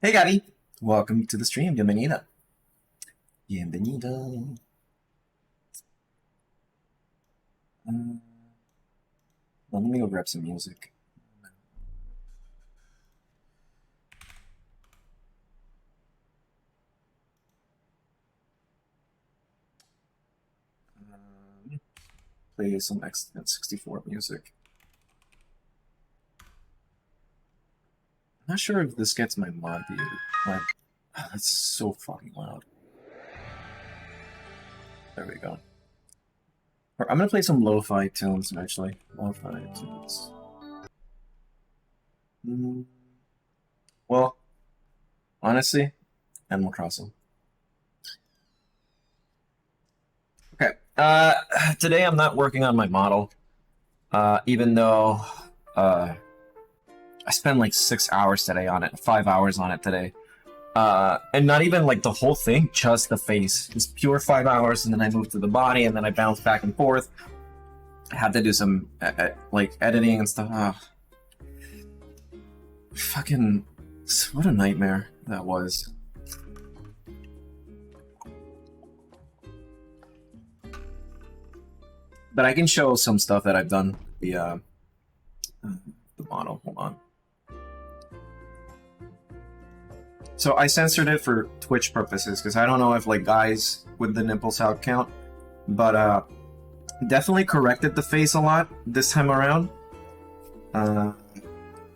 Hey, Gabby. Welcome to the stream. Bienvenida. Bienvenida. Well, let me go grab some music. Play some X64 music. I'm not sure if this gets my mod view. Like, that's so fucking loud. There we go. I'm gonna play some lo-fi tunes, actually. Lo-fi tunes. Well, honestly, Animal Crossing. Okay. Today I'm not working on my model. Even though I spent like 6 hours today on it, 5 hours on it today. And not even like the whole thing, just the face. Just pure 5 hours, and then I moved to the body, and then I bounced back and forth. I had to do some like editing and stuff. Fucking, what a nightmare that was. But I can show some stuff that I've done the model. Hold on. So I censored it for Twitch purposes because I don't know if like guys with the nipples out count, but definitely corrected the face a lot this time around. Let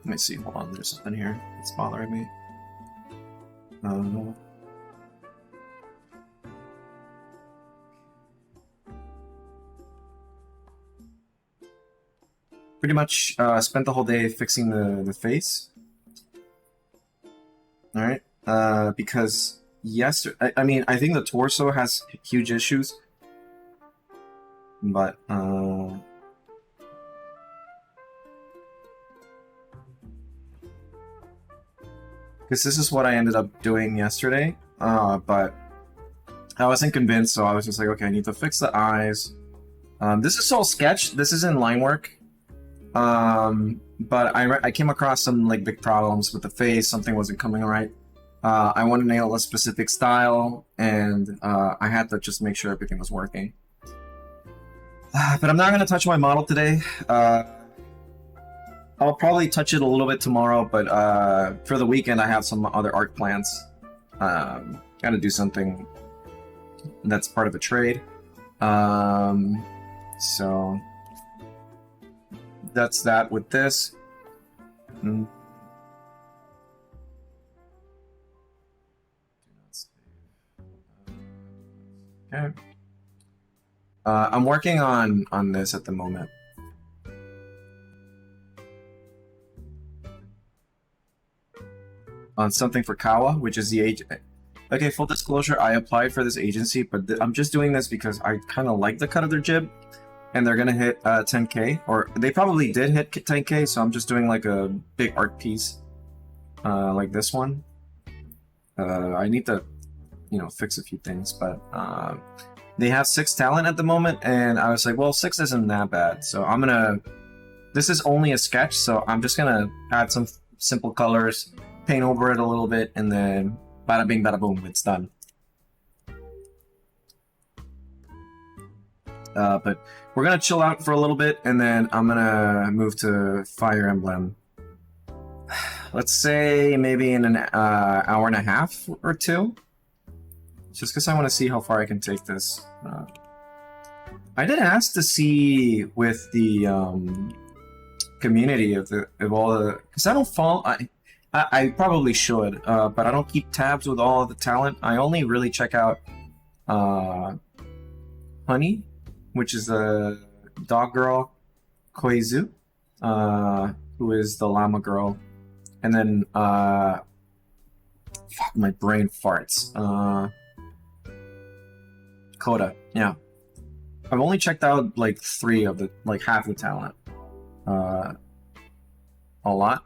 me see. Hold on. There's something here that's bothering me. Pretty much spent the whole day fixing the face. All right. Because yesterday, I mean, I think the torso has huge issues, but because this is what I ended up doing yesterday, but I wasn't convinced, so I was just like, okay, I need to fix the eyes. This is all sketch. This is in line work. But I came across some like big problems with the face. Something wasn't coming right. I want to nail a specific style, and I had to just make sure everything was working. But I'm not going to touch my model today. I'll probably touch it a little bit tomorrow, but for the weekend I have some other art plans. Got to do something that's part of a trade. So that's that with this. Okay. I'm working on this at the moment. On something for Kawa, which is the agent. Okay, full disclosure, I applied for this agency, but I'm just doing this because I kind of like the cut of their jib, and they're gonna hit 10K, or they probably did hit 10K, so I'm just doing like a big art piece, like this one. I need to, you know, fix a few things, but they have 6 talent at the moment, and I was like, well, 6 isn't that bad, so I'm gonna. This is only a sketch, so I'm just gonna add some simple colors, paint over it a little bit, and then bada bing, bada boom, it's done. But we're gonna chill out for a little bit, and then I'm gonna move to Fire Emblem. Let's say maybe in an hour and a half or two, just because I want to see how far I can take this. I did ask to see with the community of all the, because I don't follow. I probably should, but I don't keep tabs with all of the talent. I only really check out Honey, which is the dog girl, Koizu, who is the llama girl, and then fuck, my brain farts. Coda, yeah. I've only checked out like 3 of the, like half the talent. A lot.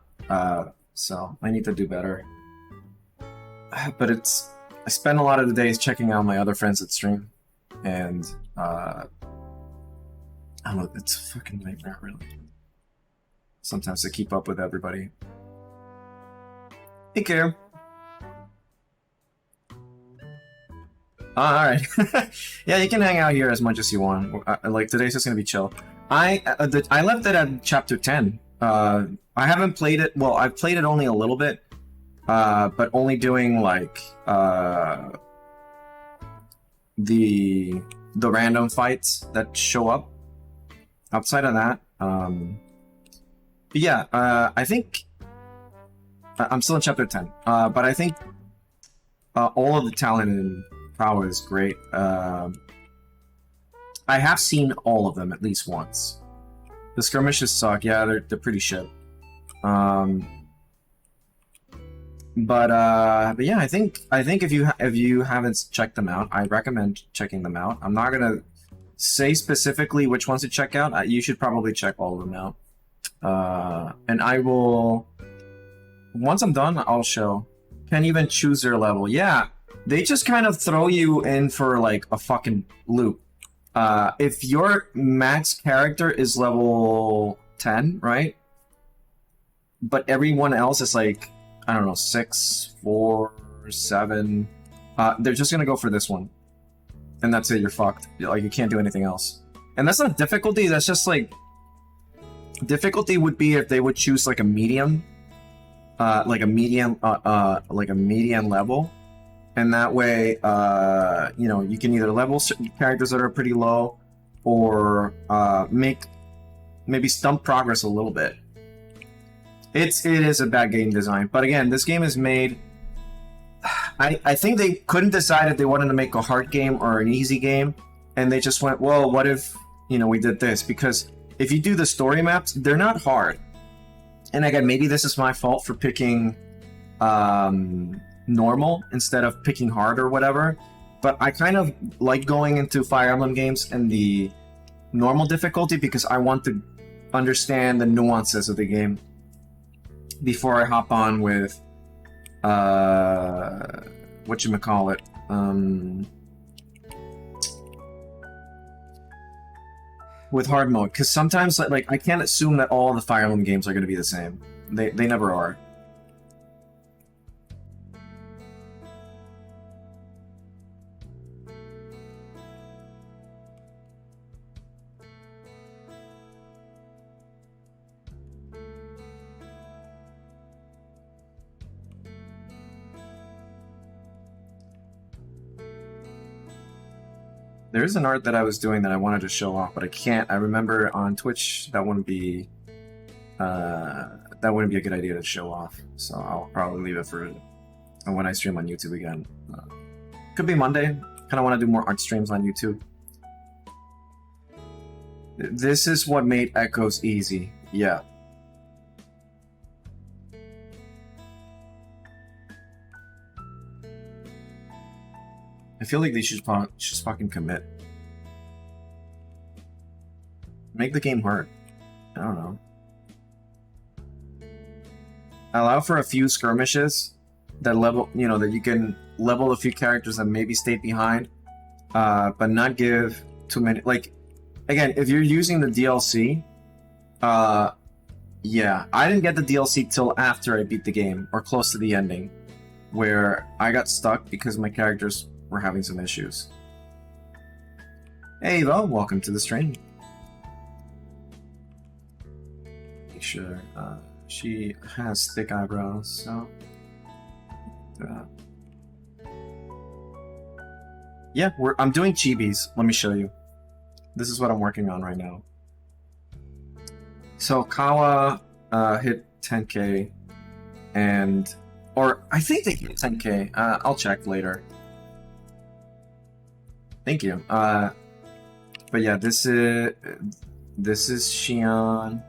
So I need to do better. But it's, I spend a lot of the days checking out my other friends that stream, and I don't know, it's a fucking nightmare, really. Sometimes to keep up with everybody. Hey, Karen. Alright. Yeah, you can hang out here as much as you want. Like, today's just gonna be chill. I left it at chapter 10. I haven't played it. Well, I've played it only a little bit. But only doing, like, the random fights that show up. Outside of that, yeah, I think I'm still in chapter 10. But I think all of the talent in Kawa is great. I have seen all of them at least once. The skirmishes suck. Yeah, they're pretty shit. But yeah, I think if you haven't checked them out, I recommend checking them out. I'm not gonna say specifically which ones to check out. You should probably check all of them out. And I will, once I'm done, I'll show. Can't even choose their level. Yeah, they just kind of throw you in for like a fucking loop. If your max character is level 10, right? But everyone else is like, I don't know, 6, 4, 7. They're just gonna go for this one. And that's it, you're fucked. Like, you can't do anything else. And that's not difficulty, that's just like... Difficulty would be if they would choose like a medium. Like a medium level. And that way, you know, you can either level certain characters that are pretty low, or maybe stump progress a little bit. It is a bad game design, but again, this game is made. I think they couldn't decide if they wanted to make a hard game or an easy game, and they just went, well, what if, you know, we did this? Because if you do the story maps, they're not hard. And again, maybe this is my fault for picking normal instead of picking hard or whatever, but I kind of like going into Fire Emblem games in the normal difficulty because I want to understand the nuances of the game before I hop on with whatchamacallit, with hard mode, because sometimes like I can't assume that all the Fire Emblem games are going to be the same. They never are. There's an art that I was doing that I wanted to show off, but I can't. I remember on Twitch that wouldn't be a good idea to show off. So I'll probably leave it for when I stream on YouTube again. Could be Monday. Kind of want to do more art streams on YouTube. This is what made Echoes easy. Yeah. I feel like they should just fucking commit. Make the game hard. I don't know. Allow for a few skirmishes that level, you know, that you can level a few characters that maybe stayed behind, but not give too many. Like, again, if you're using the DLC, yeah, I didn't get the DLC till after I beat the game or close to the ending, where I got stuck because my characters were having some issues. Hey Eva, welcome to the stream. Make sure she has thick eyebrows, so yeah, I'm doing chibis. Let me show you. This is what I'm working on right now. So Kawa hit 10k, or I think they hit 10k. I'll check later. Thank you. But yeah, this is Xion.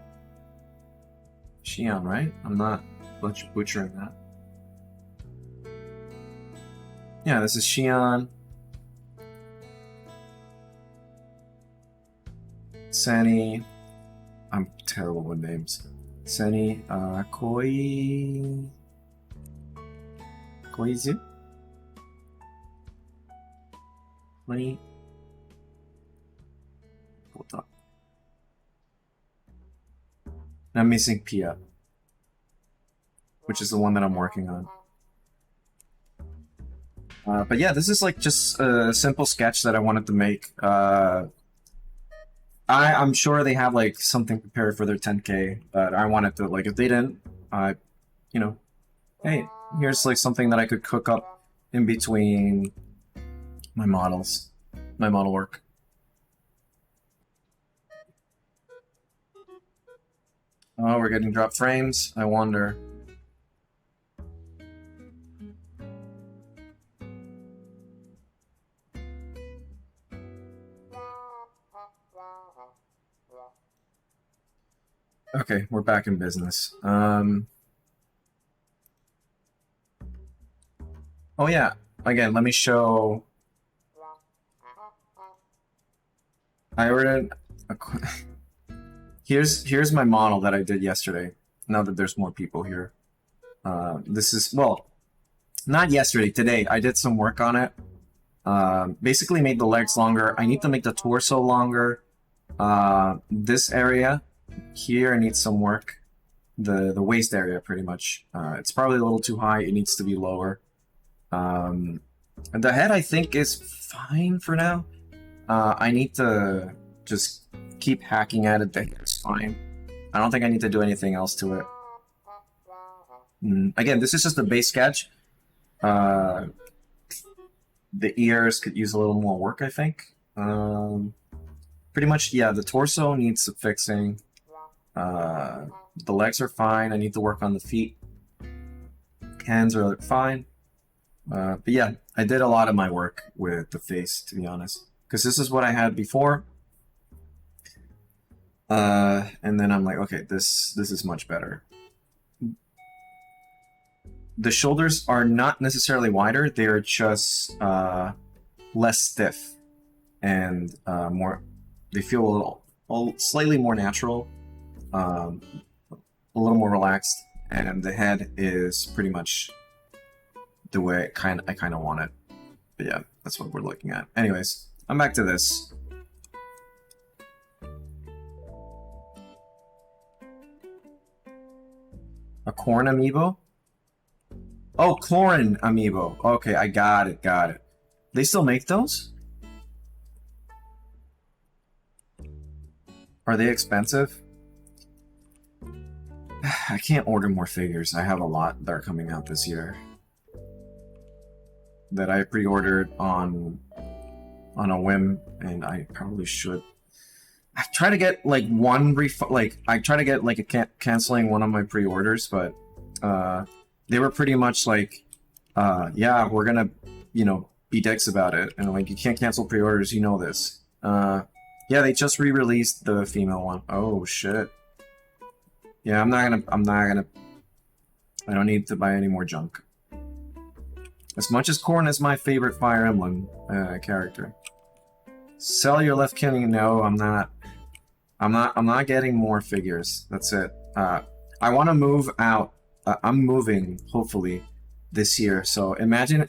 Xion, right? I'm not butchering that. Yeah, this is Xion. Seni. I'm terrible with names. Seni, Koizu? 20. I'm missing Pia, which is the one that I'm working on. But yeah, this is like just a simple sketch that I wanted to make. I'm sure they have like something prepared for their 10K, but I wanted to, like, if they didn't, you know, hey, here's like something that I could cook up in between my models, my model work. Oh, we're getting drop frames. I wonder. Okay, we're back in business. Oh yeah, again, let me show. I ordered a... here's my model that I did yesterday. Now that there's more people here. This is, well, not yesterday, today. I did some work on it. Basically made the legs longer. I need to make the torso longer. This area here needs some work. The waist area, pretty much. It's probably a little too high. It needs to be lower. And the head, I think, is fine for now. I need to just keep hacking at it. The hair's fine. I don't think I need to do anything else to it. Again, this is just a base sketch. The ears could use a little more work, I think. Pretty much, yeah, the torso needs some fixing. The legs are fine. I need to work on the feet. Hands are fine. But yeah, I did a lot of my work with the face, to be honest. Because this is what I had before. And then I'm like, okay, this is much better. The shoulders are not necessarily wider. They're just less stiff. And more... They feel slightly more natural. A little more relaxed. And the head is pretty much the way I kind of want it. But yeah, that's what we're looking at. Anyways, I'm back to this. A corn amiibo? Oh, corn amiibo. Okay, I got it, got it. They still make those? Are they expensive? I can't order more figures. I have a lot that are coming out this year that I pre-ordered on a whim, and I probably should. I try to get like one I try to get like a canceling one of my pre-orders, but they were pretty much like, yeah, we're gonna, you know, be dicks about it, and like, you can't cancel pre-orders, you know this. Yeah, they just re-released the female one. Oh shit. Yeah, I'm not gonna. I don't need to buy any more junk. As much as Corn is my favorite Fire Emblem character. Sell your left kidney? No, I'm not. I'm not getting more figures. That's it. I want to move out. I'm moving, hopefully, this year. So imagine,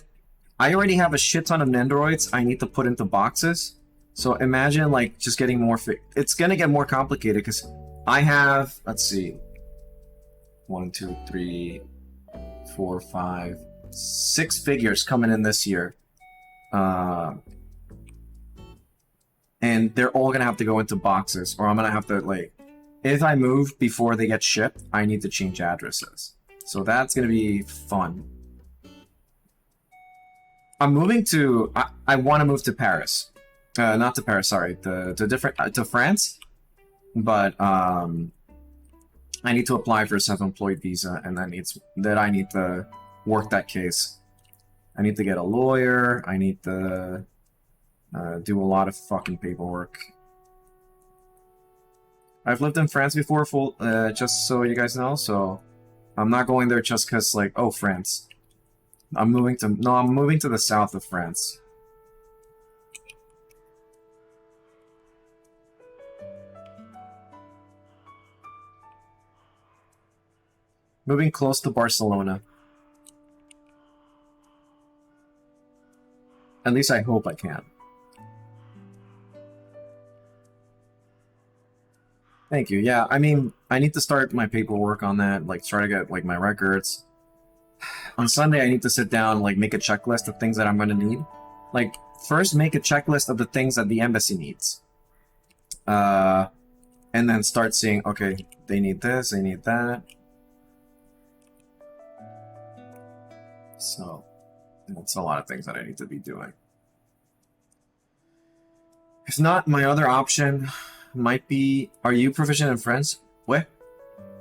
I already have a shit ton of Nendoroids I need to put into boxes. So imagine like just getting more it's gonna get more complicated because I have, let's see, 1, 2, 3, 4, 5, 6 figures coming in this year. And they're all gonna have to go into boxes, or I'm gonna have to, like, if I move before they get shipped, I need to change addresses. So that's gonna be fun. I'm moving to, I want to move to Paris. Not to Paris, sorry, to France. But I need to apply for a self-employed visa, and that I need to work that case. I need to get a lawyer. I need to do a lot of fucking paperwork. I've lived in France before, just so you guys know, so I'm not going there just because, like, oh, France. I'm moving to the south of France. Moving close to Barcelona. At least I hope I can. Thank you. Yeah, I mean, I need to start my paperwork on that, like try to get like my records. on Sunday I need to sit down, like make a checklist of things that I'm gonna need. Like first make a checklist of the things that the embassy needs. And then start seeing, okay, they need this, they need that. So that's a lot of things that I need to be doing. If not, my other option might be, are you proficient in French? Ouais.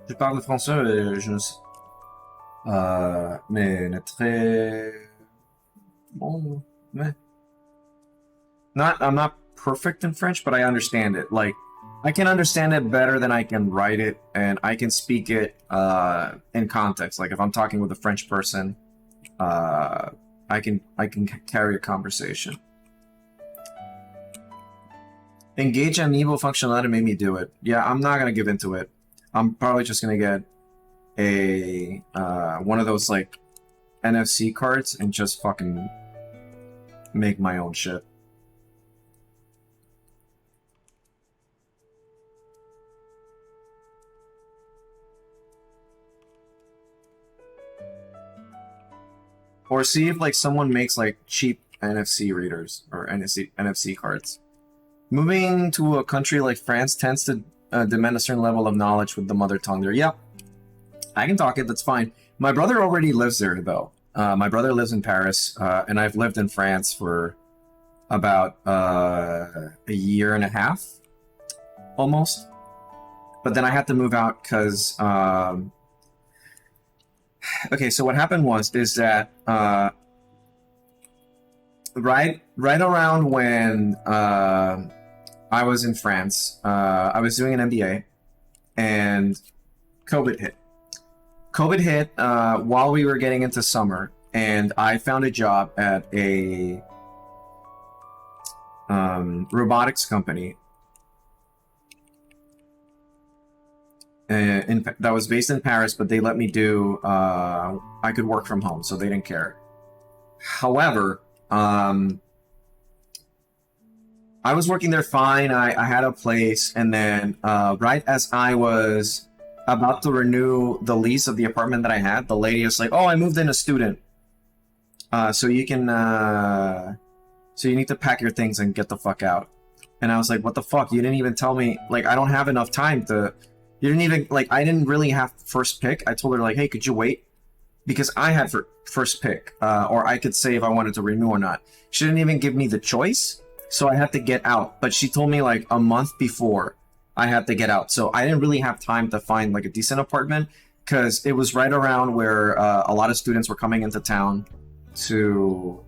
Je parle français, je ne sais. Mais très bon, mais. I'm not perfect in French, but I understand it. Like, I can understand it better than I can write it, and I can speak it in context. Like, if I'm talking with a French person, I can carry a conversation. Engage amiibo functionality made me do it. Yeah, I'm not gonna give into it. I'm probably just gonna get a one of those like NFC cards and just fucking make my own shit. Or see if like someone makes like cheap NFC readers or NFC cards. Moving to a country like France tends to demand a certain level of knowledge with the mother tongue there. Yeah, I can talk it, that's fine. My brother already lives there though. My brother lives in Paris, and I've lived in France for about a year and a half, almost. But then I had to move out because... okay, so what happened is that right around when I was in France, I was doing an MBA, and COVID hit. COVID hit while we were getting into summer, and I found a job at a robotics company that was based in Paris, but they let me do, I could work from home, so they didn't care. However, I was working there fine, I had a place, and then right as I was about to renew the lease of the apartment that I had, the lady was like, oh, I moved in a student. So you can, so you need to pack your things and get the fuck out. And I was like, what the fuck? You didn't even tell me, like, I don't have enough time to, you didn't even, like, I didn't really have first pick. I told her, like, hey, could you wait? Because I had first pick, or I could say if I wanted to renew or not. She didn't even give me the choice, so I had to get out. But she told me, like, a month before I had to get out. So I didn't really have time to find, like, a decent apartment, because it was right around where a lot of students were coming into town to,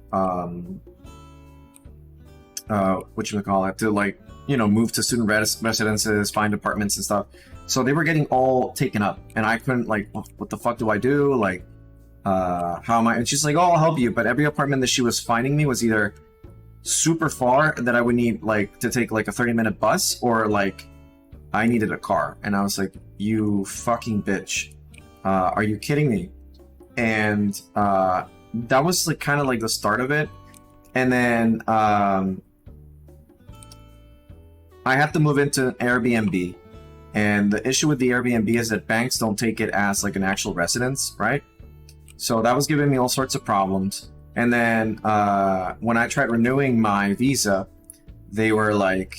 whatchamacallit, to, like, you know, move to student residences, find apartments and stuff. So they were getting all taken up, and I couldn't, like, what the fuck do I do? Like, how am I? And she's like, oh, I'll help you. But every apartment that she was finding me was either super far that I would need, like, to take, like, a 30-minute bus, or, like, I needed a car. And I was like, you fucking bitch. Are you kidding me? And that was, like, kind of like the start of it. And then I had to move into an Airbnb. And the issue with the Airbnb is that banks don't take it as, like, an actual residence, right? So that was giving me all sorts of problems. And then when I tried renewing my visa, they were like,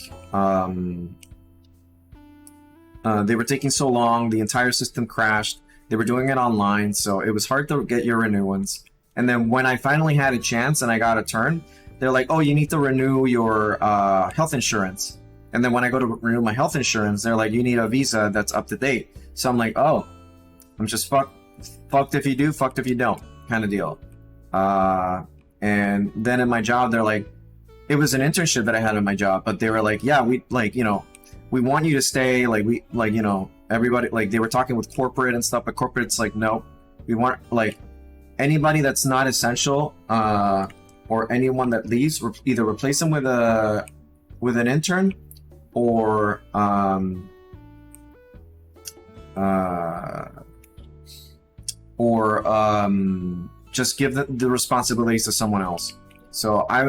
they were taking so long, the entire system crashed. They were doing it online, so it was hard to get your renewals. And then when I finally had a chance and I got a turn, they're like, oh, you need to renew your health insurance. And then when I go to renew my health insurance, they're like, you need a visa that's up to date. So I'm like, oh, I'm just fucked if you do, fucked if you don't, kind of deal. And then in my job, they're like, it was an internship that I had in my job, but they were like, yeah, we, like, you know, we want you to stay, like, we, like, you know, everybody, like, they were talking with corporate and stuff, but corporate's like, no, we want, like, anybody that's not essential, or anyone that leaves, either replace them with an intern, or just give the responsibilities to someone else. So I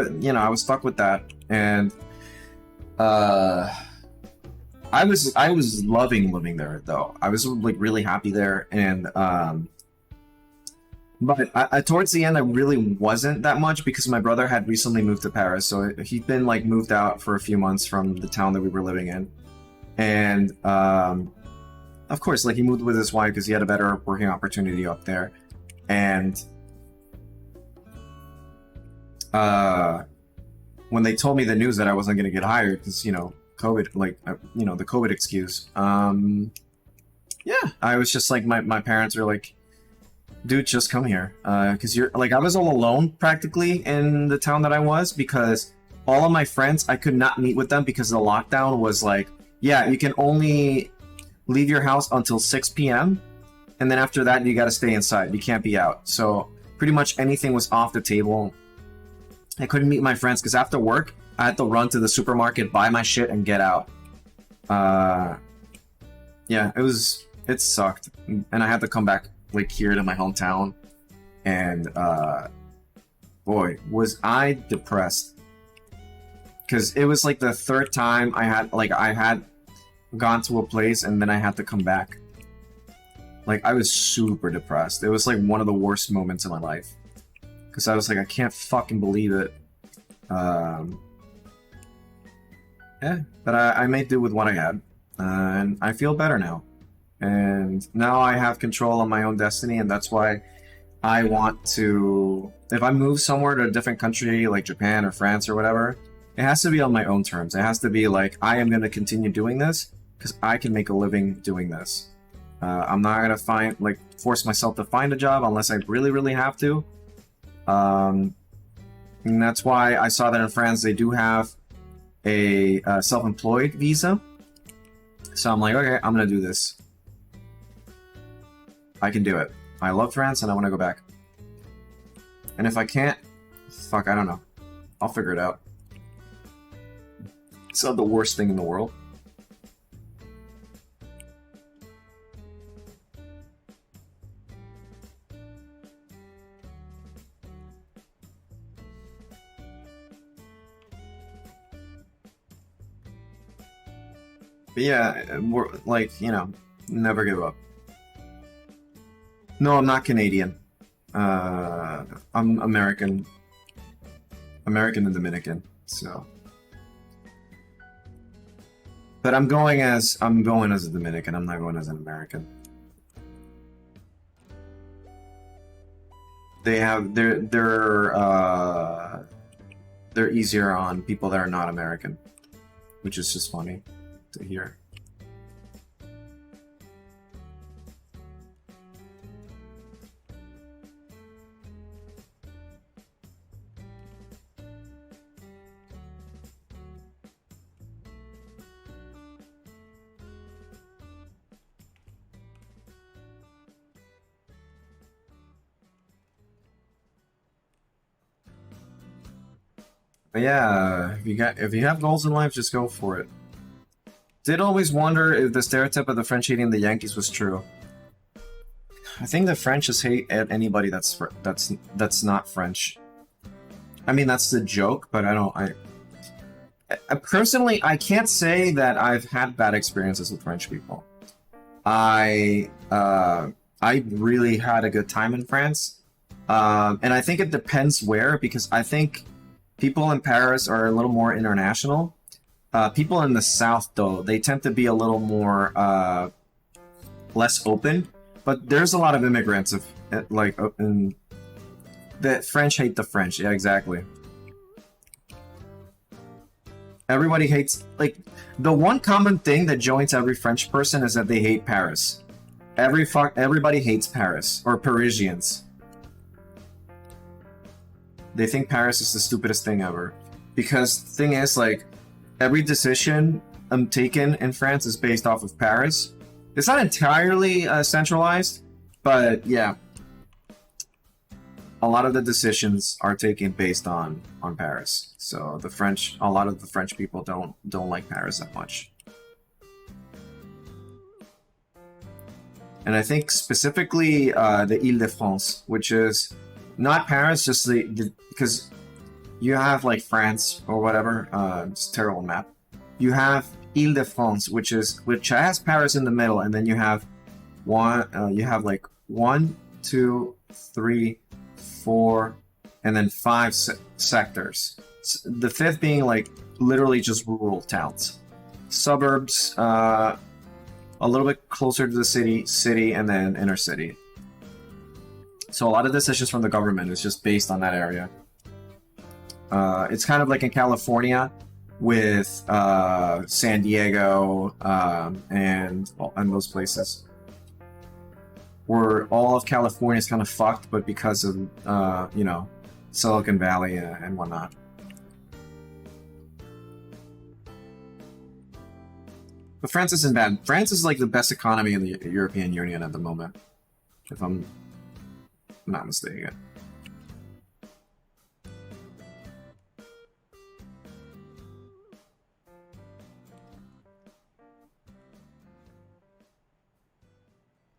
was stuck with that, and I was loving living there though. I was, like, really happy there, and But towards the end, I really wasn't that much because my brother had recently moved to Paris, so he'd been like moved out for a few months from the town that we were living in, and of course, like he moved with his wife because he had a better working opportunity up there, and when they told me the news that I wasn't going to get hired because COVID, like the COVID excuse, yeah, I was just like my parents were like, dude, just come here. Because you're like, I was all alone practically in the town that I was because all of my friends, I could not meet with them because the lockdown was like, yeah, you can only leave your house until 6 p.m. And then after that, you got to stay inside. You can't be out. So pretty much anything was off the table. I couldn't meet my friends because after work, I had to run to the supermarket, buy my shit, and get out. Yeah, it sucked. And I had to come back like here to my hometown, and boy, was I depressed because it was like the third time I had gone to a place and then I had to come back. Like I was super depressed. It was like one of the worst moments in my life because I was like, I can't fucking believe it. Yeah, but I made do with what I had, and I feel better now. And now I have control of my own destiny, and that's why I want to, if I move somewhere to a different country like Japan or France or whatever, it has to be on my own terms. It has to be like, I am going to continue doing this because I can make a living doing this. I'm not going to force myself to find a job unless I really, really have to. And that's why I saw that in France they do have a self-employed visa. So I'm like, okay, I'm going to do this. I can do it. I love France and I want to go back. And if I can't, fuck, I don't know. I'll figure it out. It's not the worst thing in the world. But yeah, we're like, never give up. No, I'm not Canadian. I'm American. American and Dominican, so. But I'm going as a Dominican. I'm not going as an American. They're easier on people that are not American, which is just funny to hear. But yeah, if you have goals in life, just go for it. Did always wonder if the stereotype of the French hating the Yankees was true. I think the French just hate at anybody that's not French. I mean, that's the joke, but I personally, I can't say that I've had bad experiences with French people. I really had a good time in France, and I think it depends where, because I think people in Paris are a little more international. People in the South, though, they tend to be a little more less open. But there's a lot of immigrants that French hate the French. Yeah, exactly. Everybody hates, the one common thing that joins every French person is that they hate Paris. Everybody hates Paris, or Parisians. They think Paris is the stupidest thing ever. Because the thing is, every decision taken in France is based off of Paris. It's not entirely centralized, but yeah. A lot of the decisions are taken based on Paris. So a lot of the French people don't like Paris that much. And I think specifically the Ile-de-France, which is not Paris, just because you have France or whatever. It's a terrible map. You have Ile-de-France, which has Paris in the middle, and then you have one, 2, 3, 4, and then 5 sectors. The 5th being like literally just rural towns. Suburbs, a little bit closer to the city, and then inner city. So a lot of this is just from the government. It's just based on that area. It's kind of like in California with San Diego and those places. Where all of California is kind of fucked, but because of, you know, Silicon Valley and whatnot. But France isn't bad. France is like the best economy in the European Union at the moment, if I'm not mistaken.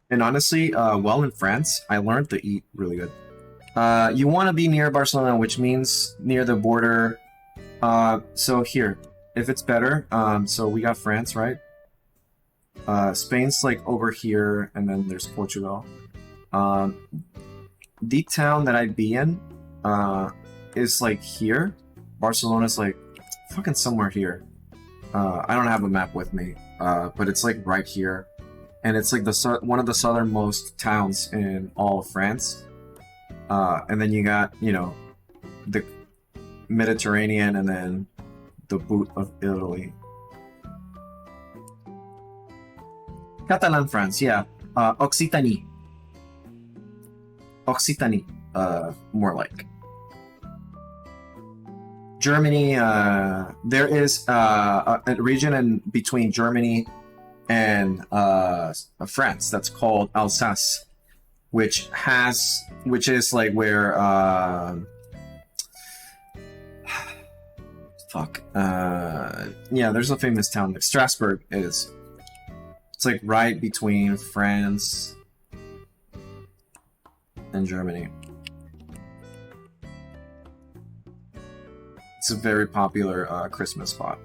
And honestly, well, in France, I learned to eat really good. You want to be near Barcelona, which means near the border. So here, if it's better, so we got France, right? Spain's like over here, and then there's Portugal. The town that I'd be in is like here. Barcelona's like fucking somewhere here. I don't have a map with me, but it's like right here. And it's like one of the southernmost towns in all of France. And then you got, you know, the Mediterranean and then the boot of Italy. Catalan France, yeah. Occitanie. Occitanie, more like. Germany, there is a region in between Germany and France that's called Alsace, which is like where yeah, there's a famous town like Strasbourg is. It's like right between France and Germany. It's a very popular Christmas spot.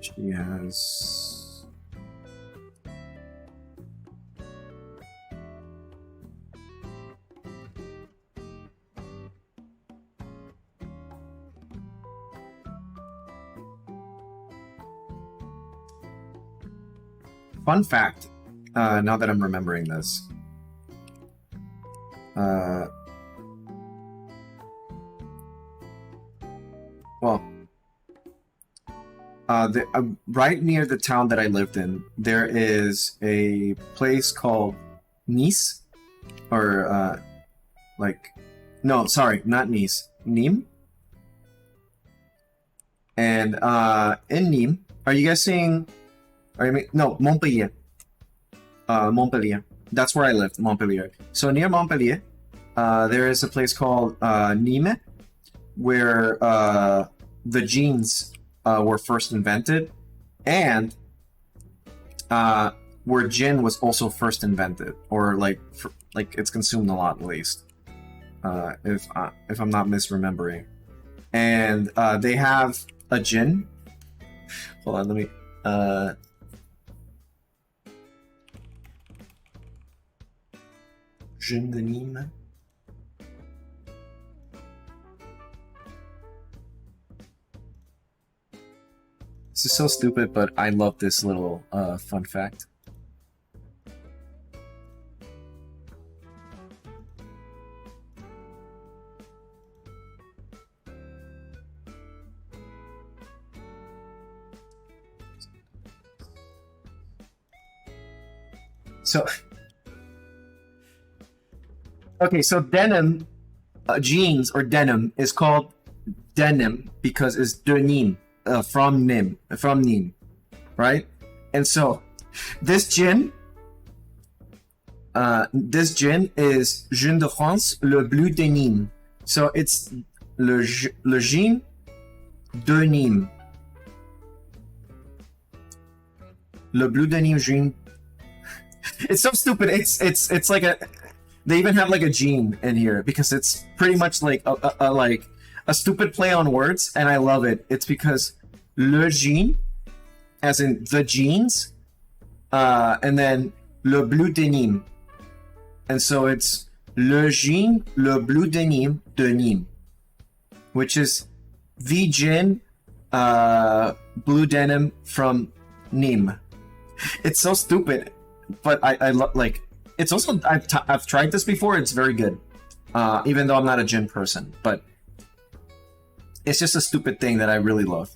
She has... Fun fact, now that I'm remembering this. Well, right near the town that I lived in, there is a place called Nice, or like, no, sorry, not Nice, Nîmes. And in Nîmes, are you guys seeing? No, Montpellier. Montpellier. That's where I lived, Montpellier. So near Montpellier, there is a place called Nîmes, where the jeans were first invented, and where gin was also first invented, or like it's consumed a lot, at least, if I'm not misremembering. And they have a gin. Hold on, let me. Gin de Nîmes. This is so stupid, but I love this little fun fact. So, okay, so denim, jeans or denim is called denim because it's de Nîmes. From Nîmes, right? And so this gin is Gin de France, le bleu de Nîmes. So it's le gin de Nîmes. Le bleu de Nîmes gin. It's so stupid. It's like a. They even have like a gene in here because it's pretty much like a stupid play on words, and I love it. It's because le jean, as in the jeans, and then le bleu de Nîmes. And so it's Le Gin, Le Bleu de Nîmes, which is the gin, blue denim from Nîmes. It's so stupid, but I love, like, it's also, I've tried this before, it's very good. Even though I'm not a gin person, but it's just a stupid thing that I really love.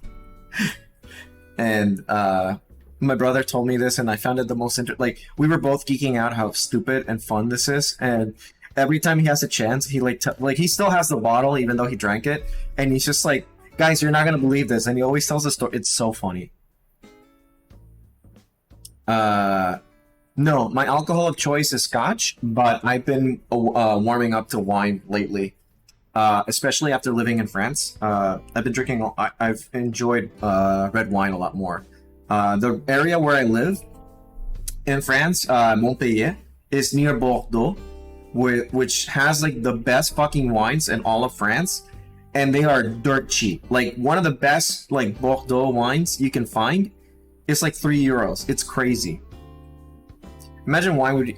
And my brother told me this, and I found it the most like, we were both geeking out how stupid and fun this is, and every time he has a chance, he like he still has the bottle even though he drank it, and he's just like, guys, you're not gonna believe this, and he always tells the story. It's so funny. No, my alcohol of choice is scotch, but I've been warming up to wine lately, especially after living in France. I've been drinking, I've enjoyed red wine a lot more. The area where I live in France, Montpellier, is near Bordeaux, which has like the best fucking wines in all of France, and they are dirt cheap. Like, one of the best like Bordeaux wines you can find is like €3. It's crazy. Imagine wine would,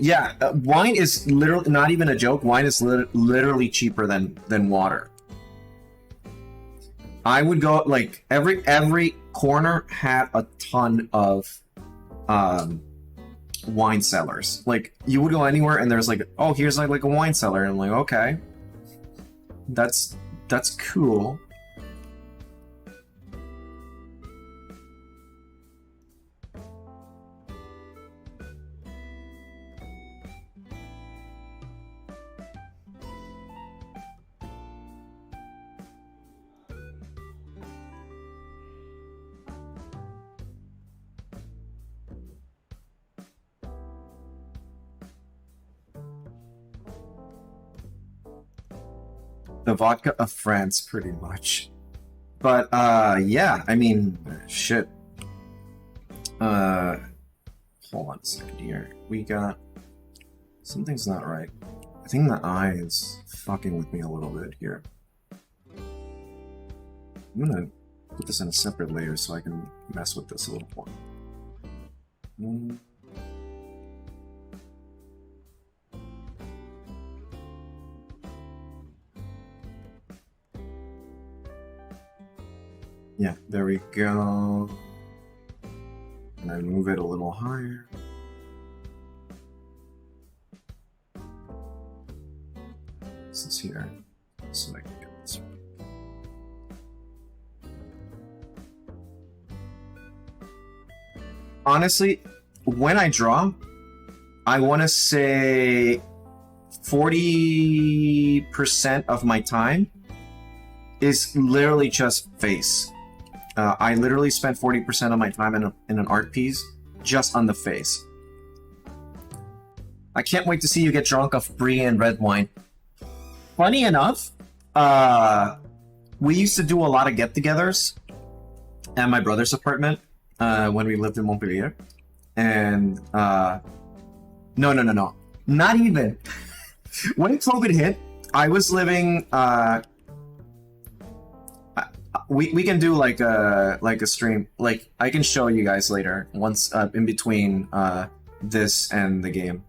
wine is literally, not even a joke, wine is literally cheaper than water. I would go, like, every corner had a ton of wine cellars. Like, you would go anywhere and there's like, oh, here's like a wine cellar, and I'm like, okay, that's cool. The vodka of France, pretty much. But yeah, I mean, shit. Hold on a second here. We got, something's not right. I think the eye is fucking with me a little bit here. I'm gonna put this in a separate layer so I can mess with this a little more. Yeah, there we go. And I move it a little higher. This is here, so I can get this. Honestly, when I draw, I want to say 40% of my time is literally just face. I literally spent 40% of my time in an art piece just on the face. I can't wait to see you get drunk off brie and red wine. Funny enough, we used to do a lot of get-togethers at my brother's apartment when we lived in Montpellier. And no, not even. When COVID hit, I was living. We can do like a stream. Like, I can show you guys later once in between this and the game.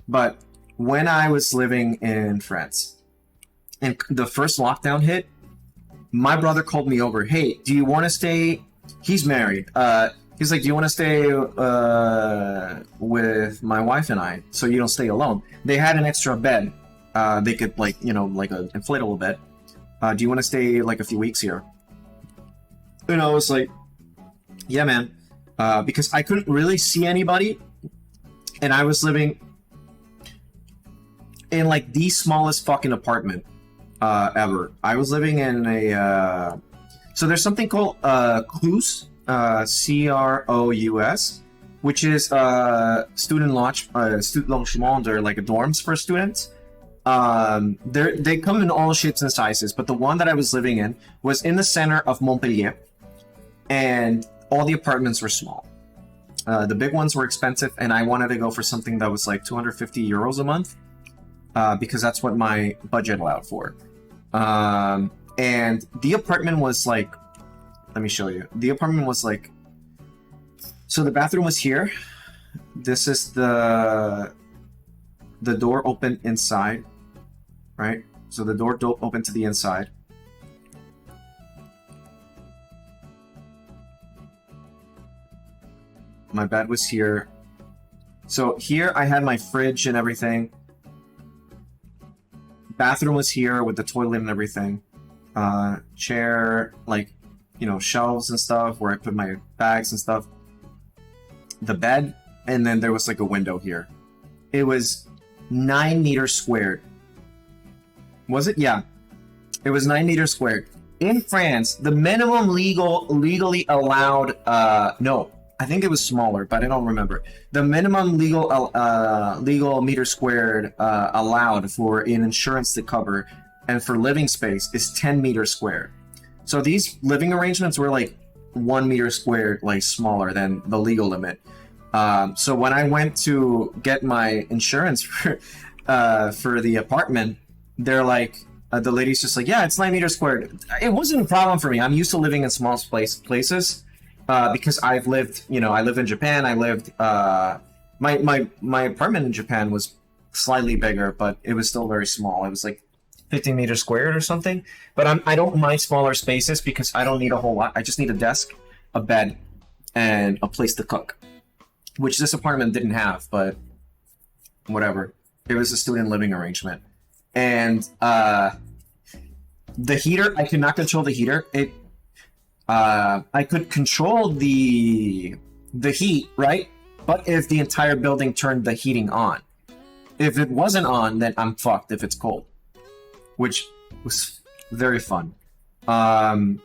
But when I was living in France and the first lockdown hit, my brother called me over. Hey, do you want to stay? He's married. He's like, do you want to stay with my wife and I so you don't stay alone? They had an extra bed. They could, like, you know, like an inflatable bed. Do you want to stay like a few weeks here? And I was like, yeah, man. Because I couldn't really see anybody. And I was living in like the smallest fucking apartment ever. I was living in a... so there's something called CROUS, CROUS, which is student logement, or like dorms for students. They come in all shapes and sizes, but the one that I was living in was in the center of Montpellier, and all the apartments were small. The big ones were expensive, and I wanted to go for something that was like 250 euros a month, because that's what my budget allowed for. And the apartment was like, let me show you. The apartment was like, so the bathroom was here. This is the the door opened inside, right? So the door opened to the inside. My bed was here. So here I had my fridge and everything. Bathroom was here with the toilet and everything. Chair, like, you know, shelves and stuff where I put my bags and stuff. The bed, and then there was like a window here. It was 9 meters squared. Was it? Yeah. It was 9 meters squared. In France, the minimum legally allowed, no, I think it was smaller, but I don't remember. The minimum legal meter squared allowed for an insurance to cover and for living space is 10 meters squared. So these living arrangements were like 1 meter squared, like smaller than the legal limit. So when I went to get my insurance for the apartment, they're like, the lady's just like, yeah, it's 9 meters squared. It wasn't a problem for me. I'm used to living in small places because I've lived, you know, I live in Japan. I lived, my apartment in Japan was slightly bigger, but it was still very small. It was like 15 meters squared or something. But I don't mind smaller spaces because I don't need a whole lot. I just need a desk, a bed, and a place to cook, which this apartment didn't have, but whatever. It was a student living arrangement. And the heater, I could not control the heater. I could control the heat, right? But if the entire building turned the heating on. If it wasn't on, then I'm fucked if it's cold. Which was very fun. But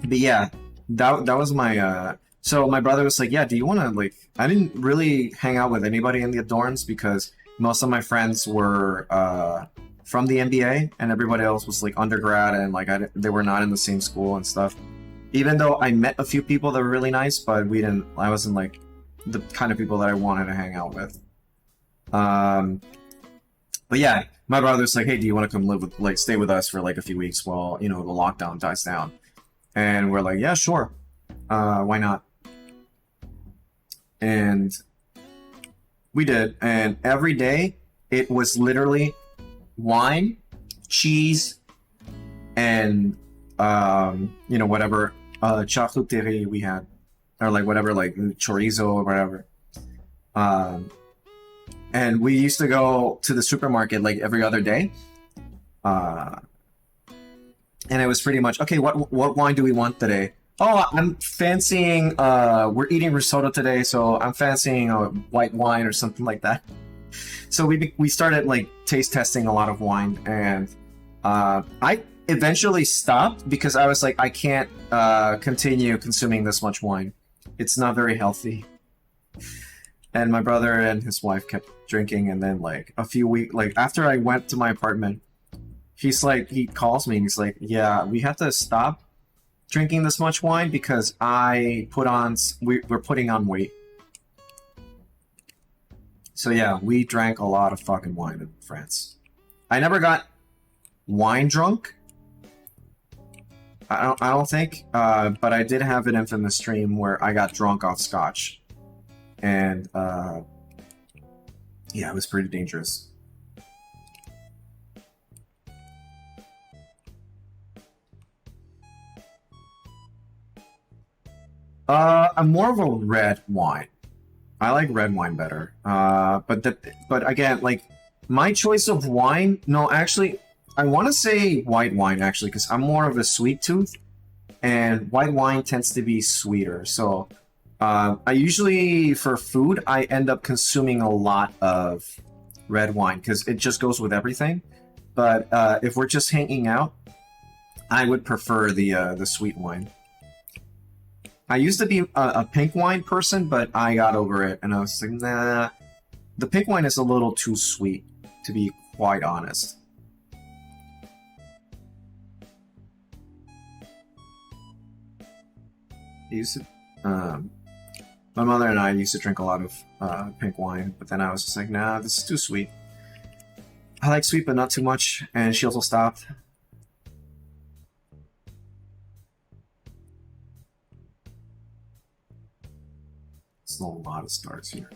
yeah, that was my so my brother was like, yeah, do you want to, like, I didn't really hang out with anybody in the dorms because most of my friends were from the MBA and everybody else was like undergrad and like they were not in the same school and stuff. Even though I met a few people that were really nice, but I wasn't like the kind of people that I wanted to hang out with. But yeah, my brother's like, hey, do you want to come stay with us for like a few weeks while, you know, the lockdown dies down? And we're like, yeah, sure. Why not? And we did. And every day it was literally wine, cheese, and, you know, whatever, charcuterie we had, or like whatever, like chorizo or whatever. And we used to go to the supermarket like every other day. And it was pretty much, okay, what wine do we want today? Oh, I'm fancying, we're eating risotto today, so I'm fancying a white wine or something like that. So we started like taste testing a lot of wine, and I eventually stopped because I was like, I can't continue consuming this much wine. It's not very healthy. And my brother and his wife kept drinking, and then like a few weeks, like after I went to my apartment, he's like, he calls me and he's like, yeah, we have to stop drinking this much wine because we're putting on weight. So yeah, we drank a lot of fucking wine in France. I never got wine drunk. I don't think, but I did have an infamous stream where I got drunk off scotch. And yeah, it was pretty dangerous. I'm more of a red wine. I like red wine better. But again, like my choice of wine, no, actually, I want to say white wine actually, because I'm more of a sweet tooth, and white wine tends to be sweeter. So I usually, for food, I end up consuming a lot of red wine because it just goes with everything. But if we're just hanging out, I would prefer the sweet wine. I used to be a pink wine person, but I got over it, and I was like, nah, the pink wine is a little too sweet, to be quite honest. I used to, my mother and I used to drink a lot of pink wine, but then I was just like, nah, this is too sweet. I like sweet, but not too much, and she also stopped. It's a lot of stars here.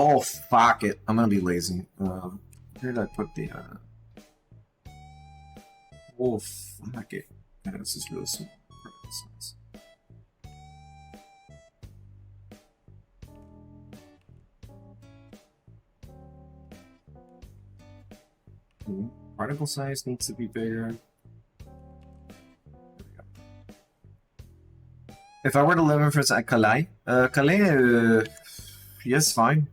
Oh, fuck it. I'm gonna be lazy. Where did I put the, Oh, fuck it. Yeah, this is really small. Particle size needs to be bigger. If I were to live in, for instance, at Calais, yes, fine.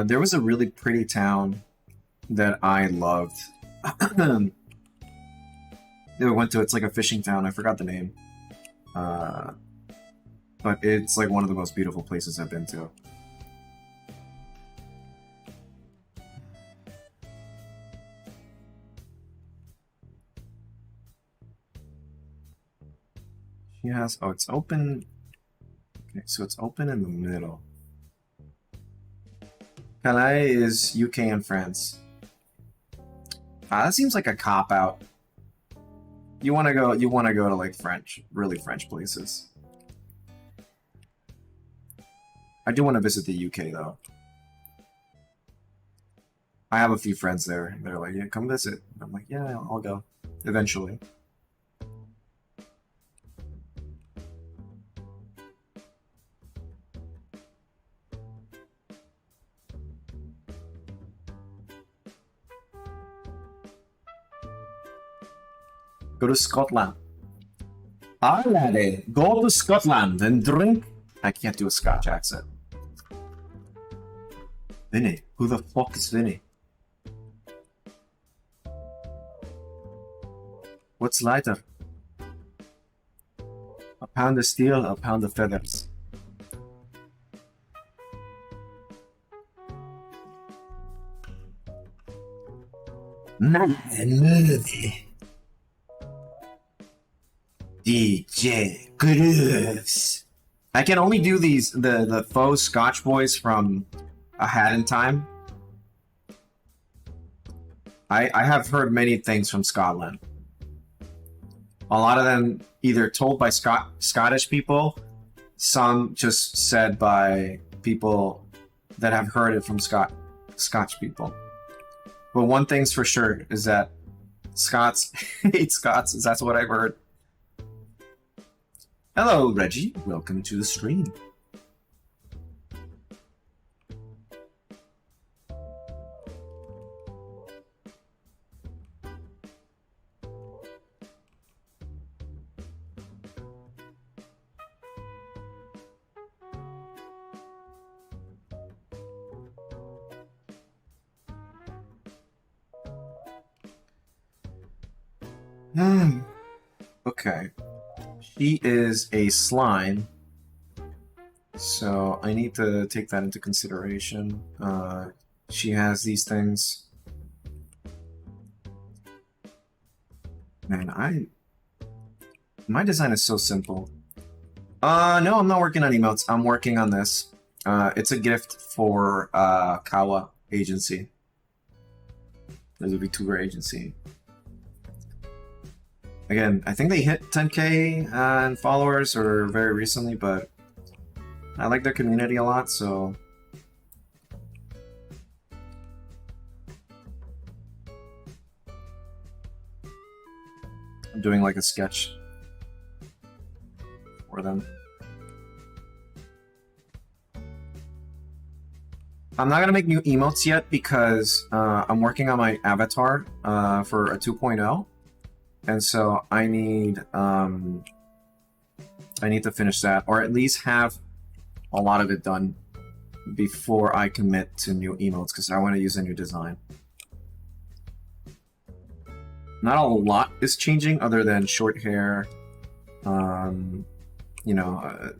There was a really pretty town that I loved. I went to, it's like a fishing town, I forgot the name. But it's like one of the most beautiful places I've been to. She has, oh, it's open. Okay, so it's open in the middle. Calais is UK and France. That seems like a cop-out. You wanna go to like French, really French places. I do want to visit the UK though. I have a few friends there. They're like, yeah, come visit. I'm like, yeah, I'll go. Eventually. Go to Scotland. Ah, laddie, go to Scotland and drink. I can't do a Scotch accent. Vinny? Who the fuck is Vinny? What's lighter? A pound of steel, a pound of feathers. Night and movie. DJ Grooves. I can only do these, the faux Scotch boys from A Hat in Time. I have heard many things from Scotland. A lot of them either told by Scottish people, some just said by people that have heard it from Scotch people. But one thing's for sure is that Scots hate Scots, that's what I've heard. Hello, Reggie. Welcome to the stream. Okay. She is a slime, so I need to take that into consideration. She has these things. Man, my design is so simple. No, I'm not working on emotes. I'm working on this. It's a gift for Kawa agency. This will be VTuber agency. Again, I think they hit 10K in followers or very recently, but I like their community a lot, so I'm doing like a sketch for them. I'm not gonna make new emotes yet because I'm working on my avatar for a 2.0. And so I need to finish that, or at least have a lot of it done before I commit to new emotes, because I want to use a new design. Not a lot is changing other than short hair, you know,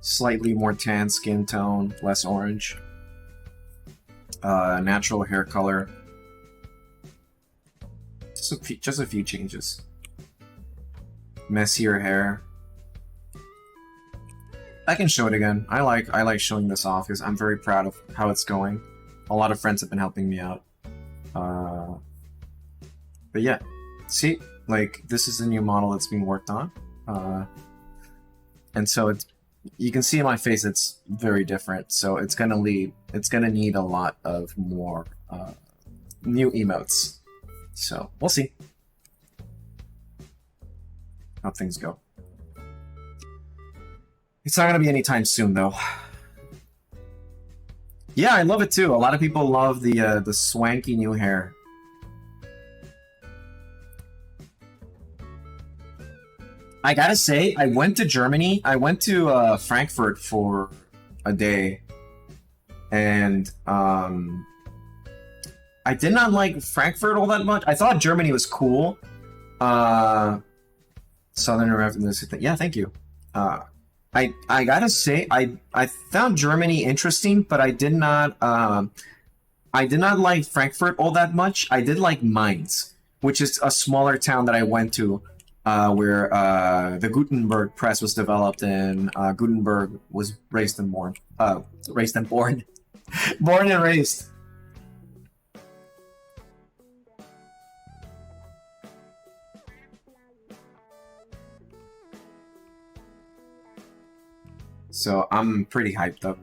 slightly more tan skin tone, less orange, natural hair color. Just a few changes. Messier hair. I can show it again. I like showing this off because I'm very proud of how it's going. A lot of friends have been helping me out. But yeah, see, like this is the new model that's being worked on, and so it's you can see in my face it's very different, so it's gonna need a lot of more new emotes. So we'll see how things go. It's not gonna be anytime soon though. Yeah, I love it too. A lot of people love the swanky new hair. I gotta say, I went to Germany. I went to Frankfurt for a day, and I did not like Frankfurt all that much. I thought Germany was cool. Southern Reference. Yeah, thank you. I gotta say, I found Germany interesting, but I did not like Frankfurt all that much. I did like Mainz, which is a smaller town that I went to. Where the Gutenberg press was developed, and Gutenberg was raised and born. Born and raised. So I'm pretty hyped up.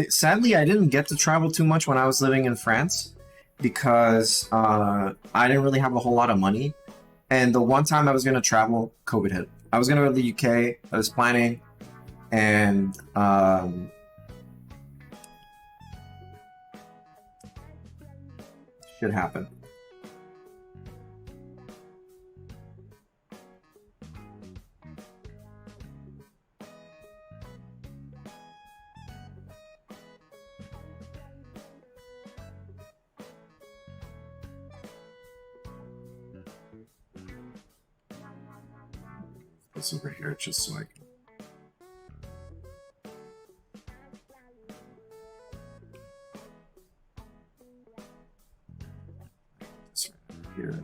Sadly I didn't get to travel too much when I was living in France because I didn't really have a whole lot of money. And the one time I was going to travel, COVID hit. I was going to go to the UK. I was planning. And shit happened. This over here just so I can. This right here.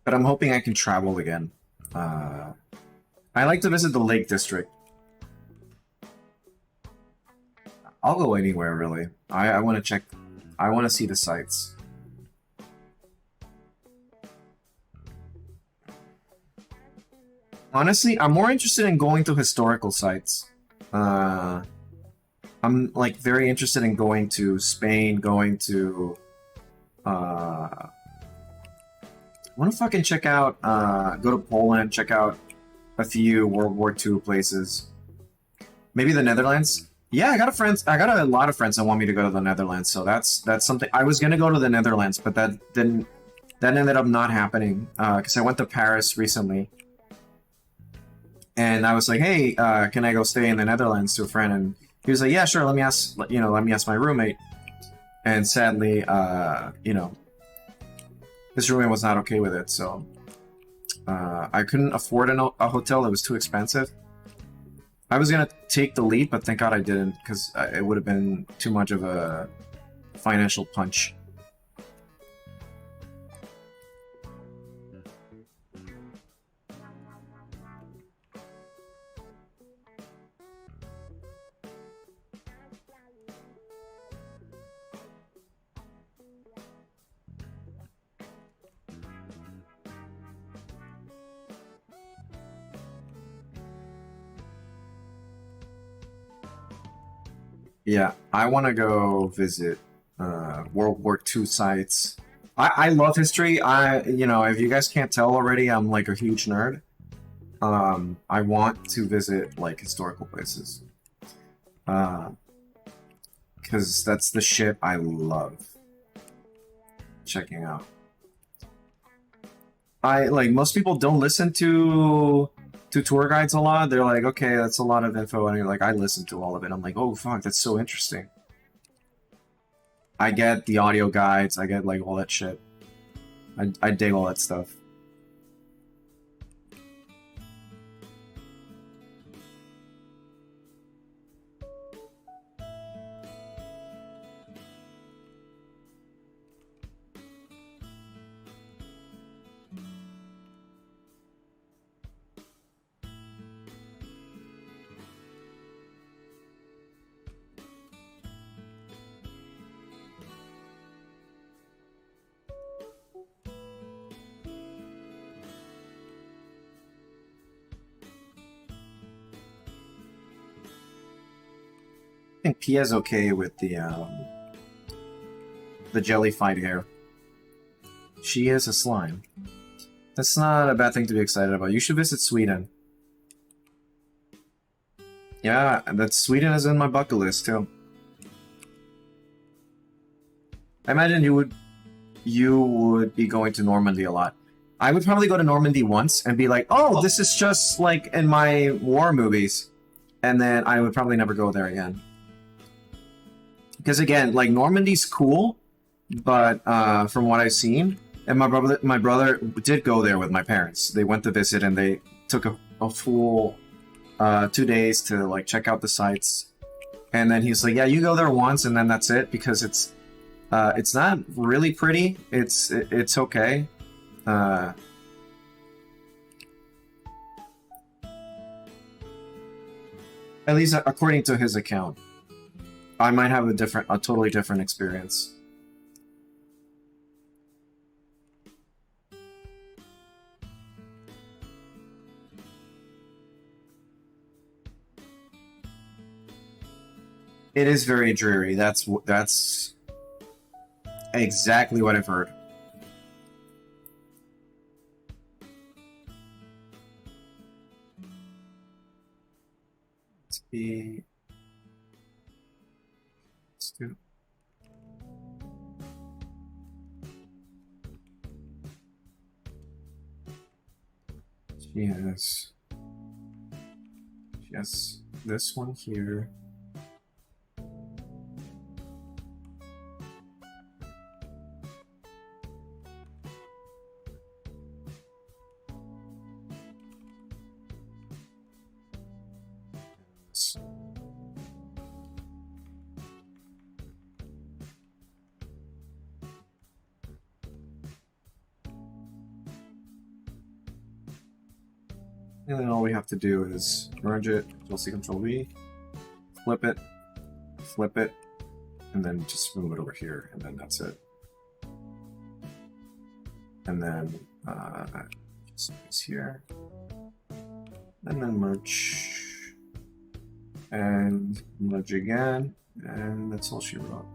But I'm hoping I can travel again. I like to visit the Lake District. I'll go anywhere, really. I want to check. I want to see the sights. Honestly, I'm more interested in going to historical sites. I'm like very interested in going to Spain, going to I want to fucking check out go to Poland, check out a few World War II places. Maybe the Netherlands. Yeah, I got a lot of friends that want me to go to the Netherlands, so that's something. I was gonna go to the Netherlands, but that ended up not happening because I went to Paris recently, and I was like, hey, can I go stay in the Netherlands to a friend? And he was like, yeah, sure. Let me ask my roommate. And sadly, his roommate was not okay with it, so I couldn't afford a hotel. It was too expensive. I was gonna take the lead, but thank God I didn't, because it would have been too much of a financial punch. Yeah, I want to go visit World War II sites. I love history. If you guys can't tell already, I'm like a huge nerd. I want to visit like historical places. Because that's the shit I love checking out. Most people don't listen to tour guides a lot. They're like, okay, that's a lot of info, and you're like, I listen to all of it. I'm like, oh fuck, that's so interesting. I get the audio guides, I get like all that shit. I dig all that stuff. think Pia's okay with the jellified hair. She is a slime. That's not a bad thing to be excited about. You should visit Sweden. Yeah, that Sweden is in my bucket list too. I imagine you would be going to Normandy a lot. I would probably go to Normandy once and be like, oh, this is just like in my war movies. And then I would probably never go there again. Because again, like Normandy's cool, but from what I've seen, and my brother did go there with my parents. They went to visit and they took a full 2 days to like check out the sites. And then he's like, yeah, you go there once and then that's it, because it's not really pretty. It's okay. At least according to his account. I might have a totally different experience. It is very dreary. That's exactly what I've heard. Let's do. She has this one here. And then all we have to do is merge it, Control-C, Control-V, flip it, and then just move it over here, and then that's it. And then just this here, and then merge, and merge again, and that's all she wrote.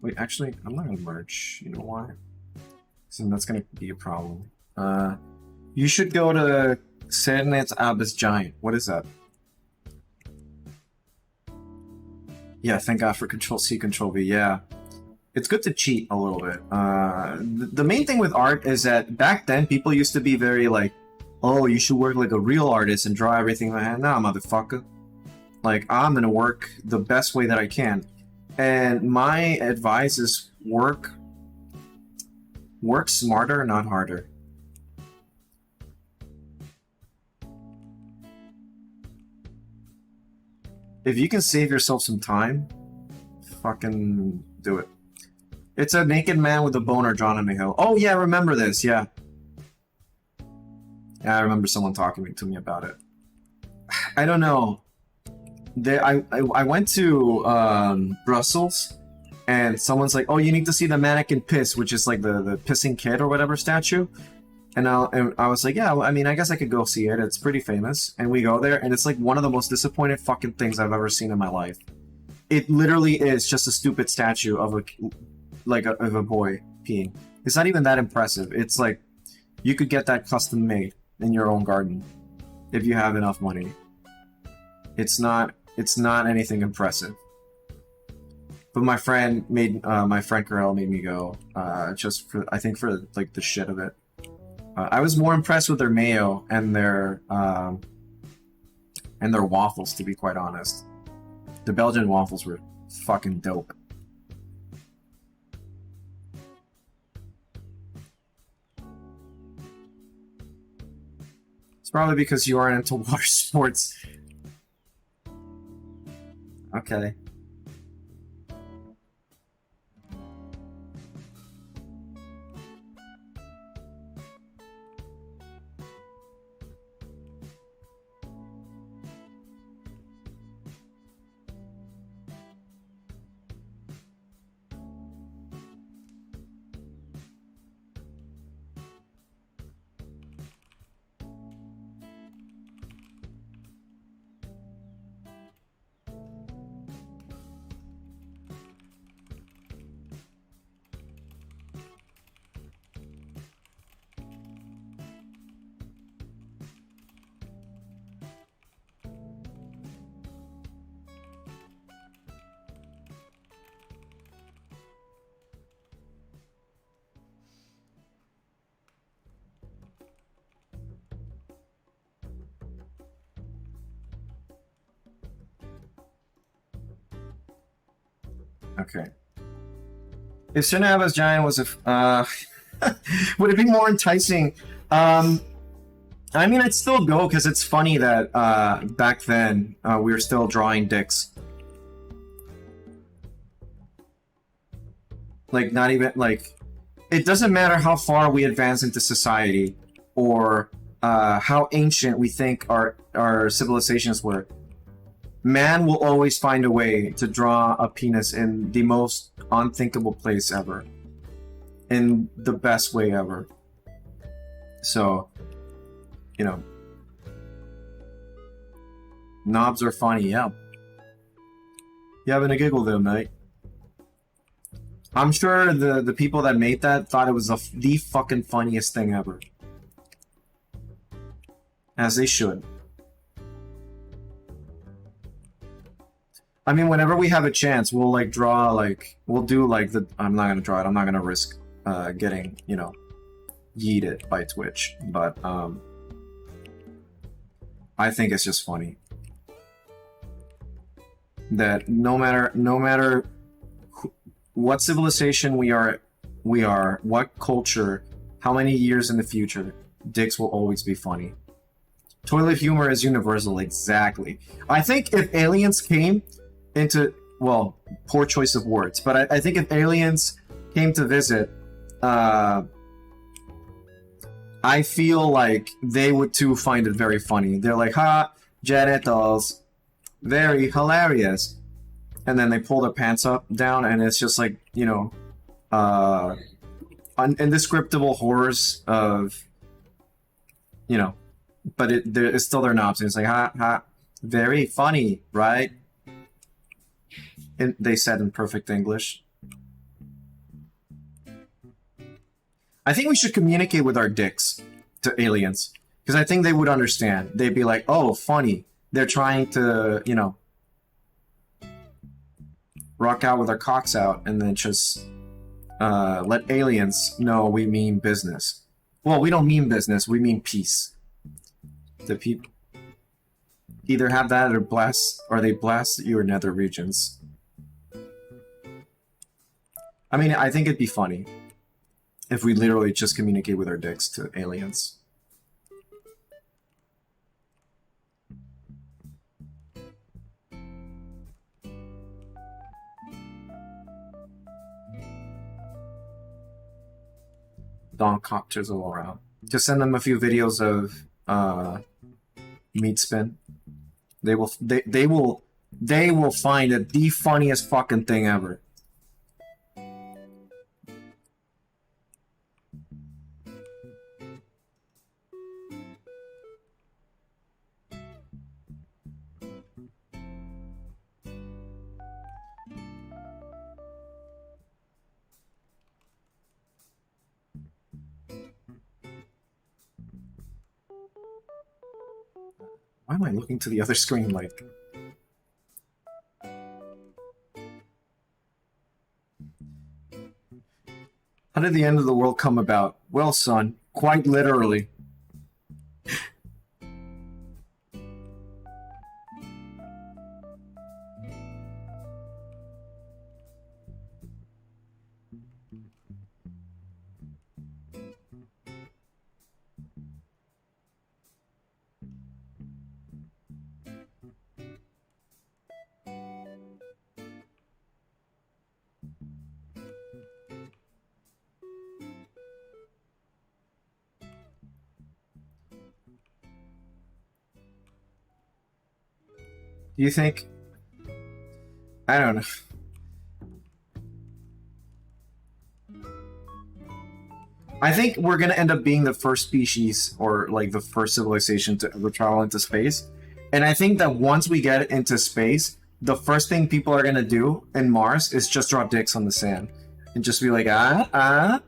Wait, actually, I'm not gonna merge. You know why? So that's gonna be a problem. You should go to Sernet Abyss Giant. What is that? Yeah, thank God for Control-C, Control-V. Yeah. It's good to cheat a little bit. The main thing with art is that back then, people used to be very like, oh, you should work like a real artist and draw everything by hand. Nah, motherfucker. Like, I'm gonna work the best way that I can. And my advice is work smarter, not harder. If you can save yourself some time, fucking do it. It's a naked man with a boner drawn on a hill. Oh yeah, I remember this, yeah. Yeah, I remember someone talking to me about it. I don't know. I went to Brussels, and someone's like, oh, you need to see the mannequin piss, which is like the pissing kid or whatever statue. And I was like, yeah, I mean, I guess I could go see it. It's pretty famous. And we go there, and it's like one of the most disappointed fucking things I've ever seen in my life. It literally is just a stupid statue of a boy peeing. It's not even that impressive. It's like you could get that custom made in your own garden if you have enough money. It's not anything impressive. But my friend Carell made me go just for like the shit of it. I was more impressed with their mayo and their waffles, to be quite honest. The Belgian waffles were fucking dope. It's probably because you aren't into water sports. Okay. Okay. If Cernaba's giant was a... would it be more enticing? I mean, I'd still go because it's funny that back then we were still drawing dicks. Like, not even, like... It doesn't matter how far we advance into society or how ancient we think our civilizations were. Man will always find a way to draw a penis in the most unthinkable place ever. In the best way ever. So, you know. Knobs are funny, yeah. You having a giggle there, mate? I'm sure the people that made that thought it was the fucking funniest thing ever. As they should. I mean, whenever we have a chance, we'll like draw, like, we'll do like the, I'm not gonna draw it, I'm not gonna risk getting, you know, yeeted by Twitch, but I think it's just funny that no matter what civilization we are, what culture, how many years in the future, dicks will always be funny. Toilet humor is universal, exactly. I think if aliens came into, well, poor choice of words, but I think if aliens came to visit, I feel like they would too find it very funny. They're like, ha, genitals, very hilarious. And then they pull their pants up down, and it's just like, you know, indescribable horrors of, you know, but it's still their knobs, and it's like, ha, ha, very funny, right? And they said in perfect English. I think we should communicate with our dicks to aliens, because I think they would understand. They'd be like, oh, funny. They're trying to, you know, rock out with our cocks out, and then just let aliens know we mean business. Well, we don't mean business, we mean peace. The people either have that or they blast your nether regions. I mean, I think it'd be funny if we literally just communicate with our dicks to aliens. Concoctors all around. Just send them a few videos of meat spin. They will find it the funniest fucking thing ever. Why am I looking to the other screen like... How did the end of the world come about? Well, son, quite literally. Do you think... I don't know. I think we're gonna end up being the first species, or like the first civilization to ever travel into space. And I think that once we get into space, the first thing people are gonna do in Mars is just draw dicks on the sand. And just be like, And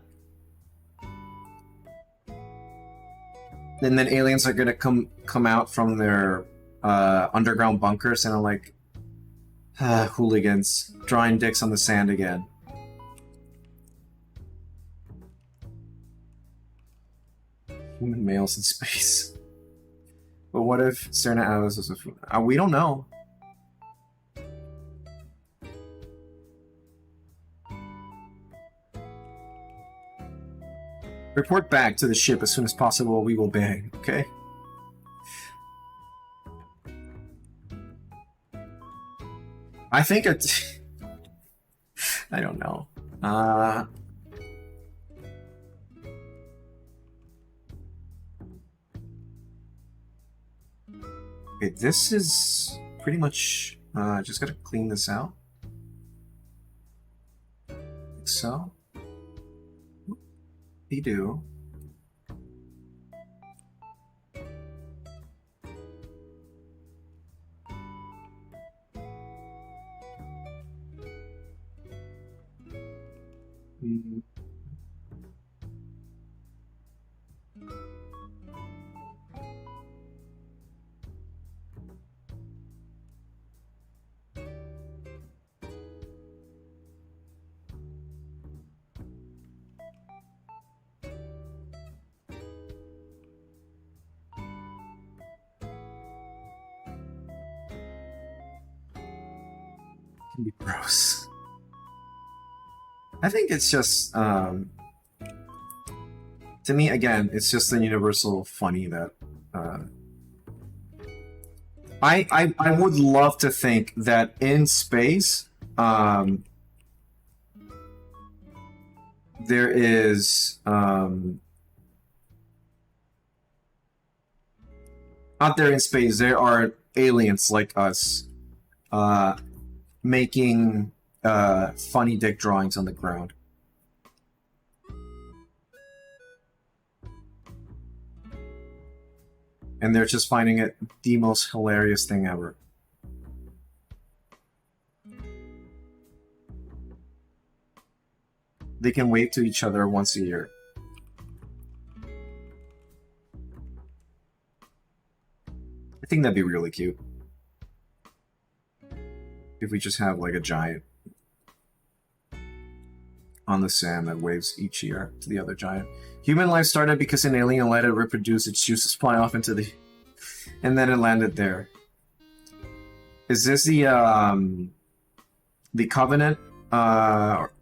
then aliens are gonna come out from their underground bunkers and are like, hooligans, drawing dicks on the sand again. Human males in space. But what if Serna Alice is a food? We don't know. Report back to the ship as soon as possible. We will bang. Okay. I think it. I don't know. Okay, this is pretty much. Just gotta clean this out. Like so. We do. Can be gross. I think it's just to me again, it's just the universal funny that I would love to think that in space there is out there in space there are aliens like us making funny dick drawings on the ground. And they're just finding it the most hilarious thing ever. They can wave to each other once a year. I think that'd be really cute. If we just have like a giant on the sand that waves each year to the other giant. Human life started because an alien let it reproduce, its juices fly off into the... and then it landed there. Is this the Covenant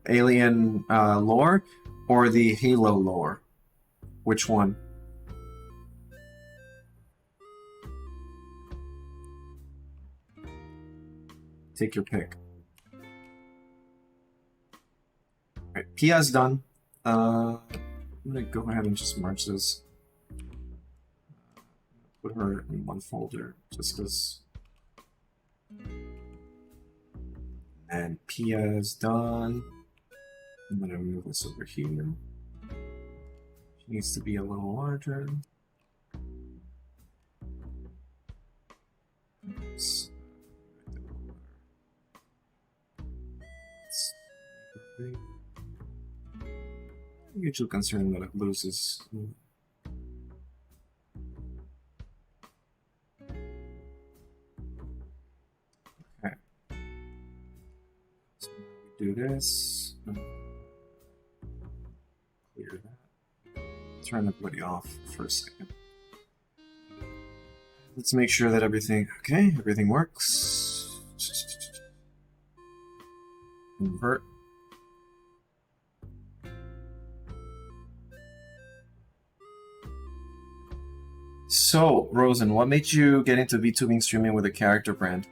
alien lore or the Halo lore? Which one? Take your pick. Alright, Pia's done. I'm gonna go ahead and just merge this. Put her in one folder, just because. And Pia's done. I'm gonna move this over here. She needs to be a little larger. Oops. Mutual concern that it loses. Okay. So we do this. Clear that. Turn everybody off for a second. Let's make sure that everything works. Convert. So, Rosen, what made you get into VTubing streaming with a character brand?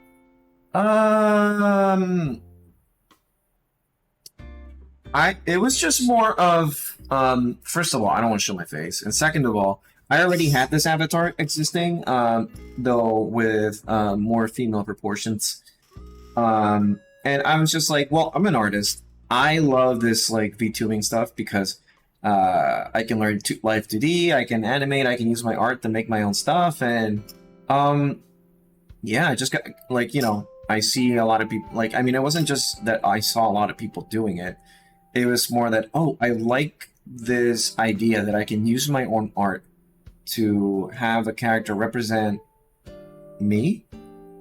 It was just more of first of all, I don't want to show my face, and second of all, I already had this avatar existing, though with more female proportions. And I was just like, well, I'm an artist. I love this like VTubing stuff because I can learn live 2D, I can animate, I can use my art to make my own stuff, and yeah, I just got like, you know, I see a lot of people, like, I mean, it wasn't just that I saw a lot of people doing it, it was more that, oh, I like this idea that I can use my own art to have a character represent me,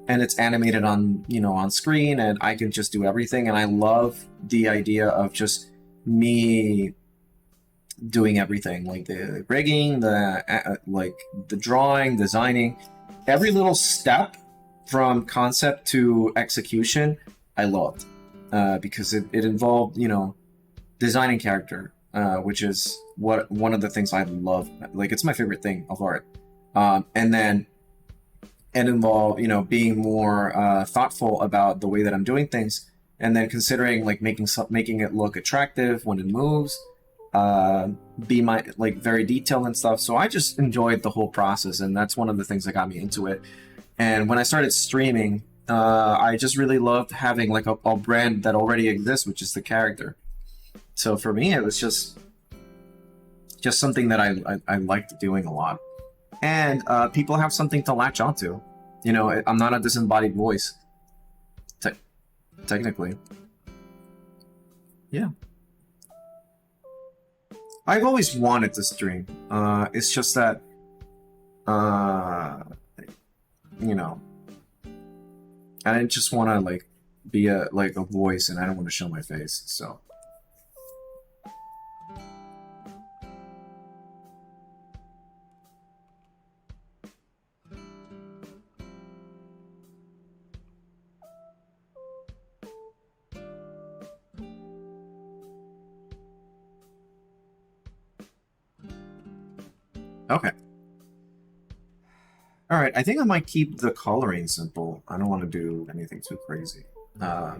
and it's animated on, you know, on screen, and I can just do everything, and I love the idea of just me doing everything, like the rigging, the like the drawing, designing, every little step from concept to execution I loved, because it involved, you know, designing character, which is one of the things I love. Like, it's my favorite thing of art. And then it involved, being more thoughtful about the way that I'm doing things, and then considering like making it look attractive when it moves, be very detailed and stuff. So I just enjoyed the whole process, and that's one of the things that got me into it. And when I started streaming, I just really loved having like a brand that already exists, which is the character. So for me, it was just something that I liked doing a lot. And people have something to latch onto. I'm not a disembodied voice, technically. Yeah. I've always wanted to stream. It's just that, I didn't just want to like be a voice, and I don't want to show my face. So. Okay. All right, I think I might keep the coloring simple. I don't want to do anything too crazy. I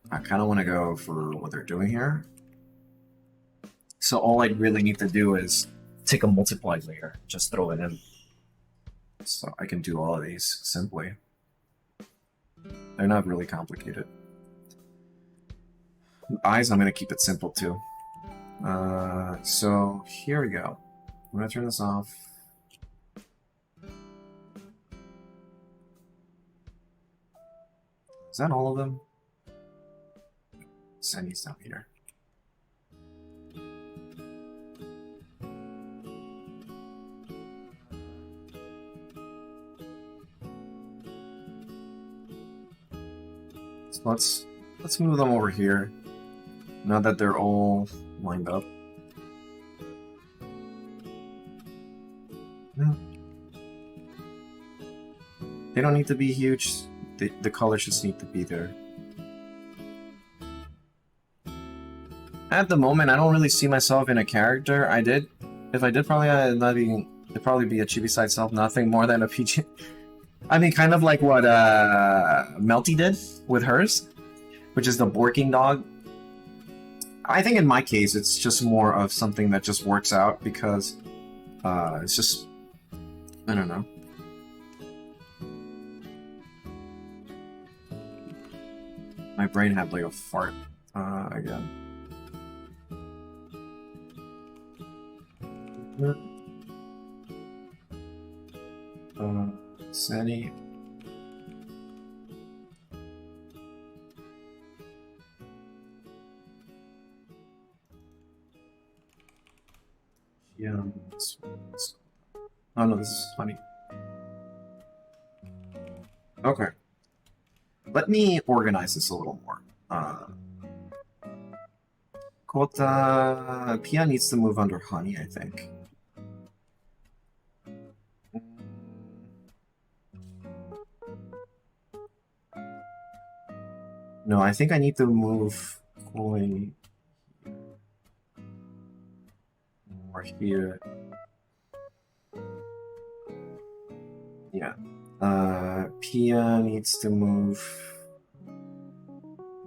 kind of want to go for what they're doing here. So all I really need to do is take a multiply layer, just throw it in. So I can do all of these simply. They're not really complicated. Eyes, I'm going to keep it simple too. So here we go. I'm going to turn this off. Is that all of them? Sandy's down here. So let's move them over here. Now that they're all lined up. No. They don't need to be huge. The colors just need to be there. At the moment, I don't really see myself in a character. If I did, probably it'd probably be a chibi side self, nothing more than a PG. I mean, kind of like what Melty did with hers, which is the Borking dog. I think in my case, it's just more of something that just works out because it's just, I don't know. My brain had like a fart again. Sunny. Yeah. Oh no, this is funny. Okay. Let me organize this a little more. Kota Pia needs to move under Honey, I think. No, I think I need to move Koi more here. Yeah. Pia needs to move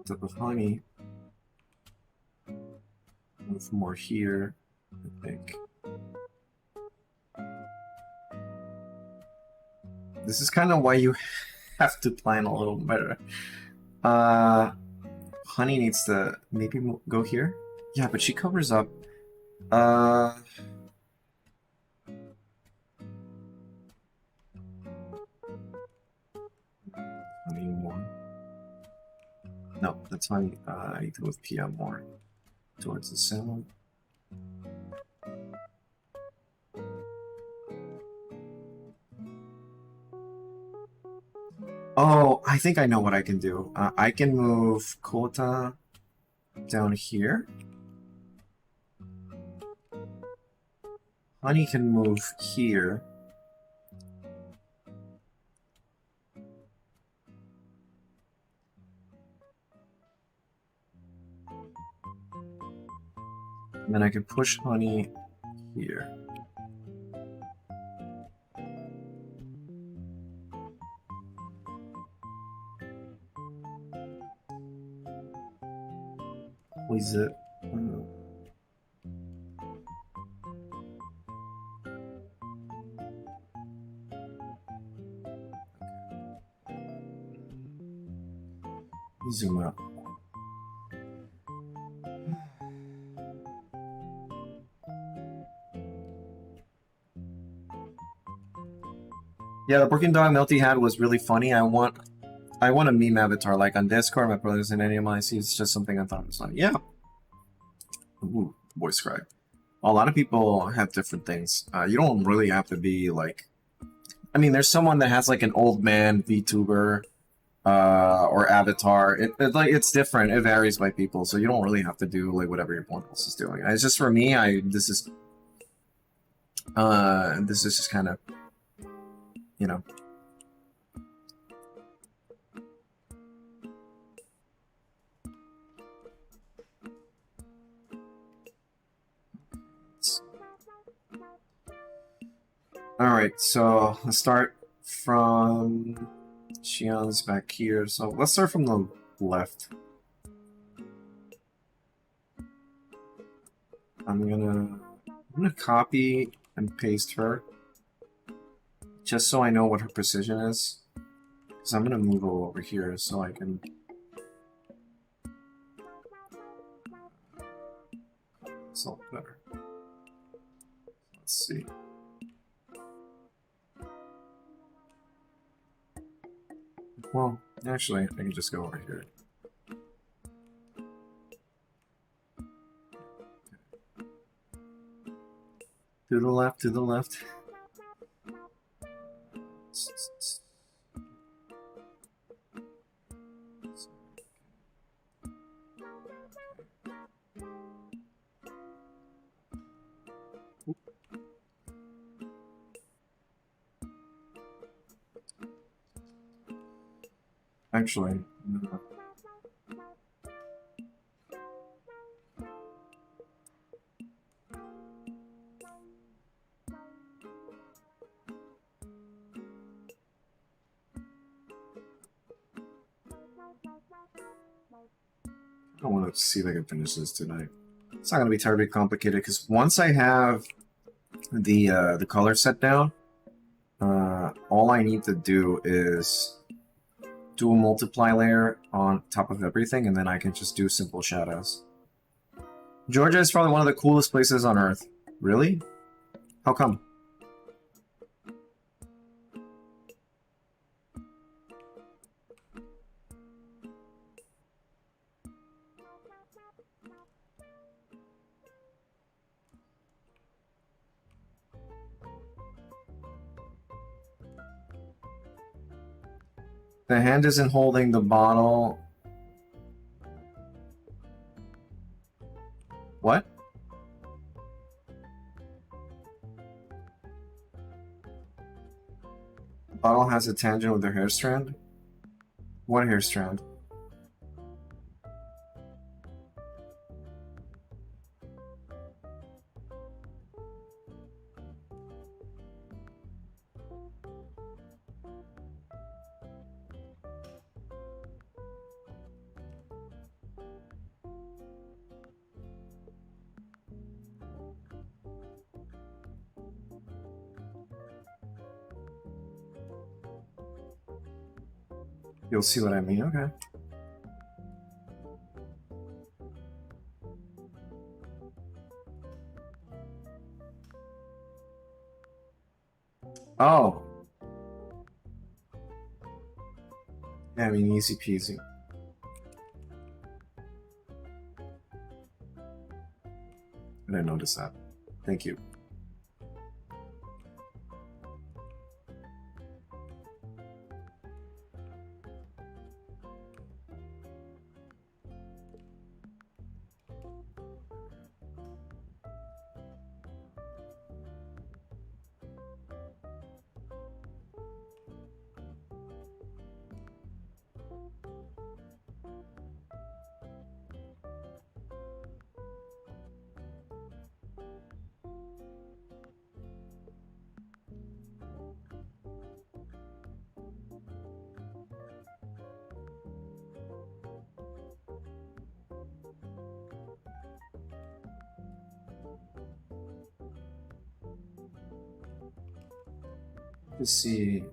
to the Honey. Move more here, I think. This is kind of why you have to plan a little better. Honey needs to maybe go here. Yeah, but she covers up. Honey more. No, that's fine. I need to move Pia more towards the center. Oh, I think I know what I can do. I can move Kota down here. Honey can move here. And then I can push honey here. Squeeze it. Zoom out. Yeah, the Working Dog Melty had was really funny. I want a meme avatar like on Discord. My brothers in any of my it's just something I thought was funny. Yeah. Ooh, voice crack. A lot of people have different things. You don't really have to be like. I mean, there's someone that has like an old man VTuber or avatar. It's different. It varies by people, so you don't really have to do like whatever everyone else is doing. It's just for me. This is just kind of, you know. Alright, so let's start from Xian's back here. So let's start from the left. I'm gonna copy and paste her just so I know what her precision is. Because I'm gonna move her over here so I can solve better. Let's see. Well, actually, I can just go over here. To the left, to the left. Actually, no. I want to see if I can finish this tonight. It's not going to be terribly complicated because once I have the color set down, all I need to do is do a multiply layer on top of everything, and then I can just do simple shadows. Georgia is probably one of the coolest places on Earth. Really? How come? The hand isn't holding the bottle. What? The bottle has a tangent with their hair strand? What hair strand? You'll see what I mean, okay. Oh. Yeah, I mean, easy peasy. I didn't notice that. Thank you. Let's see.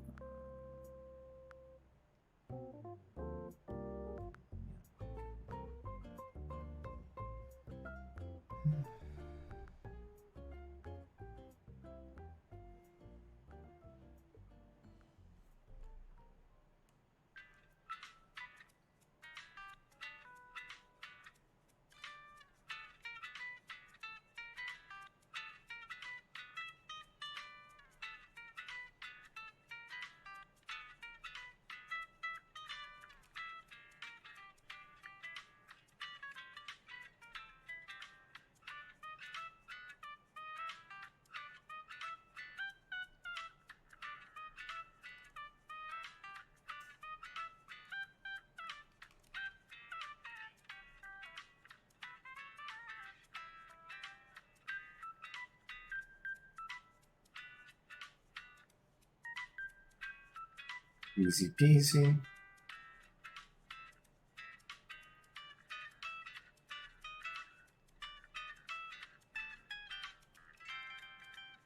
Easy peasy.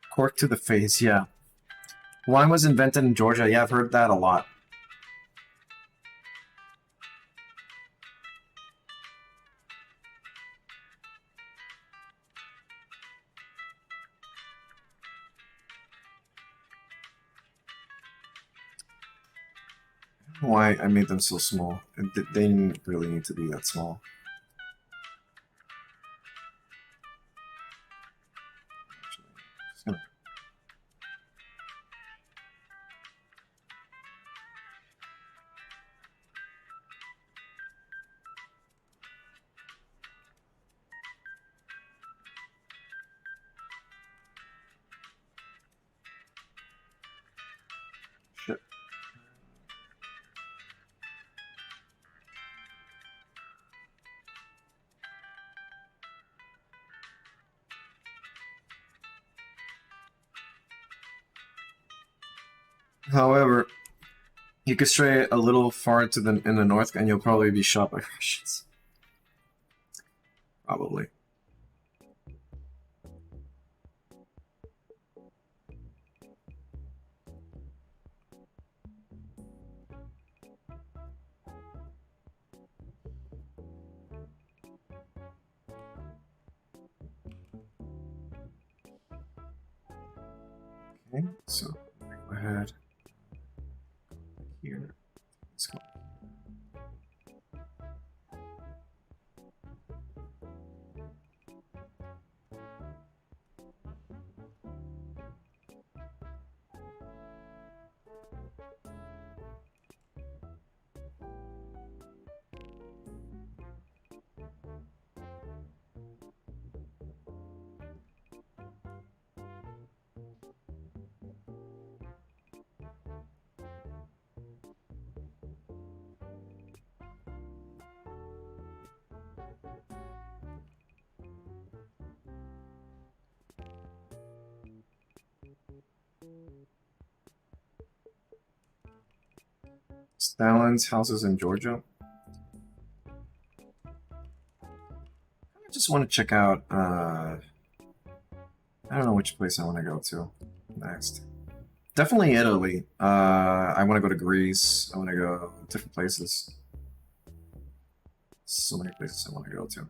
Cork to the face, yeah. Wine was invented in Georgia. Yeah, I've heard that a lot. Why I made them so small. They didn't really need to be that small. Shit. However, you could stray a little far to in the north, and you'll probably be shot by Russians. Probably. Okay, so go ahead here. Let's go. Stalin's houses in Georgia. I just want to check out, I don't know which place I want to go to next. Definitely Italy. I want to go to Greece. I want to go different places. So many places I want to go to.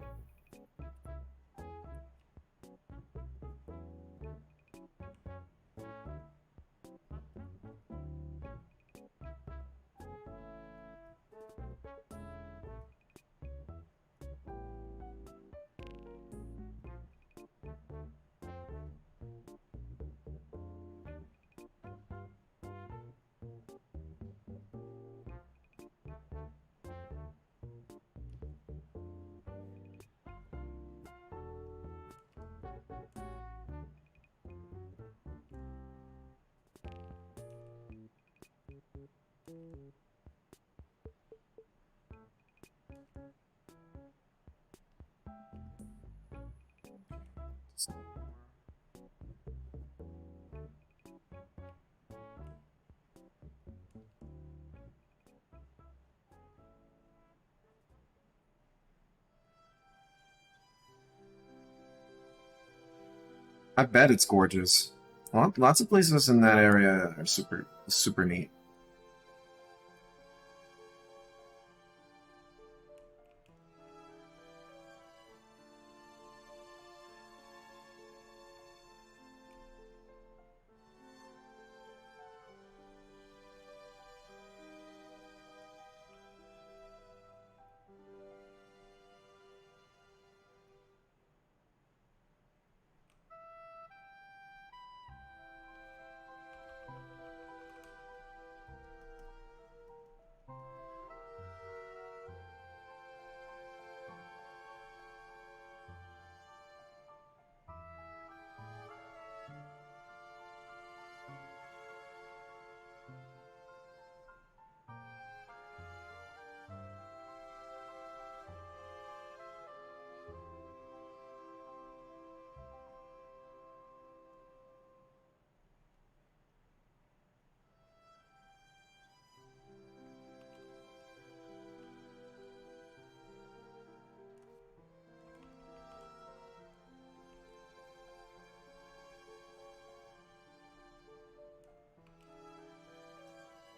I bet it's gorgeous. Lots of places in that area are super neat.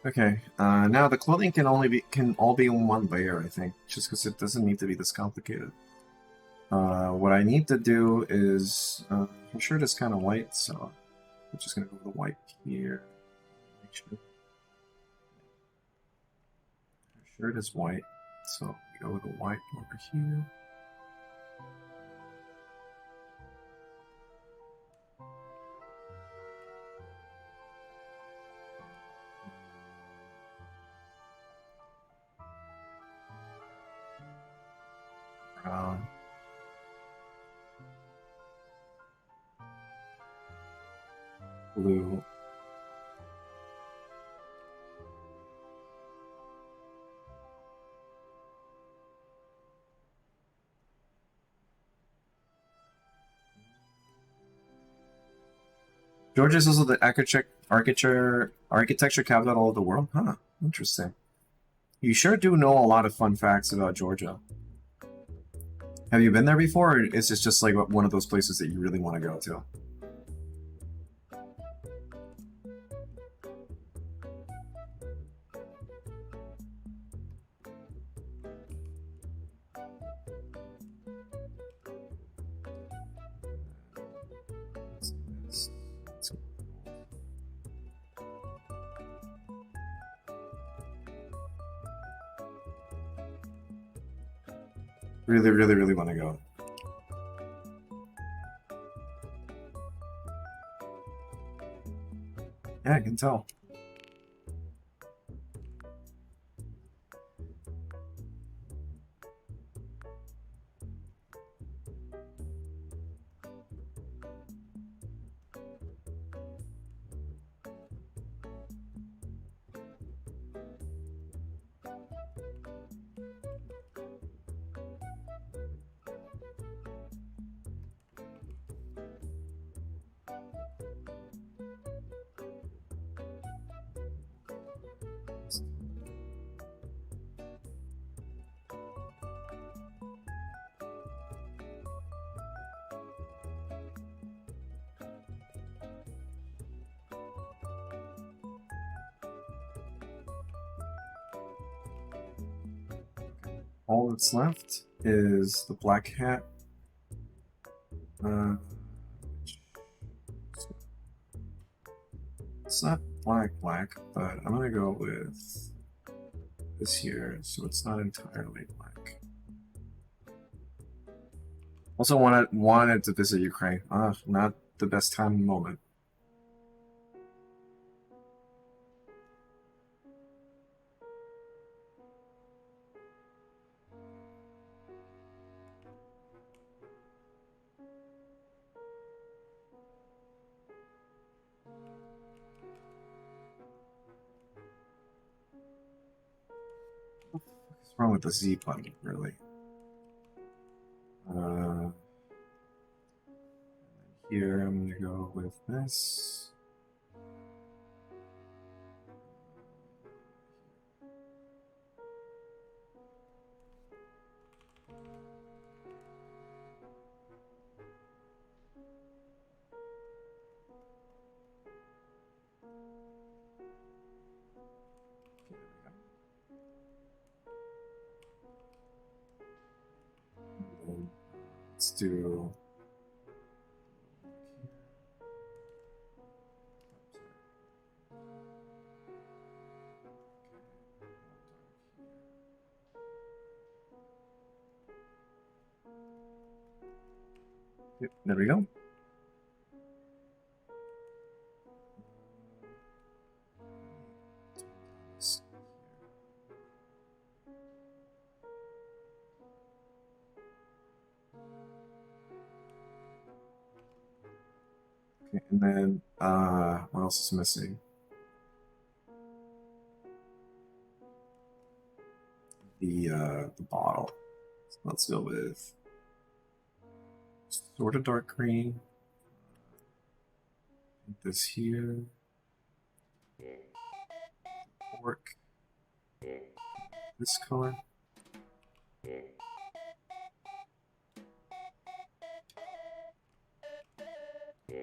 Okay, now the clothing can all be in one layer, I think, just because it doesn't need to be this complicated. What I need to do is, my shirt is kind of white, so I'm just gonna go with the white here. Make sure. My shirt is white, so we go with the white over here. Brown. Blue. Georgia is also the architecture capital of the world? Huh, interesting. You sure do know a lot of fun facts about Georgia. Have you been there before, or is this just like one of those places that you really want to go to? Really want to go. Yeah, I can tell. All that's left is the black hat. It's not black, but I'm gonna go with this here, so it's not entirely black. Also wanted to visit Ukraine. Not the best time and moment. What's wrong with the Z button, really? Here I'm gonna go with this. do. Yep, there we go. Okay, and then what else is missing? The bottle. So let's go with sort of dark green. This here. Cork. This color.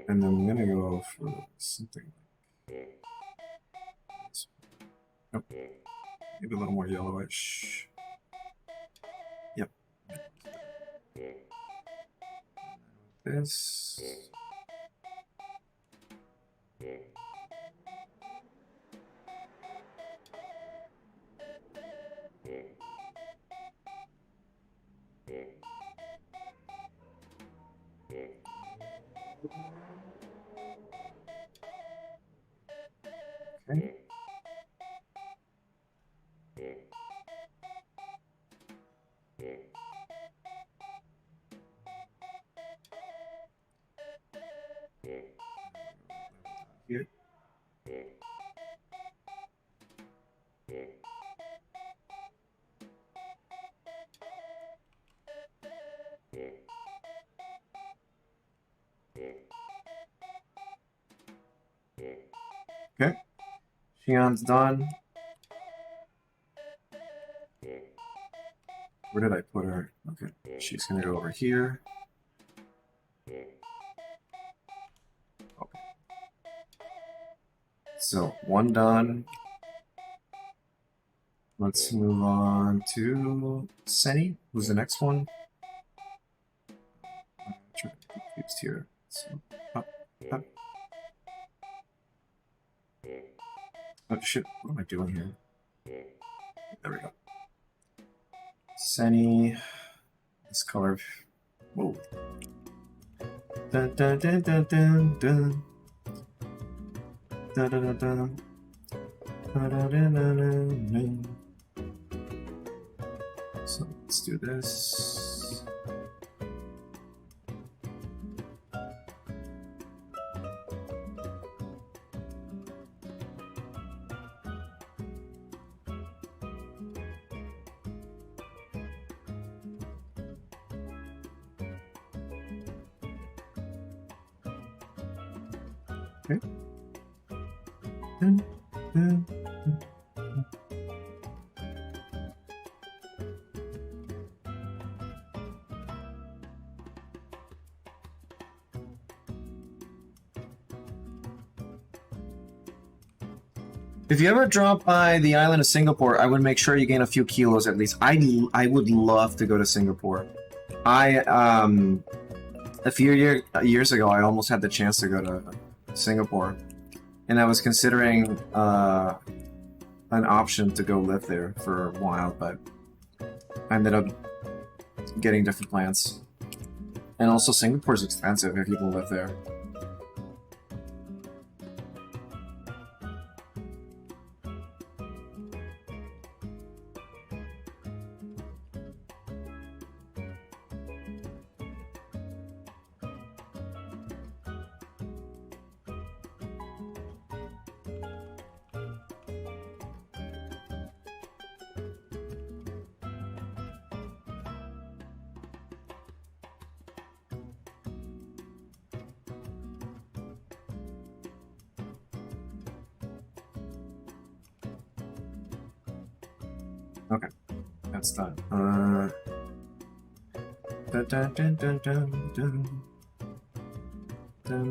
And then I'm gonna go for something like this. Nope. Maybe a little more yellowish. Yep. This. Okay. Here. Okay. Shion's done. Where did I put her? Okay. She's gonna go over here. Okay. So, one done. Let's move on to Senny, who's the next one. I'm trying to get confused here. So, up, up. Oh shit, what am I doing here? There we go. Senny, this color. Whoa. Dun dun dun dun dun dun. Dun dun dun dun. Dun dun dun dun dun. So let's do this. Okay. Dun, dun, dun. If you ever drop by the island of Singapore, I would make sure you gain a few kilos at least. I would love to go to Singapore. A few years ago, I almost had the chance to go to Singapore, and I was considering an option to go live there for a while, but I ended up getting different plans. And also, Singapore's expensive if people live there. Okay, that's done. Dun, dun, dun, dun, dun, dun. Dun,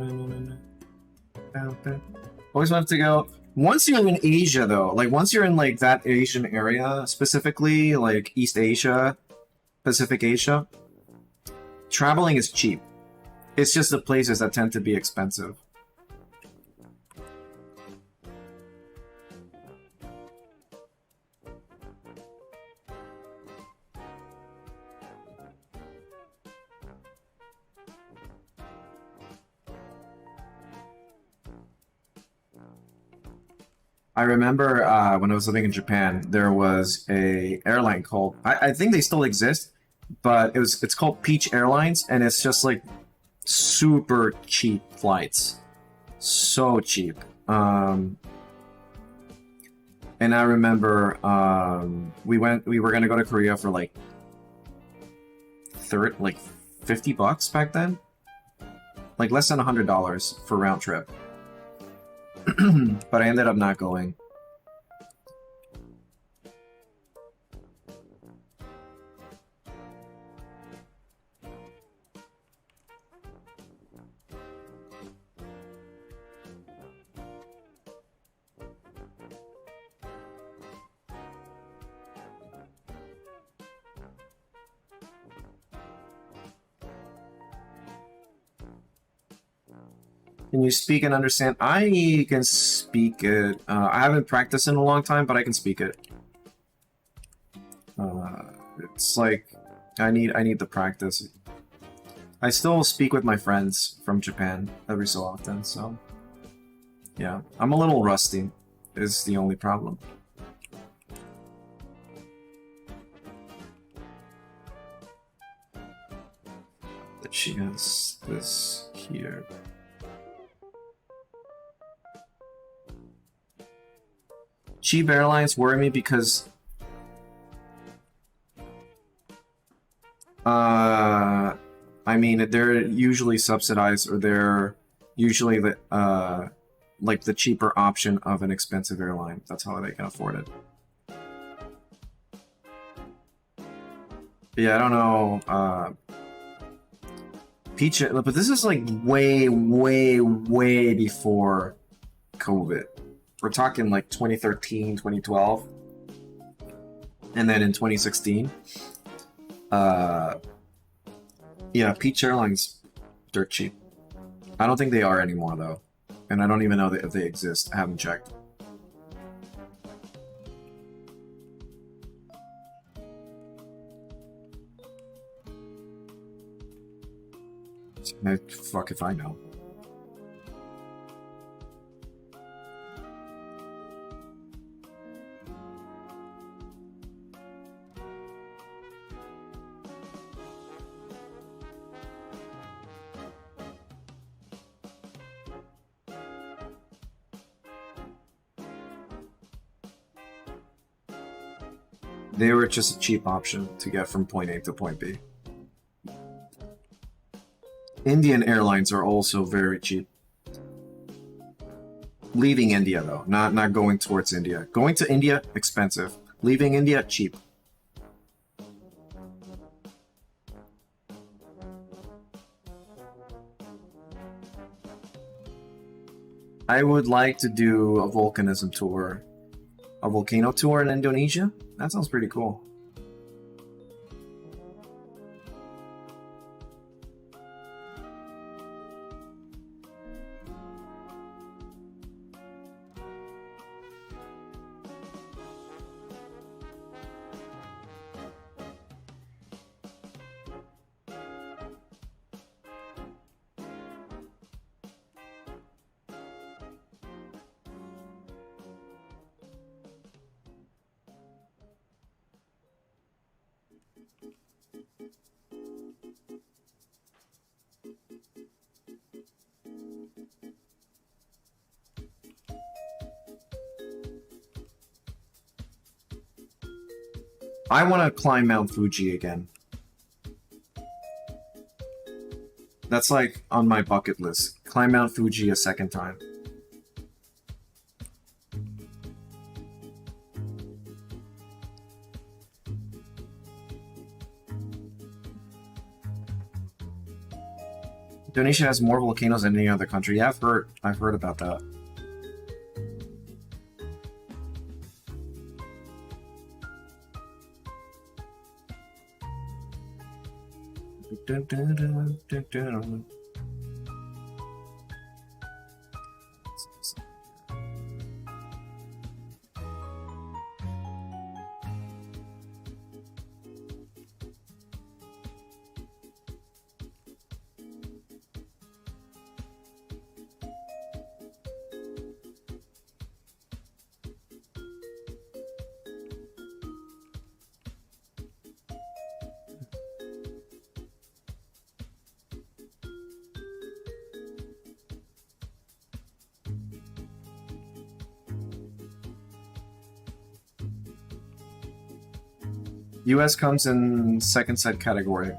dun, dun. Always want to go. Once you're in Asia, though, like once you're in like that Asian area, specifically like East Asia, Pacific Asia, traveling is cheap. It's just the places that tend to be expensive. I remember when I was living in Japan, there was a airline called, I think they still exist, but it's called Peach Airlines, and it's just like super cheap flights. So cheap. And I remember we were gonna go to Korea for like $50 back then. Like less than $100 for round trip. But I ended up not going. Can you speak and understand? I can speak it. I haven't practiced in a long time, but I can speak it. It's like I need the practice. I still speak with my friends from Japan every so often, so yeah. I'm a little rusty, is the only problem. That she has this here. Cheap airlines worry me because I mean they're usually subsidized, or they're usually the like the cheaper option of an expensive airline. That's how they can afford it. But yeah, I don't know. Peach, but this is like way before COVID. We're talking like 2013, 2012. And then in 2016. Yeah, Peach Airlines, dirt cheap. I don't think they are anymore though. And I don't even know if they exist. I haven't checked. Fuck if I know. They were just a cheap option to get from point A to point B. Indian airlines are also very cheap. Leaving India though, not going towards India. Going to India, expensive. Leaving India, cheap. I would like to do a volcanism tour. A volcano tour in Indonesia? That sounds pretty cool. I want to climb Mount Fuji again. That's like on my bucket list. Climb Mount Fuji a second time. Indonesia has more volcanoes than any other country. Yeah, I've heard about that. US comes in second set category.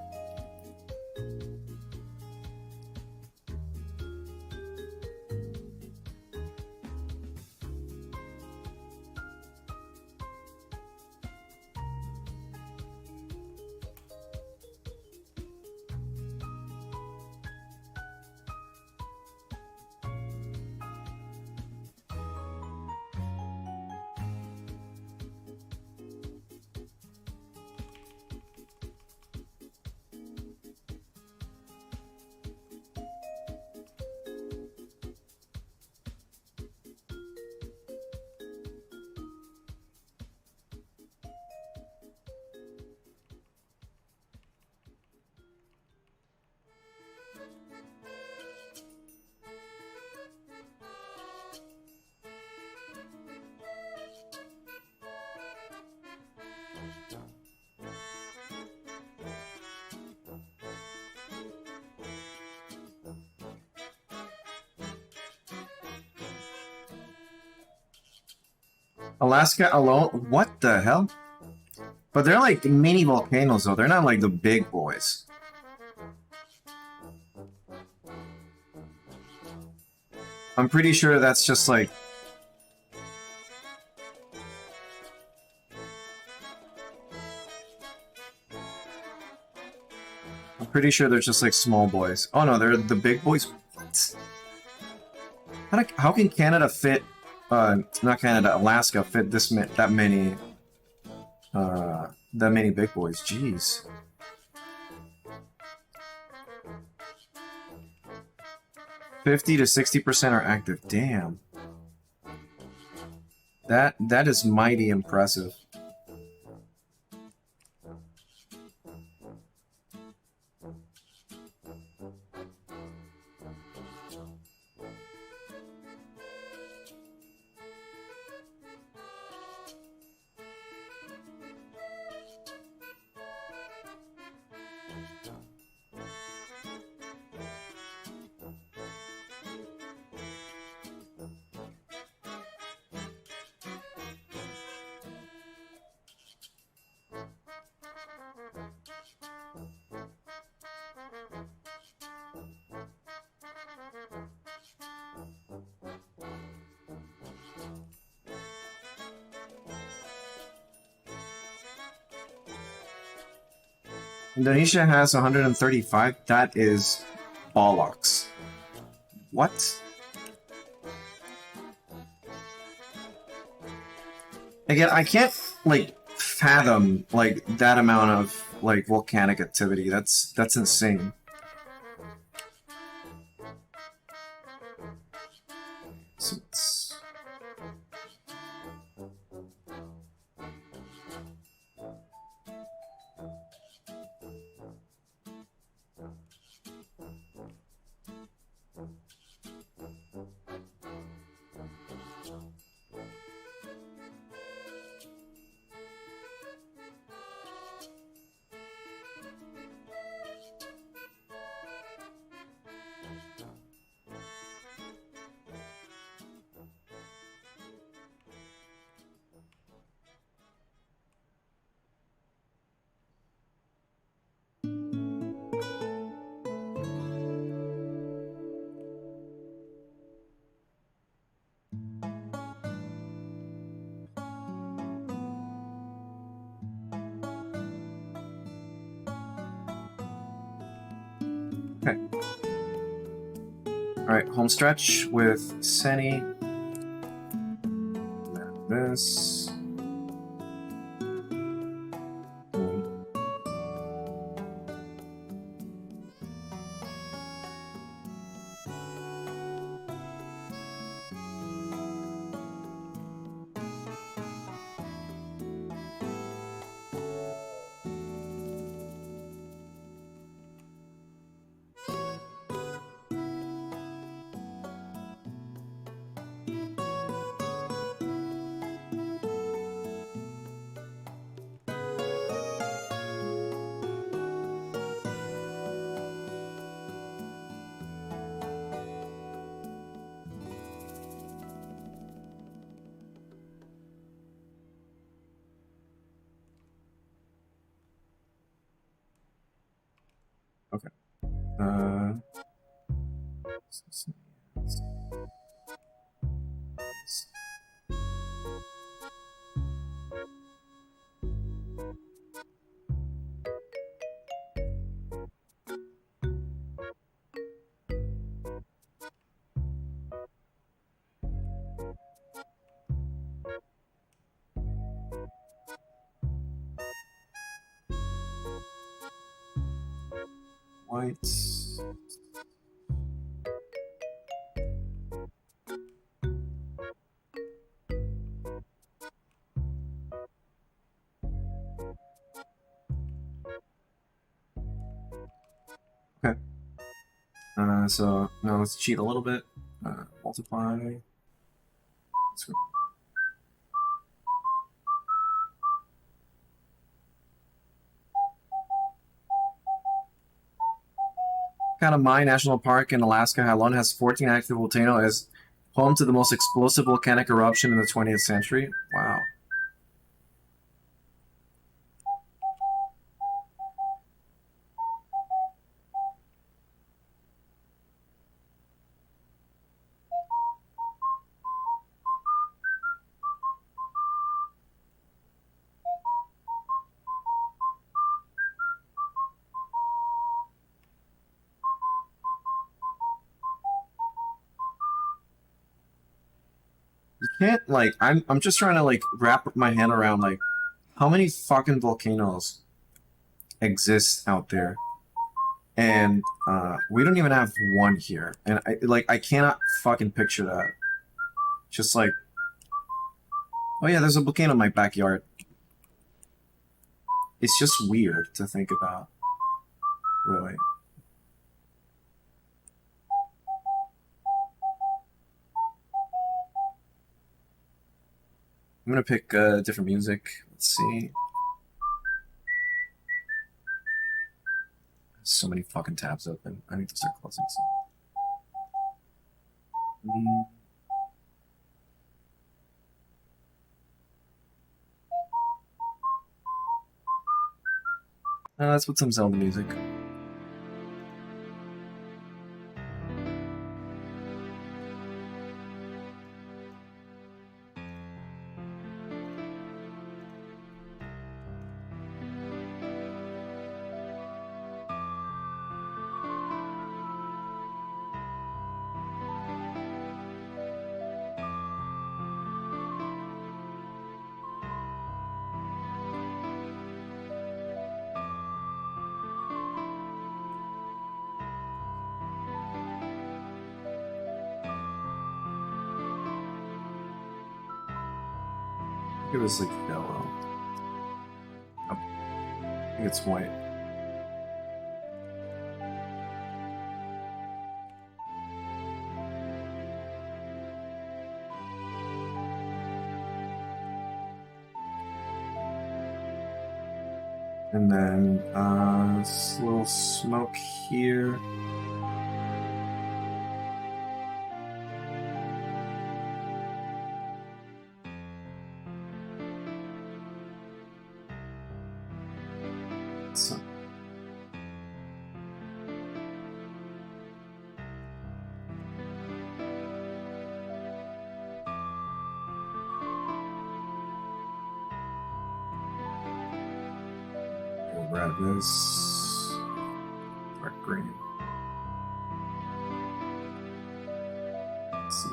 Alaska alone? What the hell? But they're like mini volcanoes though, they're not like the big boys. I'm pretty sure that's just like... I'm pretty sure they're just like small boys. Oh no, they're the big boys? What? How can Canada fit... not Canada, Alaska fit that many big boys? Jeez. $50 to 60% are active. Damn. That is mighty impressive. Indonesia has 135. That is bollocks. What? Again, I can't like fathom like that amount of like volcanic activity. That's insane. So it's... Okay. Alright, home stretch with Seni. This. Okay. Uh, white. Okay. So now let's cheat a little bit. Multiply. Let's go. Kawa National Park in Alaska alone has 14 active volcanoes, as home to the most explosive volcanic eruption in the 20th century. Wow. You can't, like, I'm just trying to, like, wrap my hand around, like, how many fucking volcanoes exist out there? And we don't even have one here. And I cannot fucking picture that. Just like, oh yeah, there's a volcano in my backyard. It's just weird to think about, really. I'm gonna pick different music. Let's see. So many fucking tabs open. I need to start closing some. Let's put some Zelda music. It was like yellow. Oh, I think it's white. And then a little smoke here. So. We'll grab this dark green. Let's see.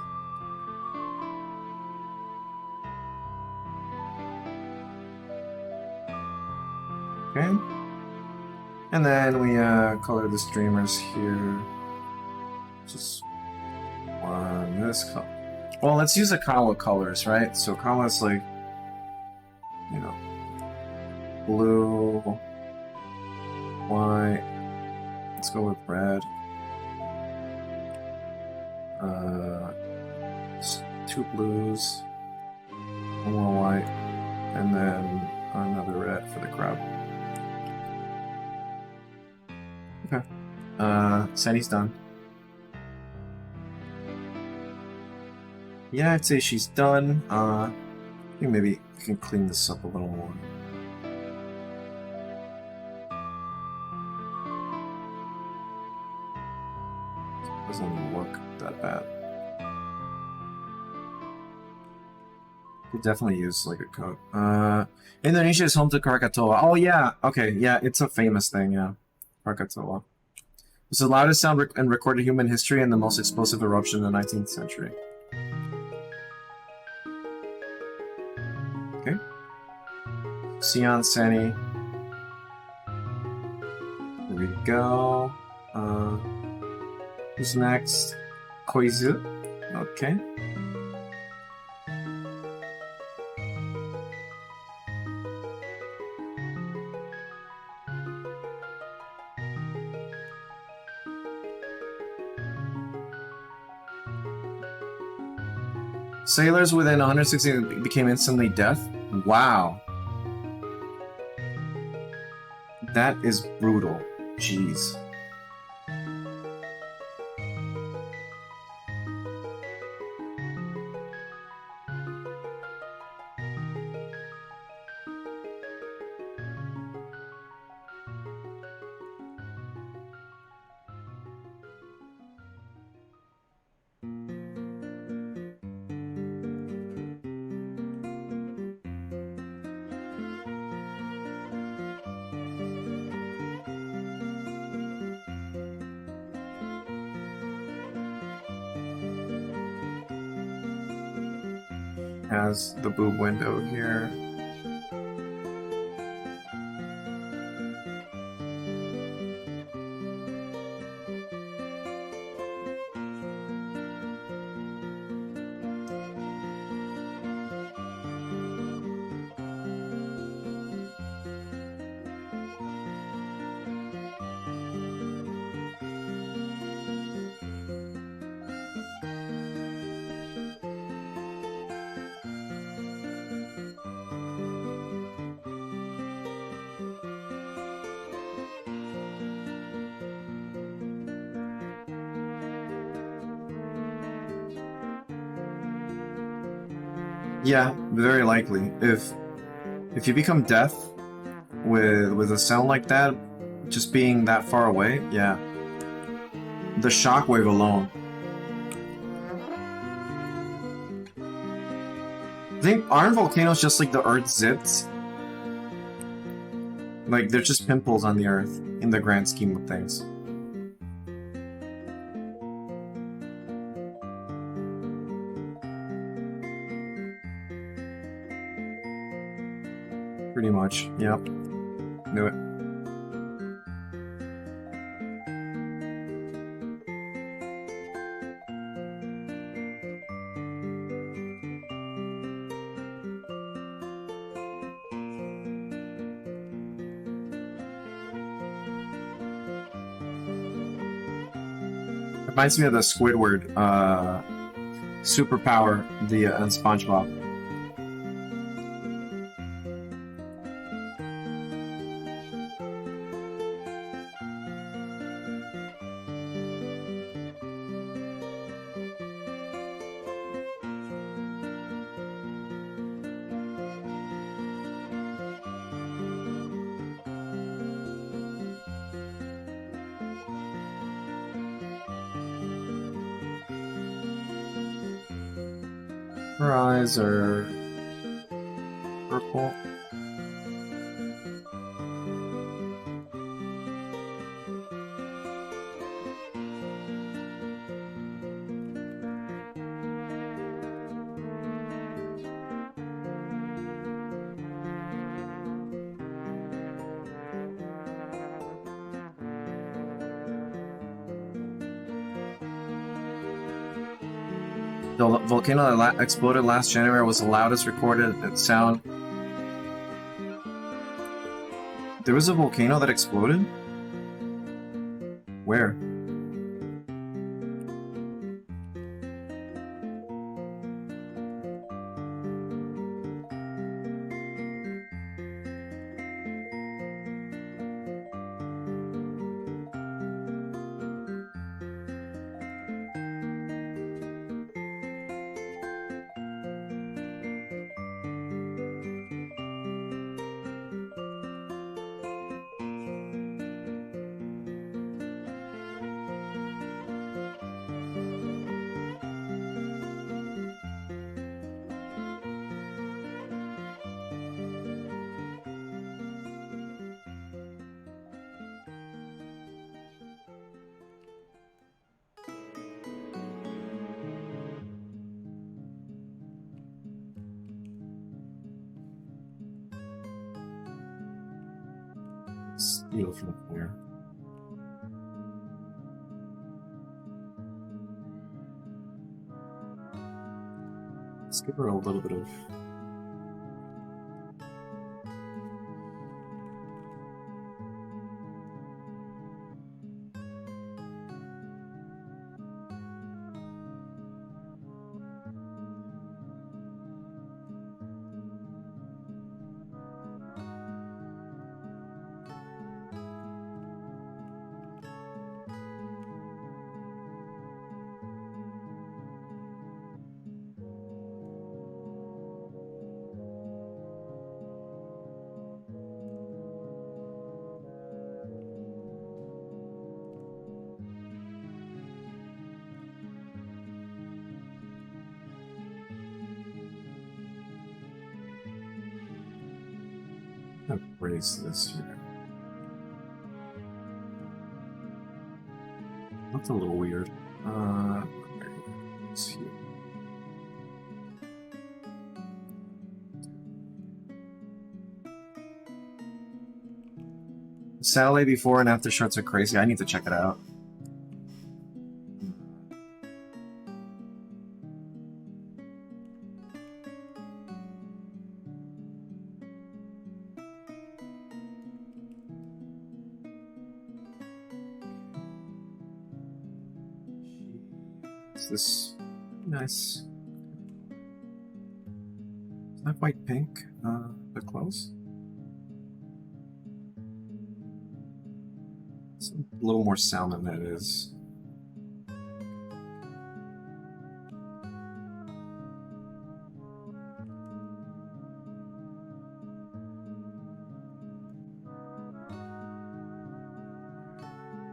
Okay. And then we color the streamers here. Just one this color. Well, let's use the Kawa colors, right? So Kawa's like, you know, blue, white. Let's go with red. Two blues, one more white, and then another red for the crowd. Okay. Sunny's done. Yeah, I'd say she's done. I think maybe I can clean this up a little more. doesn't look that bad. Could definitely use like a coat. Indonesia is home to Krakatoa. Oh yeah, okay, yeah, it's a famous thing, yeah. Krakatoa. It's the loudest sound in recorded human history and the most explosive eruption in the 19th century. Okay. Sion Seni. There we go. Who's next? Koizu. Okay. Sailors within 160 became instantly deaf? Wow. That is brutal. Jeez. Has the boob window here. Yeah, very likely. If you become deaf with a sound like that, just being that far away, yeah. The shockwave alone. I think aren't volcanoes just like the Earth zips? Like they're just pimples on the Earth in the grand scheme of things. Pretty much, yep. Knew it. Reminds me of the Squidward superpower, the on SpongeBob. Her eyes are purple. The volcano that exploded last January was the loudest recorded sound. There was a volcano that exploded? Where? beautiful here. Let's give her a little bit of... I'll raise this here. That's a little weird. Let's see. Sally before and after shots are crazy. I need to check it out. Is this nice? Is that white pink? But close. It's a little more salmon than it is.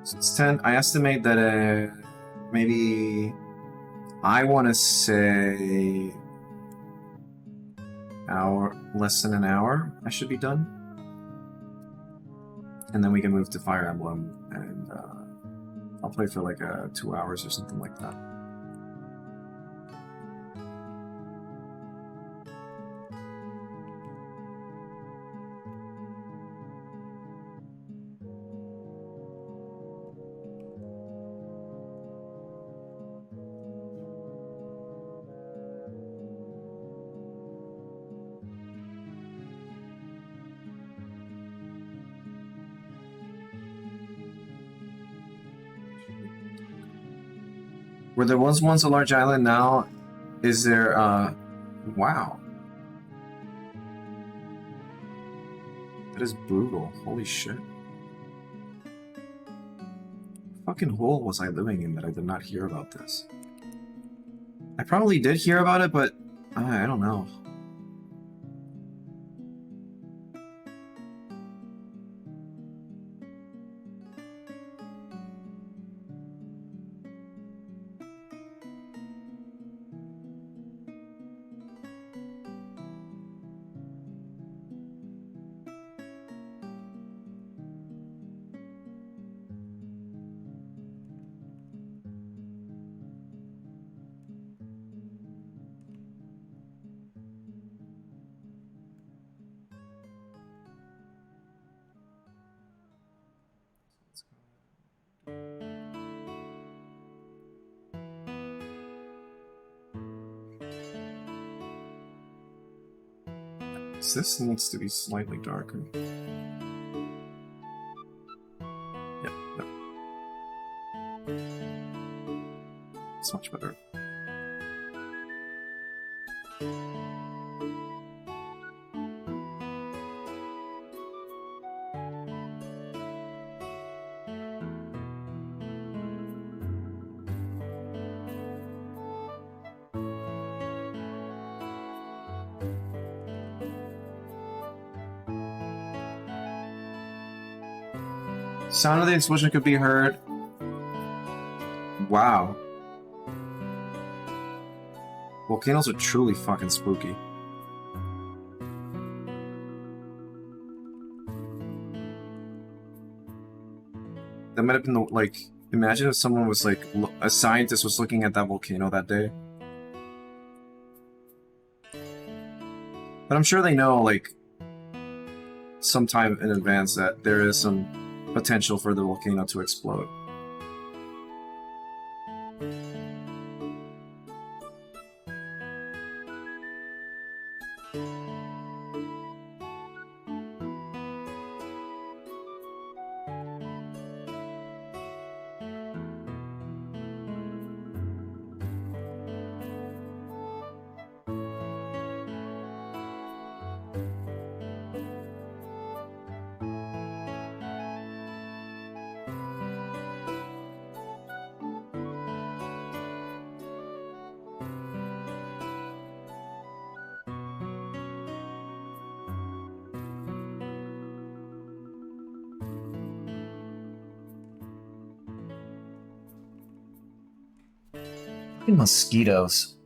So it's 10. I estimate that maybe I want to say less than an hour I should be done. And then we can move to Fire Emblem, and I'll play for like 2 hours or something like that. Where there was once a large island, now is there, wow. That is brutal. Holy shit. What fucking hole was I living in that I did not hear about this? I probably did hear about it, but I don't know. This needs to be slightly darker. Yep, yep. It's much better. Sound of the explosion could be heard. Wow. Volcanoes are truly fucking spooky. That might have been the, like, imagine if someone was like, a scientist was looking at that volcano that day. But I'm sure they know, like, sometime in advance that there is some potential for the volcano to explode. Mosquitoes.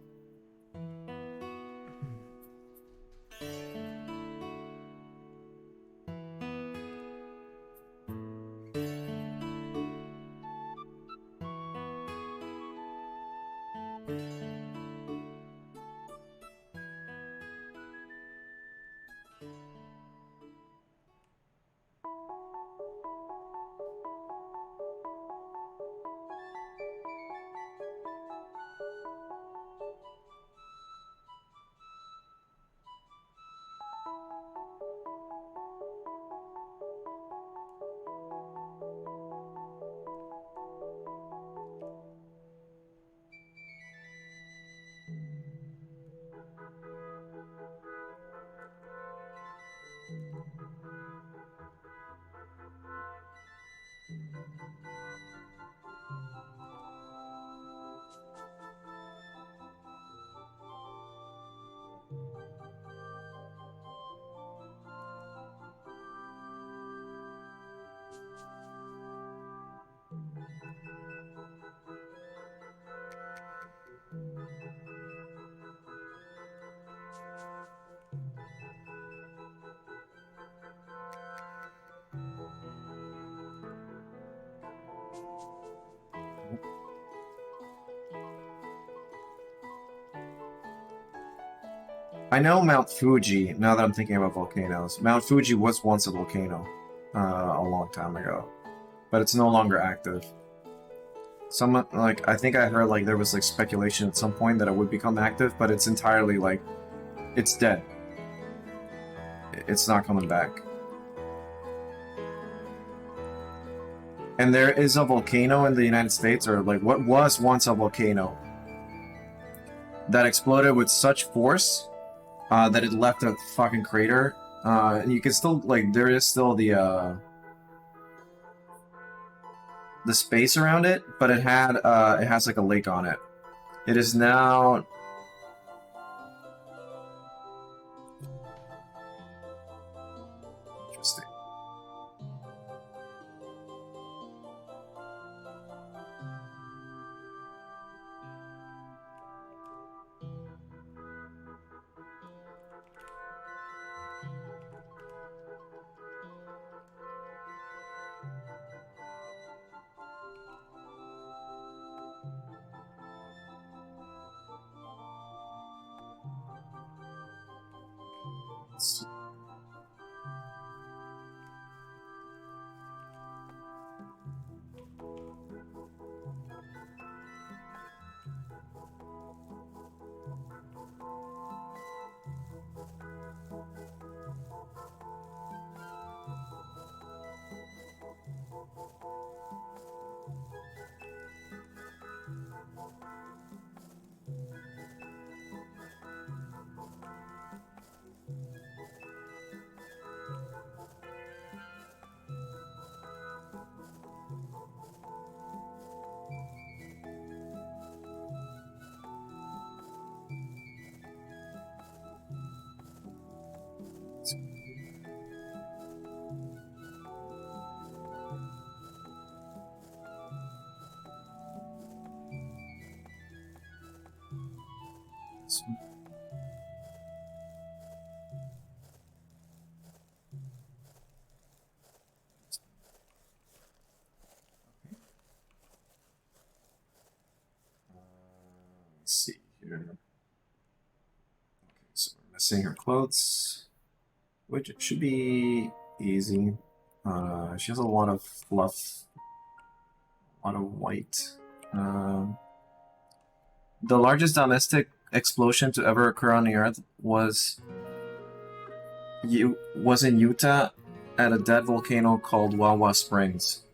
I know Mount Fuji, now that I'm thinking about volcanoes. Mount Fuji was once a volcano a long time ago, but it's no longer active. Someone, like, I think I heard, like, there was, like, speculation at some point that it would become active, but it's entirely, like, it's dead. It's not coming back. And there is a volcano in the United States, or, like, what was once a volcano, that exploded with such force that it left a fucking crater. And you can still, like, there is still the space around it, but it had, it has, like, a lake on it. It is now... Interesting. Let's see here. Okay, so we're missing her clothes, which it should be easy. She has a lot of fluff, a lot of white. The largest domestic explosion to ever occur on the Earth was in Utah at a dead volcano called Wawa Springs.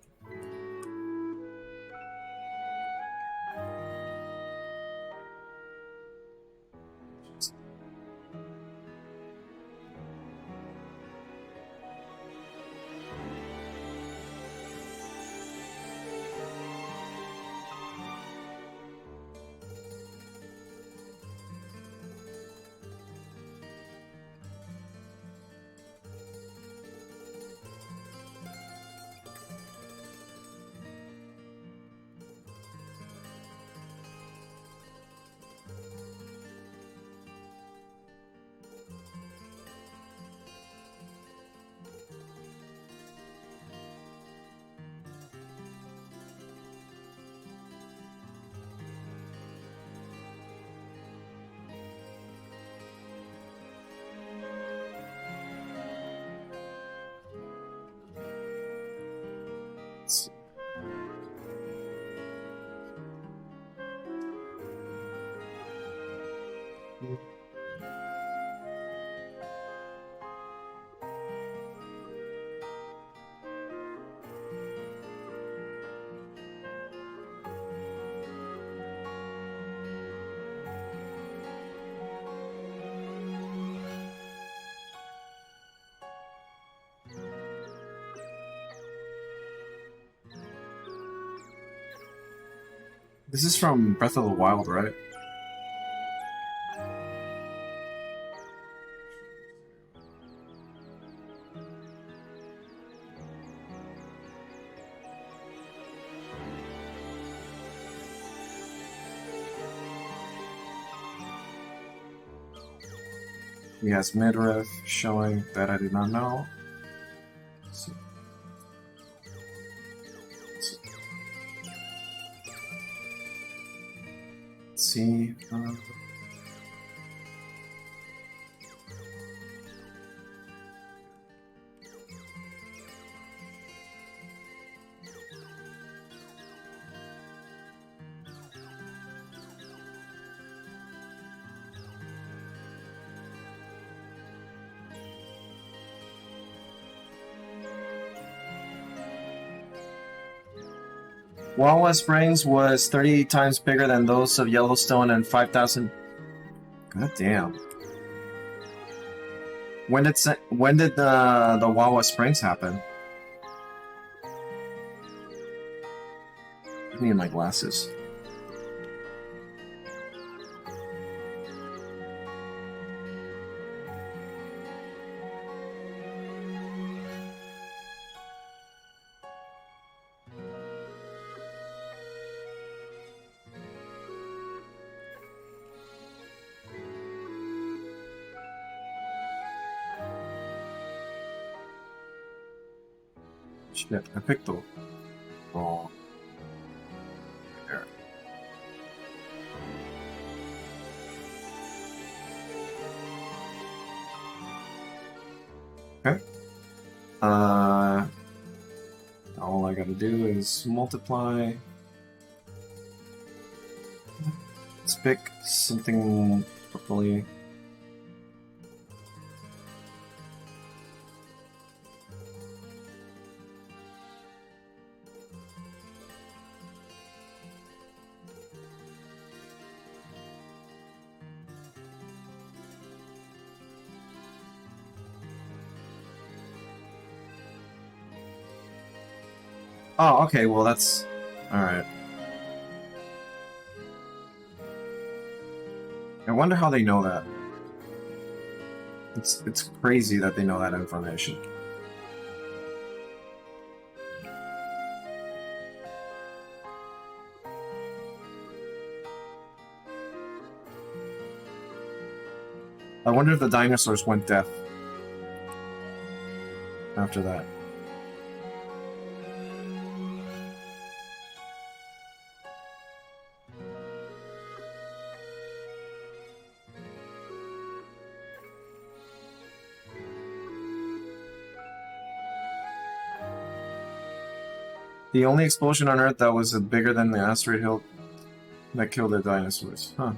This is from Breath of the Wild, right? He has midriff showing that I did not know. Let's see. Wawa Springs was 30 times bigger than those of Yellowstone and 5,000. God damn. When did the Wawa Springs happen? I need my glasses. Shit, I picked the wrong. There. Okay. All I gotta do is multiply. Let's pick something purpley. Oh, okay, well that's... Alright. I wonder how they know that. It's crazy that they know that information. I wonder if the dinosaurs went deaf after that. The only explosion on Earth that was bigger than the asteroid hill that killed the dinosaurs. Huh.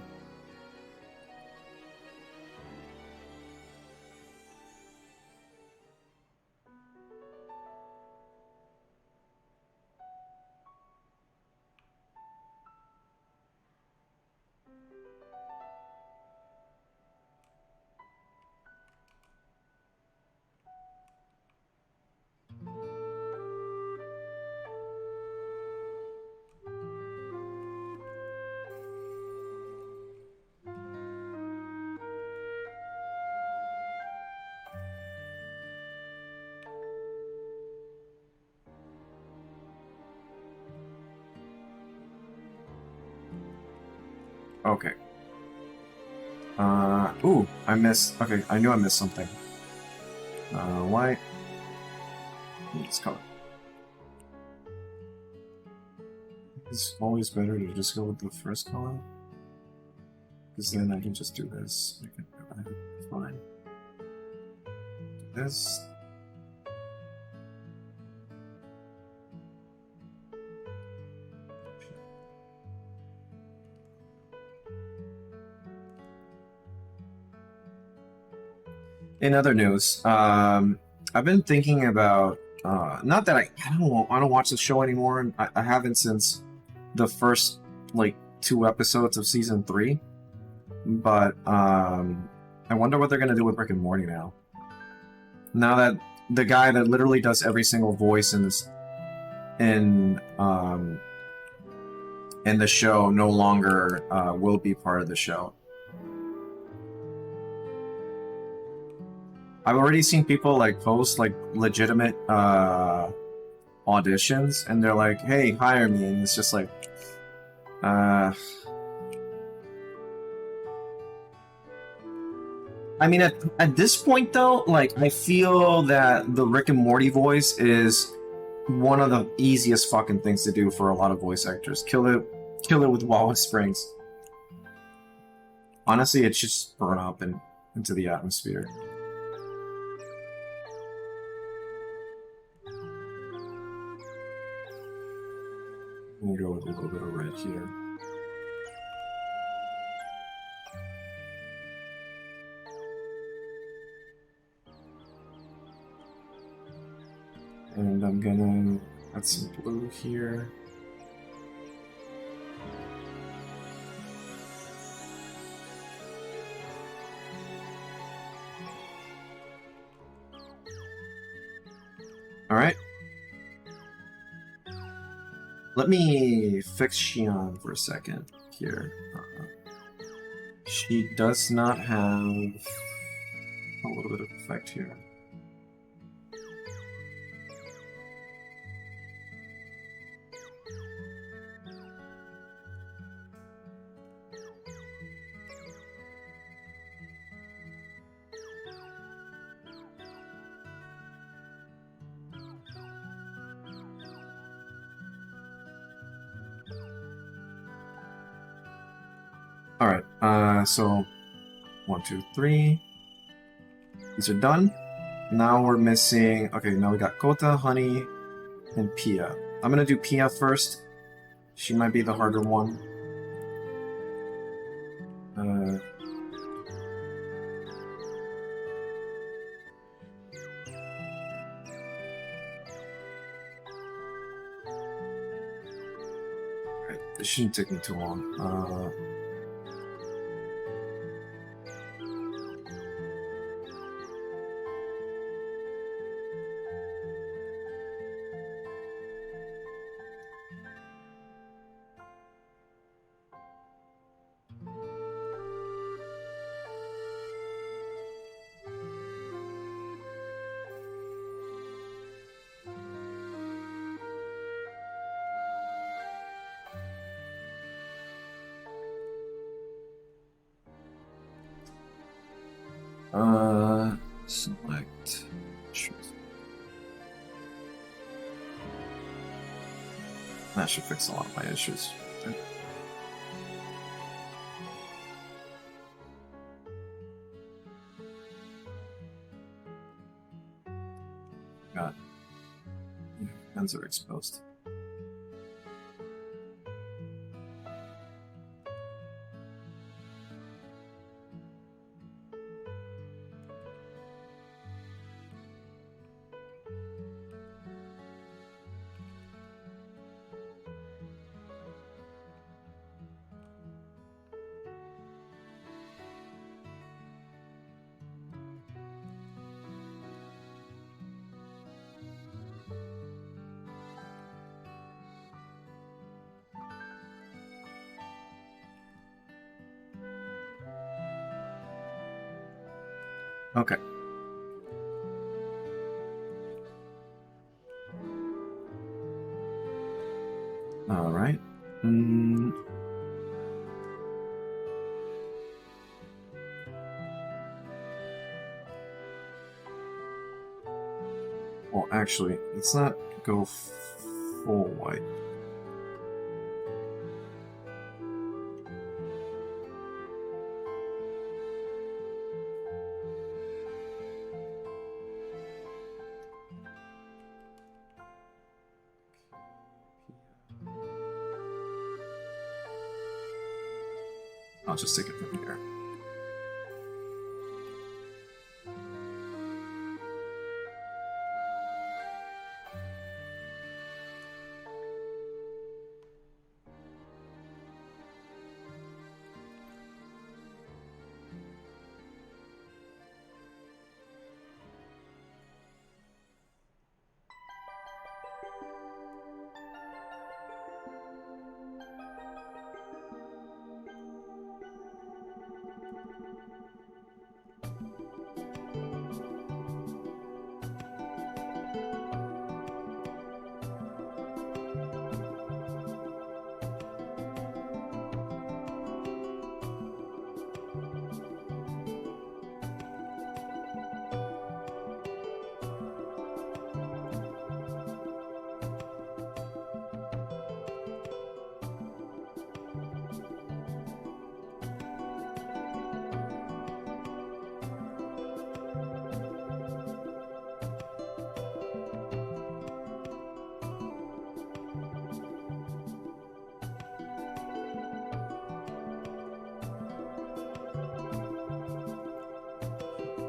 Okay. Ooh, I missed. Okay, I knew I missed something. Why? Let's color. It's always better to just go with the first color. Because then I can just do this. I can fine. This. In other news, I've been thinking about not that I don't watch the show anymore. I haven't since the first like 2 episodes of season 3. But I wonder what they're gonna do with Rick and Morty now. Now that the guy that literally does every single voice in this in the show no longer will be part of the show. I've already seen people like post like legitimate auditions, and they're like, "Hey, hire me," and it's just like, I mean, at this point though, like I feel that the Rick and Morty voice is one of the easiest fucking things to do for a lot of voice actors. Kill it with Wallace Springs. Honestly, it should just burn up into the atmosphere. I'm gonna go with a little bit of red here. And I'm gonna add some blue here. All right. Let me fix Xion for a second here. She does not have a little bit of effect here. Alright, so 1, 2, 3. These are done. Now we're missing. Okay, now we got Kota, Honey, and Pia. I'm gonna do Pia first. She might be the harder one. Alright, this shouldn't take me too long. Select. That should fix a lot of my issues. God. Hands are exposed. Okay. All right. Well, actually, let's not go full white. I'll just take it from here.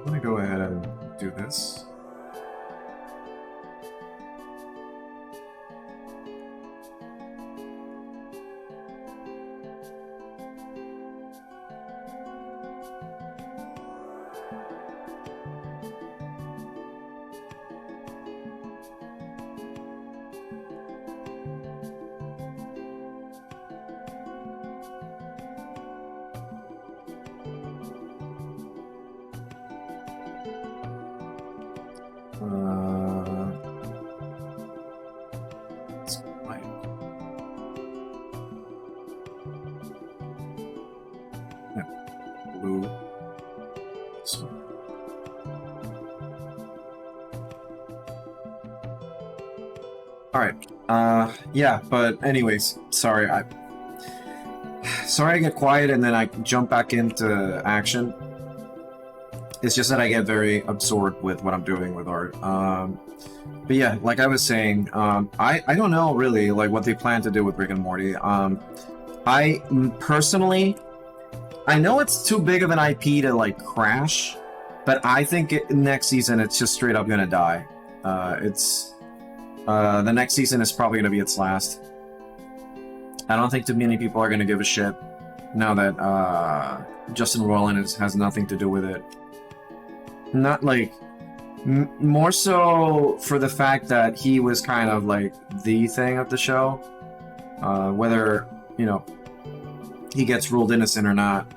Let me go ahead and do this. It's white. Yeah, blue. So. All right. Yeah, but anyways, sorry. Sorry I get quiet and then I jump back into action. It's just that I get very absorbed with what I'm doing with art. But yeah, like I was saying, I don't know really like what they plan to do with Rick and Morty. I personally, I know it's too big of an IP to like crash, but I think next season it's just straight up gonna die. The next season is probably gonna be its last. I don't think too many people are gonna give a shit now that Justin Roiland has nothing to do with it. Not like more so for the fact that he was kind of like the thing of the show. Whether, you know, he gets ruled innocent or not,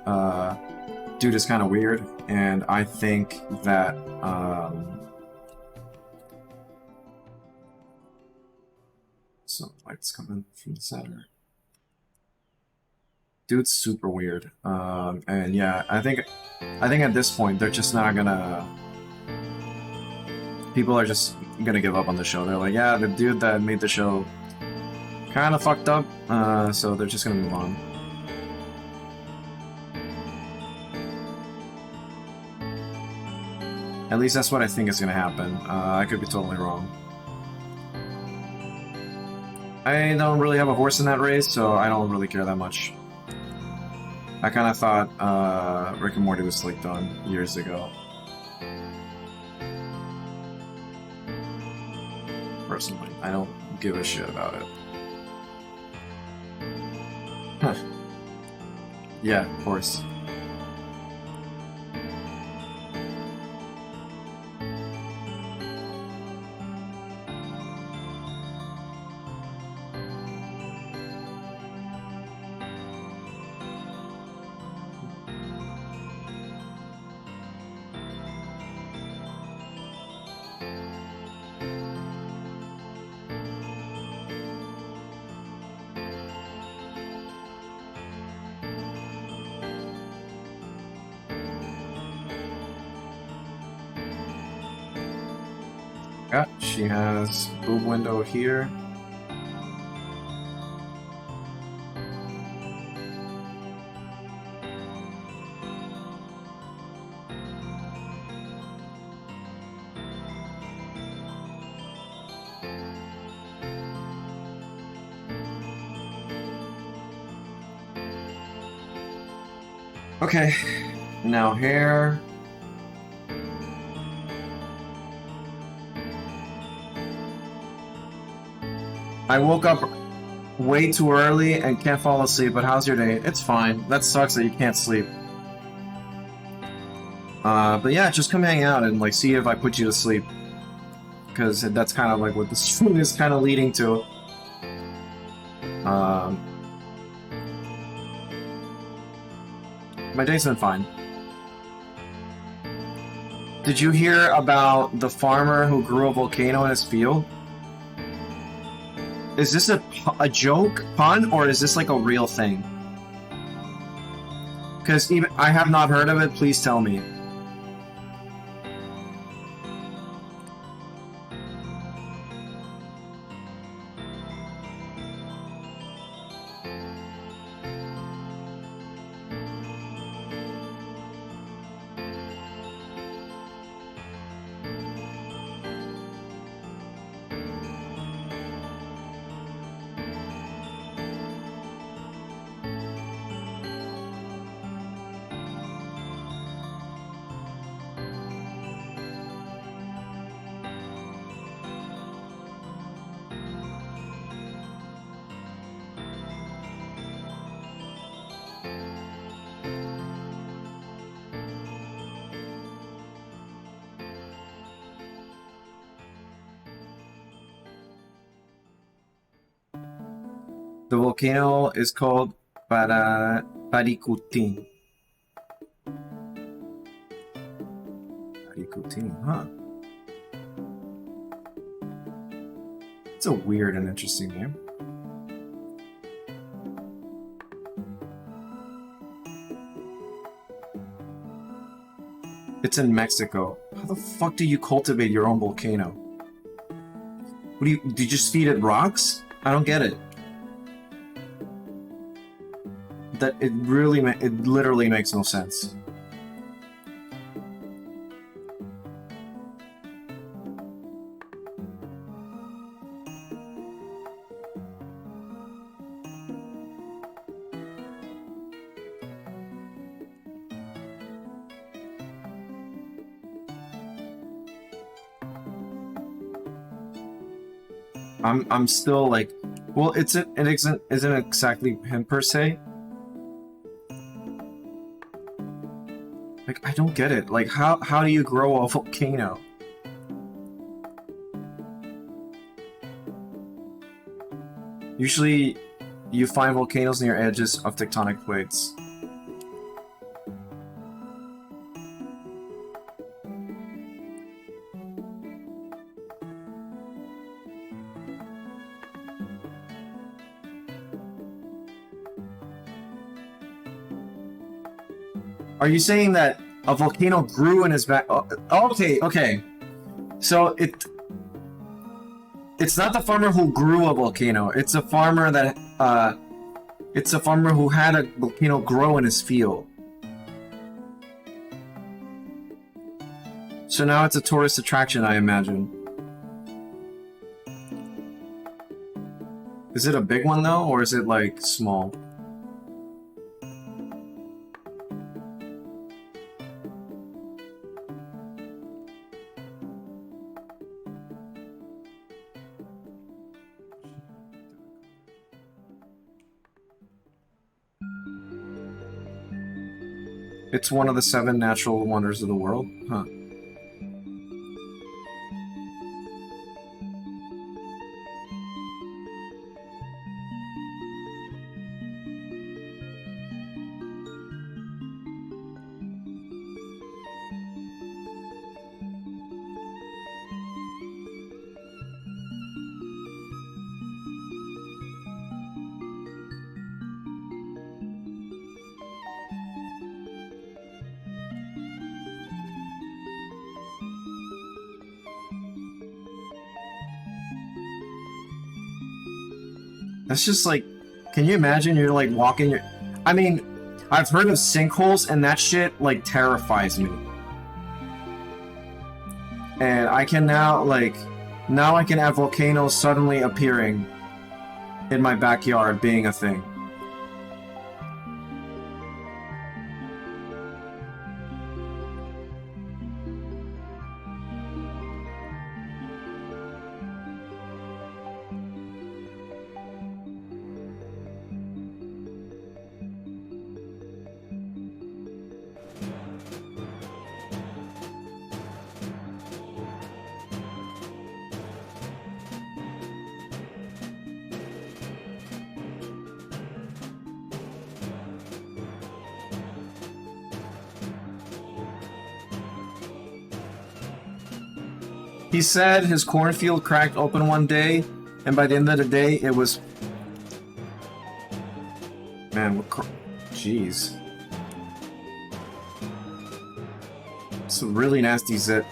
dude is kind of weird, and I think that some lights coming from the center. Dude's super weird, and yeah, I think at this point they're just not gonna. People are just gonna give up on the show. They're like, yeah, the dude that made the show kind of fucked up, so they're just gonna move on. At least that's what I think is gonna happen. I could be totally wrong. I don't really have a horse in that race, so I don't really care that much. I kind of thought Rick and Morty was like done years ago. Personally, I don't give a shit about it. Huh. Yeah, of course. Yeah, she has boob window here. Okay, now hair. I woke up way too early and can't fall asleep, but how's your day? It's fine. That sucks that you can't sleep. But yeah, just come hang out and like see if I put you to sleep. Because that's kind of like what this stream is kind of leading to. My day's been fine. Did you hear about the farmer who grew a volcano in his field? Is this a joke, pun, or is this like a real thing? Because even I have not heard of it, please tell me. The volcano is called Parikutin. Parikutin, huh? It's a weird and interesting name. It's in Mexico. How the fuck do you cultivate your own volcano? What do you just feed it rocks? I don't get it. That it literally makes no sense. I'm still like, well, it isn't exactly him per se. Like, I don't get it. Like, how do you grow a volcano? Usually, you find volcanoes near edges of tectonic plates. Are you saying that a volcano grew in his back? Oh, okay. So it's not the farmer who grew a volcano. It's a farmer that it's a farmer who had a volcano grow in his field. So now it's a tourist attraction, I imagine. Is it a big one though, or is it like small? It's one of the 7 natural wonders of the world? Huh. That's just like, can you imagine you're like walking your... I mean, I've heard of sinkholes and that shit like terrifies me. And I can now like, now I can have volcanoes suddenly appearing in my backyard being a thing. He said his cornfield cracked open one day, and by the end of the day, it was... Man, what... Jeez. It's a really nasty zit.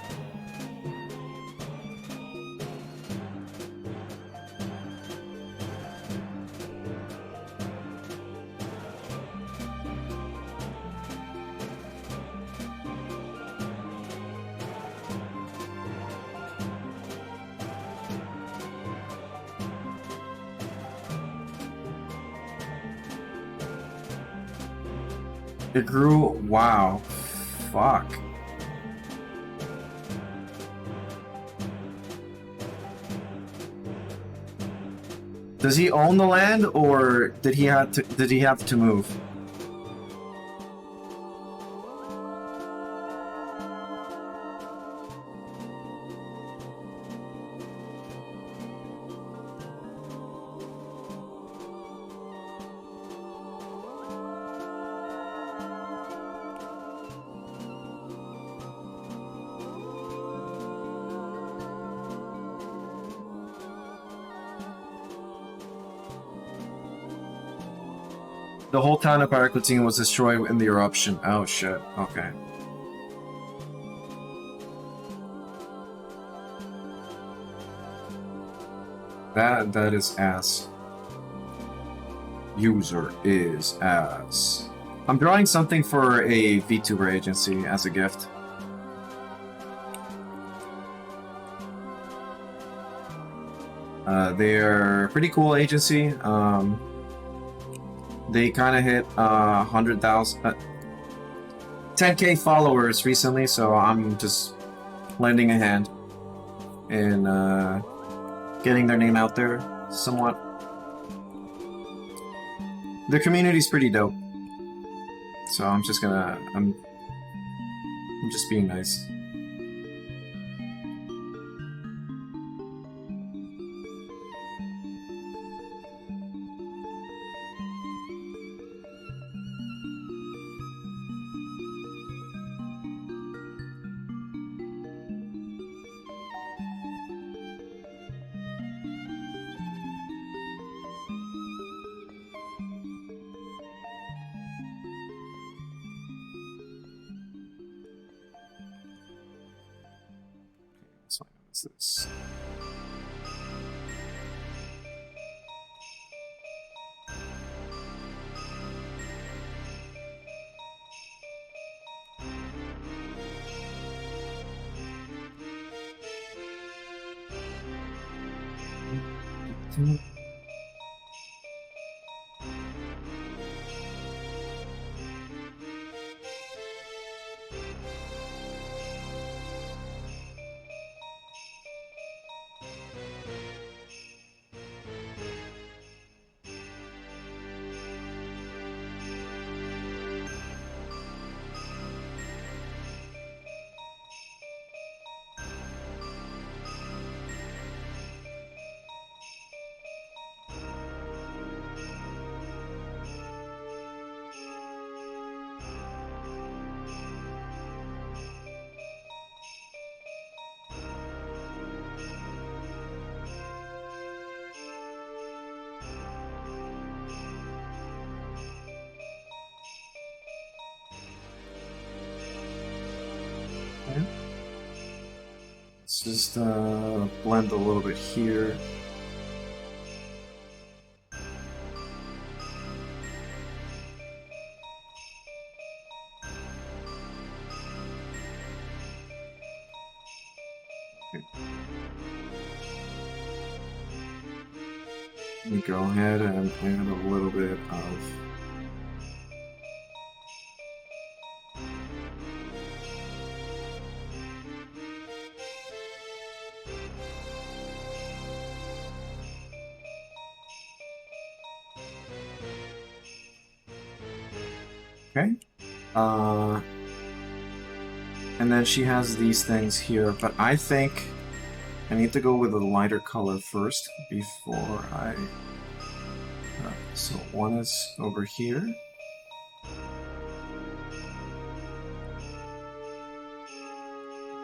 It grew... Wow. Fuck. Does he own the land, or did he have to move? The whole town of Paraclatine was destroyed in the eruption. Oh shit, okay. That is ass. User is ass. I'm drawing something for a VTuber agency as a gift. They're a pretty cool agency. They kind of hit 100,000, 10K followers recently, so I'm just lending a hand in getting their name out there somewhat. Their community's pretty dope, so I'm just being nice. This. Let's just blend a little bit here. Let me go ahead and add a little bit of okay. And then she has these things here, but I think I need to go with a lighter color first before I... so one is over here.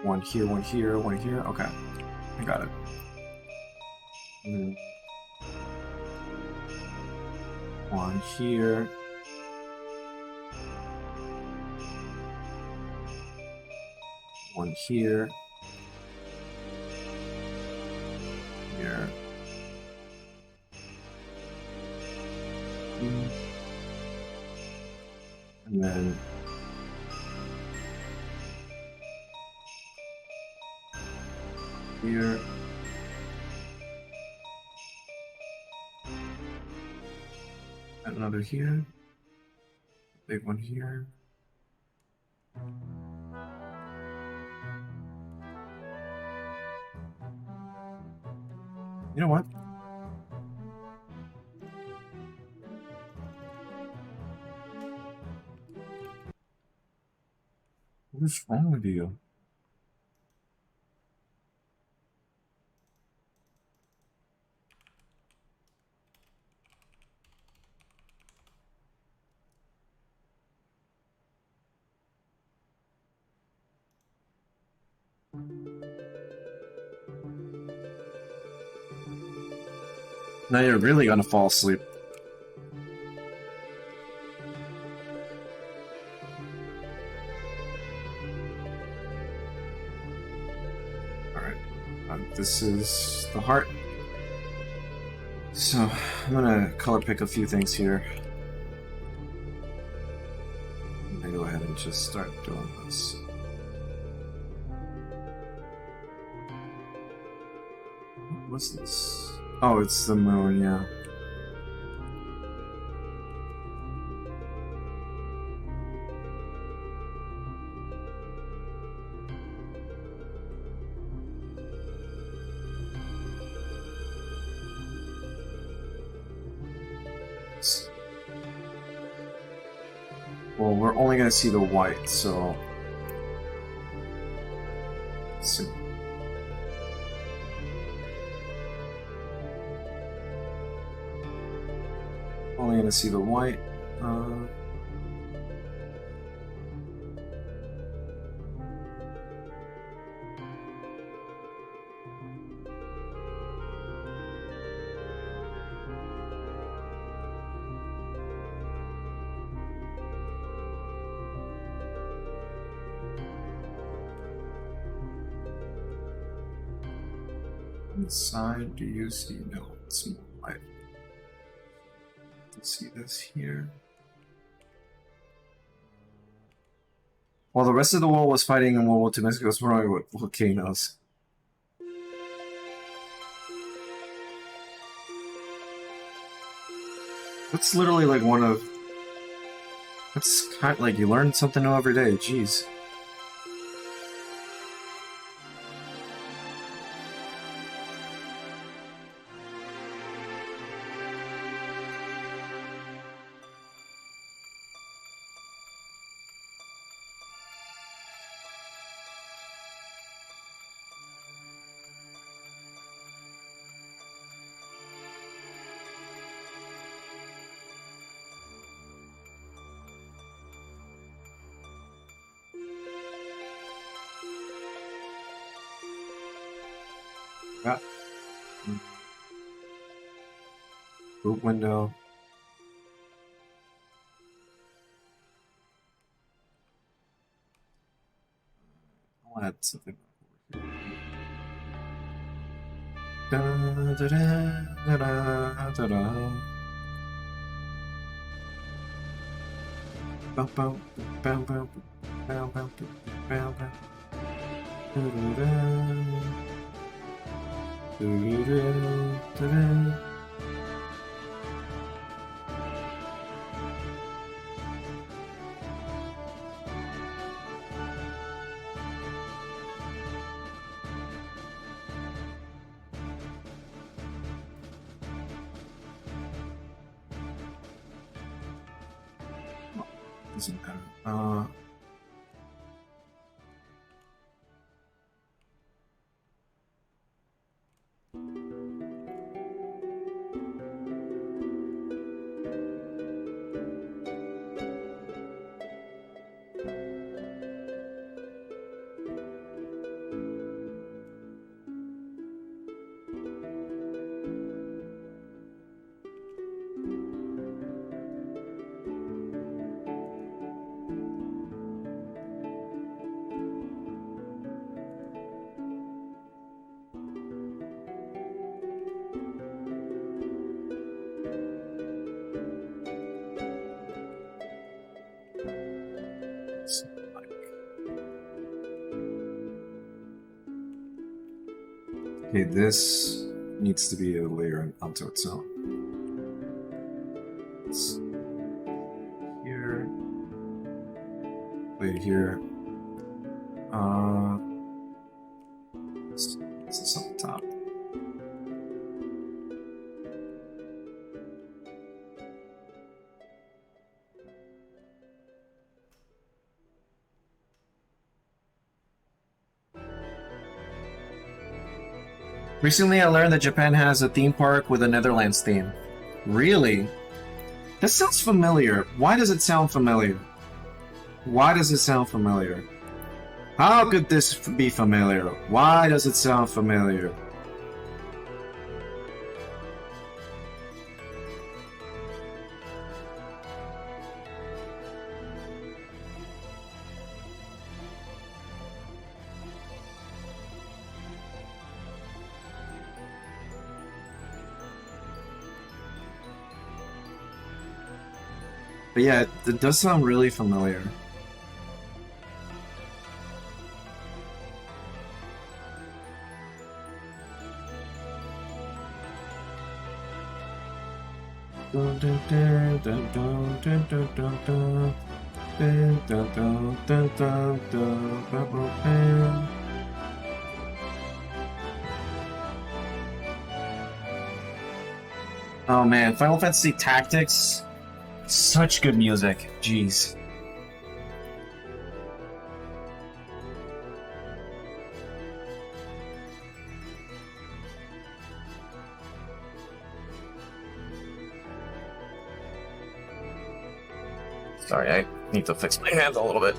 One here, one here, one here. Okay, I got it. One here. One here. Here. And then here. And another here. Big one here. You know what? What is wrong with you? Now you're really gonna fall asleep. Alright, this is the heart. So, I'm gonna color pick a few things here. I'm gonna go ahead and just start doing this. What's this? Oh, it's the moon, yeah. Well, we're only gonna see the white, so... let's see. Only gonna see the white. Inside, do you see? No, it's more light. Let's see this here. While the rest of the world was fighting in World War II, Mexico was running with volcanoes. That's literally like one of... that's kind of like you learn something new every day, jeez. Yeah. Boot window. I'll add something over here. Da, da, da, da, da, da, da. Bow, bow, bow, bow, bow, bow, bow, bow, bow. Da, da, da. Doesn't matter. Okay, this needs to be a layer onto its own. It's here, layer here. This is on the top. Recently, I learned that Japan has a theme park with a Netherlands theme. Really? This sounds familiar. Why does it sound familiar? Why does it sound familiar? How could this be familiar? Why does it sound familiar? But yeah, it does sound really familiar. Oh man, Final Fantasy Tactics. Such good music. Jeez. Sorry, I need to fix my hands a little bit.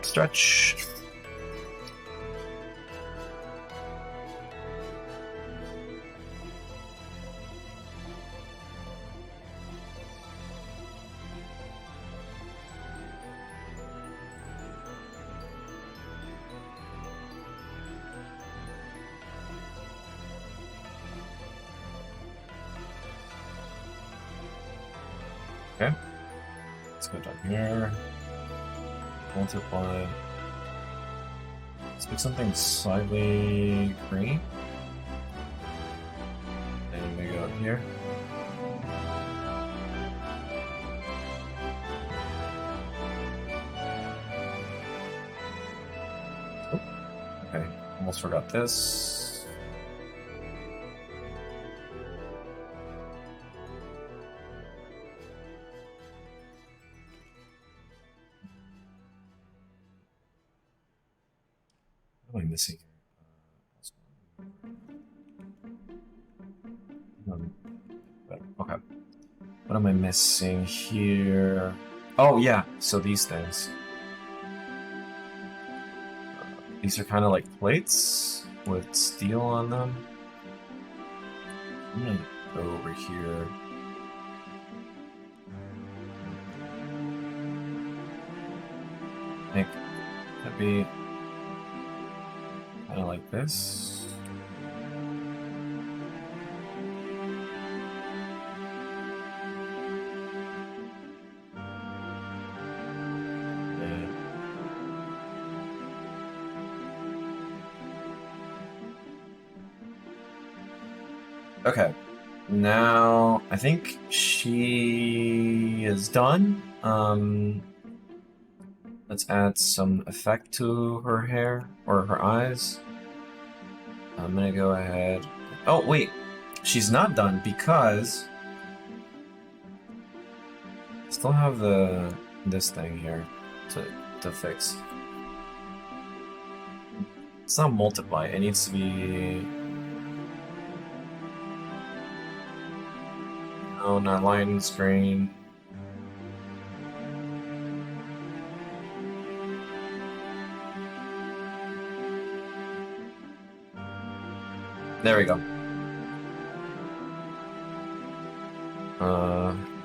Stretch. Okay, let's go down here. Multiply. Let's pick something slightly green. And we go up here. Oh, okay, almost forgot this. What am I missing here? Okay. What am I missing here? Oh, yeah. So these things. These are kind of like plates with steel on them. I'm gonna go over here. I think that'd be kind of like this. Okay. Now, I think she is done. Let's add some effect to her hair, or her eyes. I'm gonna go ahead... Oh, wait! She's not done, because... I still have this thing here to fix. It's not multiply, it needs to be... No, not line screen. There we go.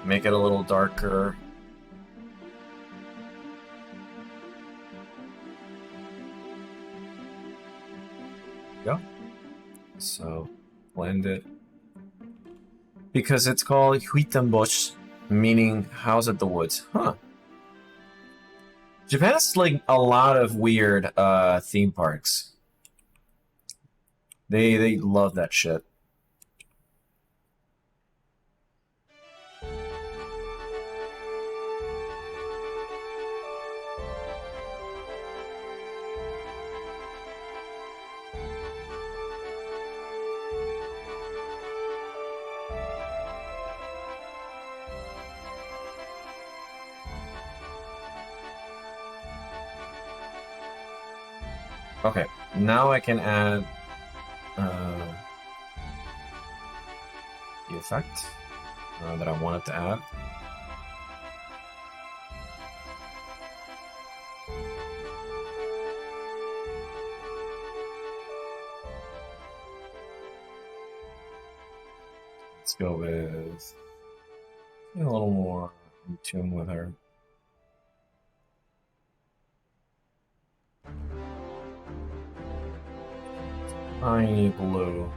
Make it a little darker. Go. So, blend it. Because it's called Huitenbosch, meaning house at the woods. Huh. Japan has like a lot of weird theme parks. They love that shit. Okay, now I can add the effect that I wanted to add. Let's go with a little more in tune with her. Tiny blue.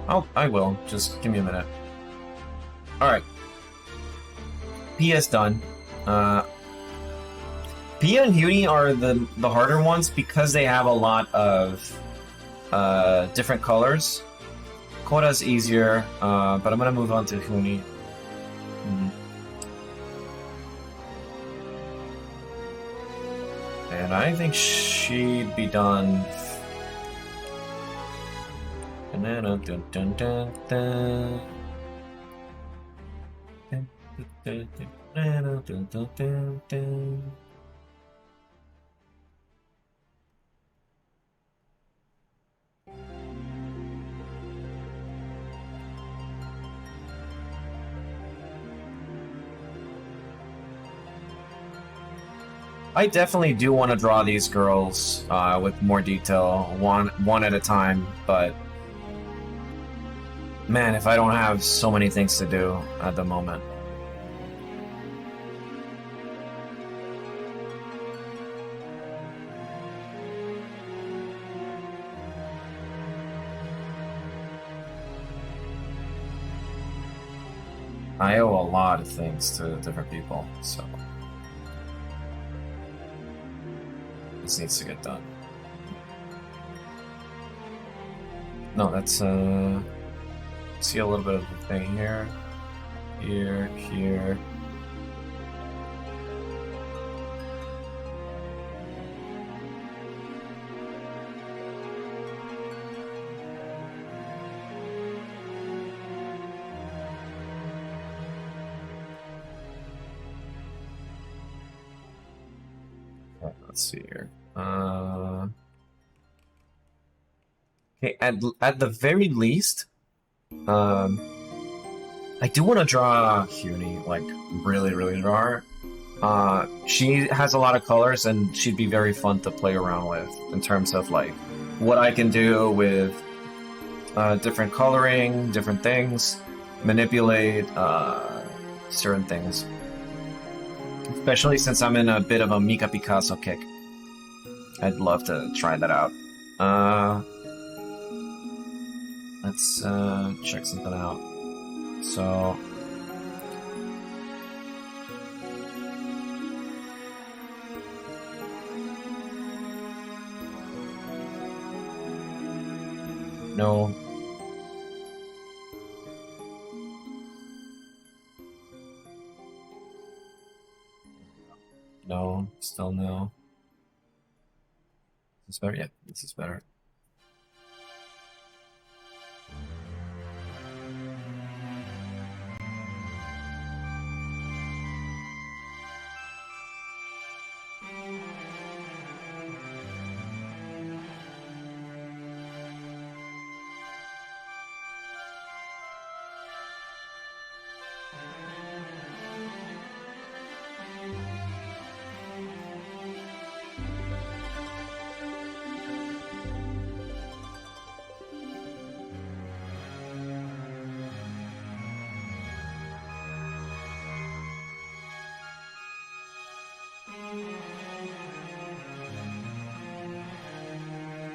Oh, I will. Just give me a minute. Alright. Pia is done. Pia and Huni are the harder ones because they have a lot of different colors. Koda's easier, but I'm gonna move on to Huni. And I think she'd be done. I definitely do want to draw these girls with more detail, one at a time, but man, if I don't have so many things to do at the moment. I owe a lot of things to different people, so this needs to get done. No, that's see a little bit of the thing here, here. Let's see here. Okay, at the very least, I do want to draw Huni, like really draw her. She has a lot of colors, and she'd be very fun to play around with in terms of like what I can do with different coloring, different things, manipulate certain things. Especially since I'm in a bit of a Mika Picasso kick. I'd love to try that out. Let's check something out. So... No. No, still no. Is this better? Yeah, this is better.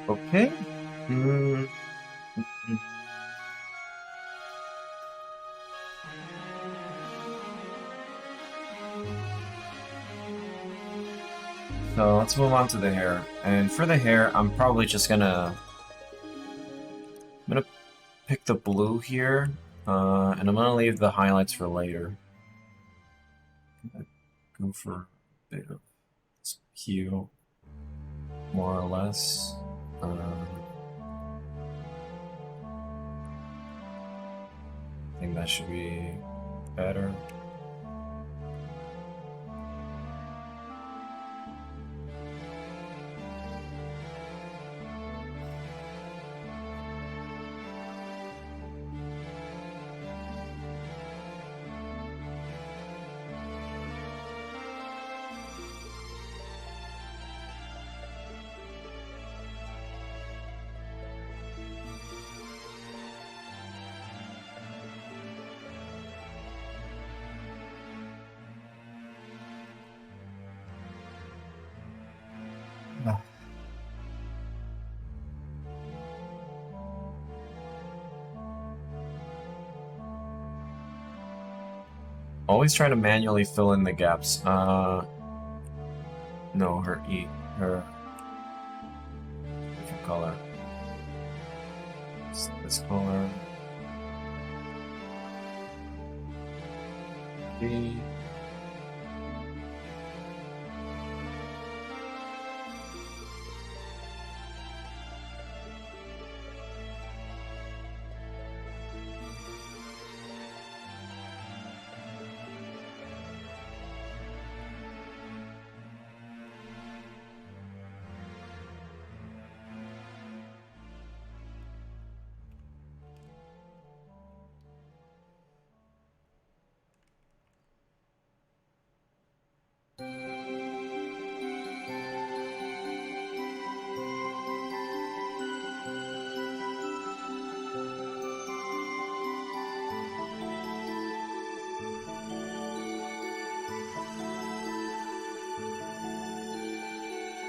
Okay. So let's move on to the hair. And for the hair, I'm probably just gonna pick the blue here, and I'm gonna leave the highlights for later. Go for a bit of hue, more or less. I think that should be better. Always trying to manually fill in the gaps. No, her different color. This color. Okay.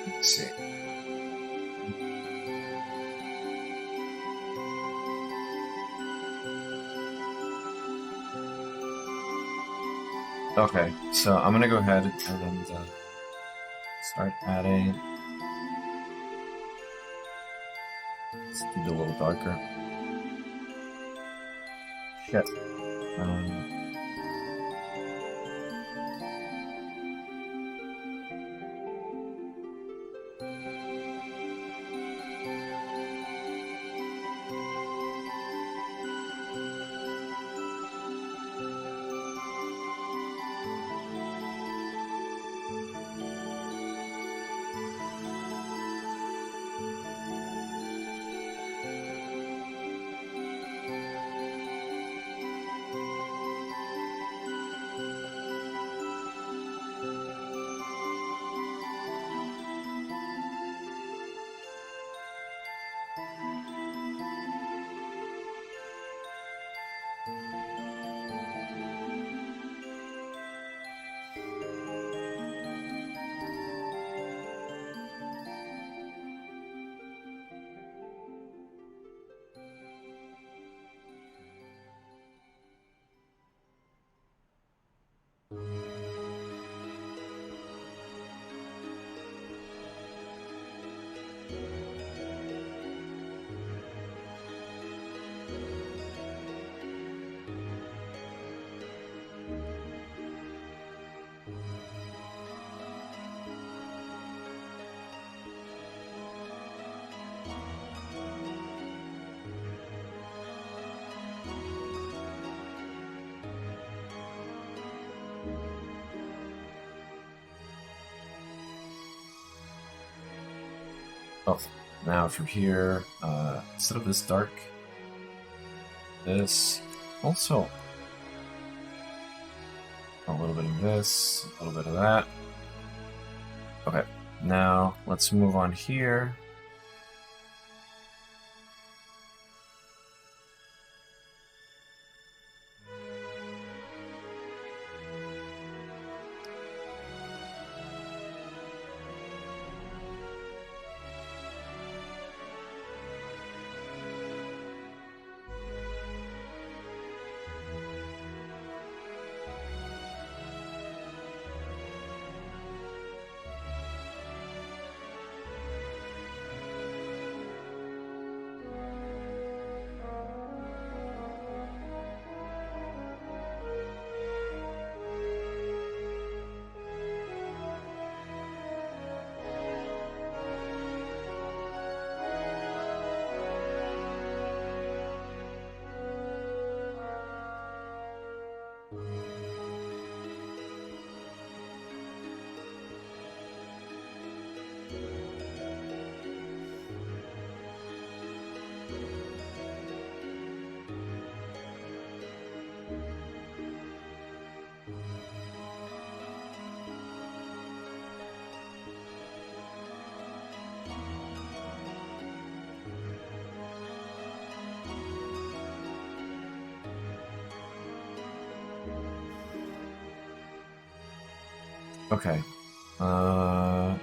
Let's see. Okay, so I'm gonna go ahead and start adding. Let's do it a little darker. Shit. Oh, now from here, instead of this dark, this also. A little bit of this, a little bit of that. Okay, now let's move on here. Okay. Go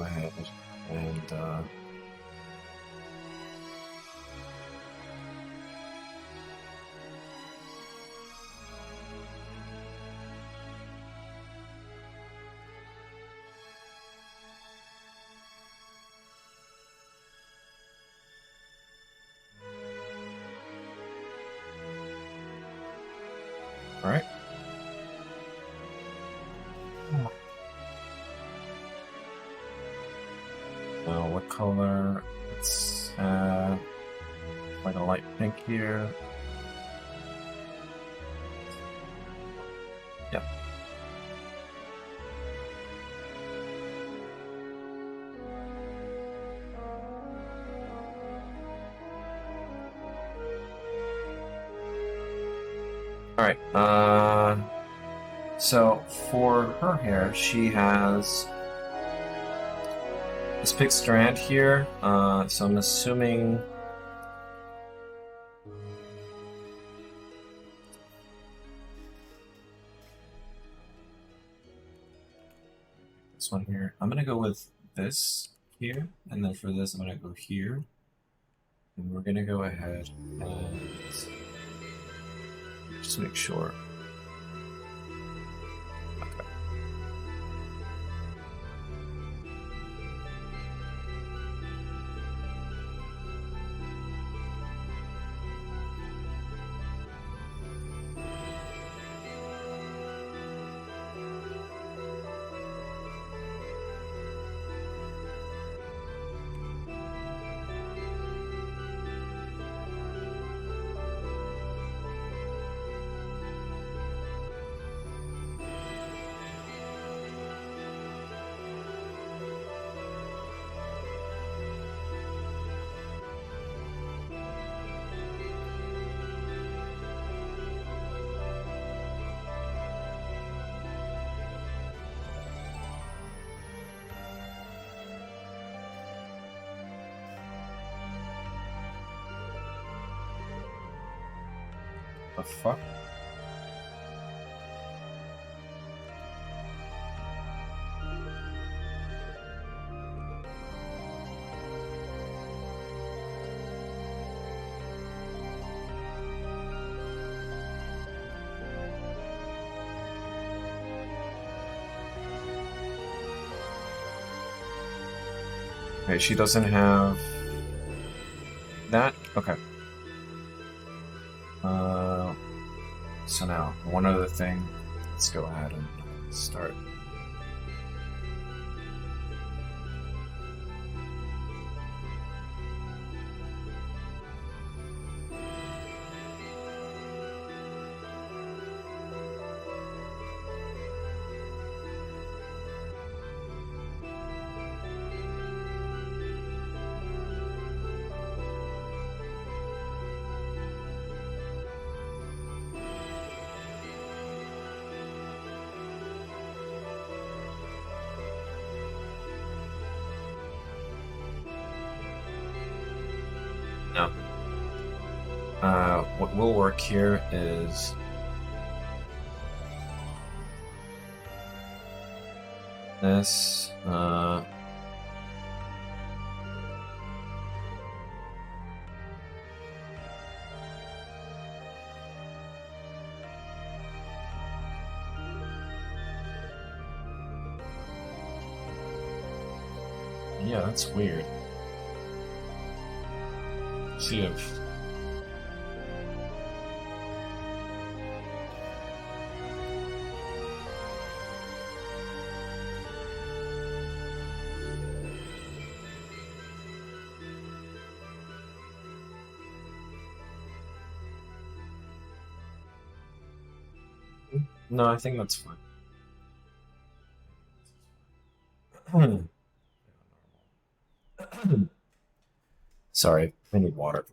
ahead and all right. Now, what color? Let's add like a light pink here. Yep. All right. So for her hair, she has this big strand here. So I'm assuming this one here. I'm gonna go with this here, and then for this, I'm gonna go here, and we're gonna go ahead and just make sure. The fuck? Okay, she doesn't have that? Okay. So now, one other thing. Let's go ahead and start. what will work here is this. Yeah, that's weird. See if. No, I think that's fine. Sorry, I need water.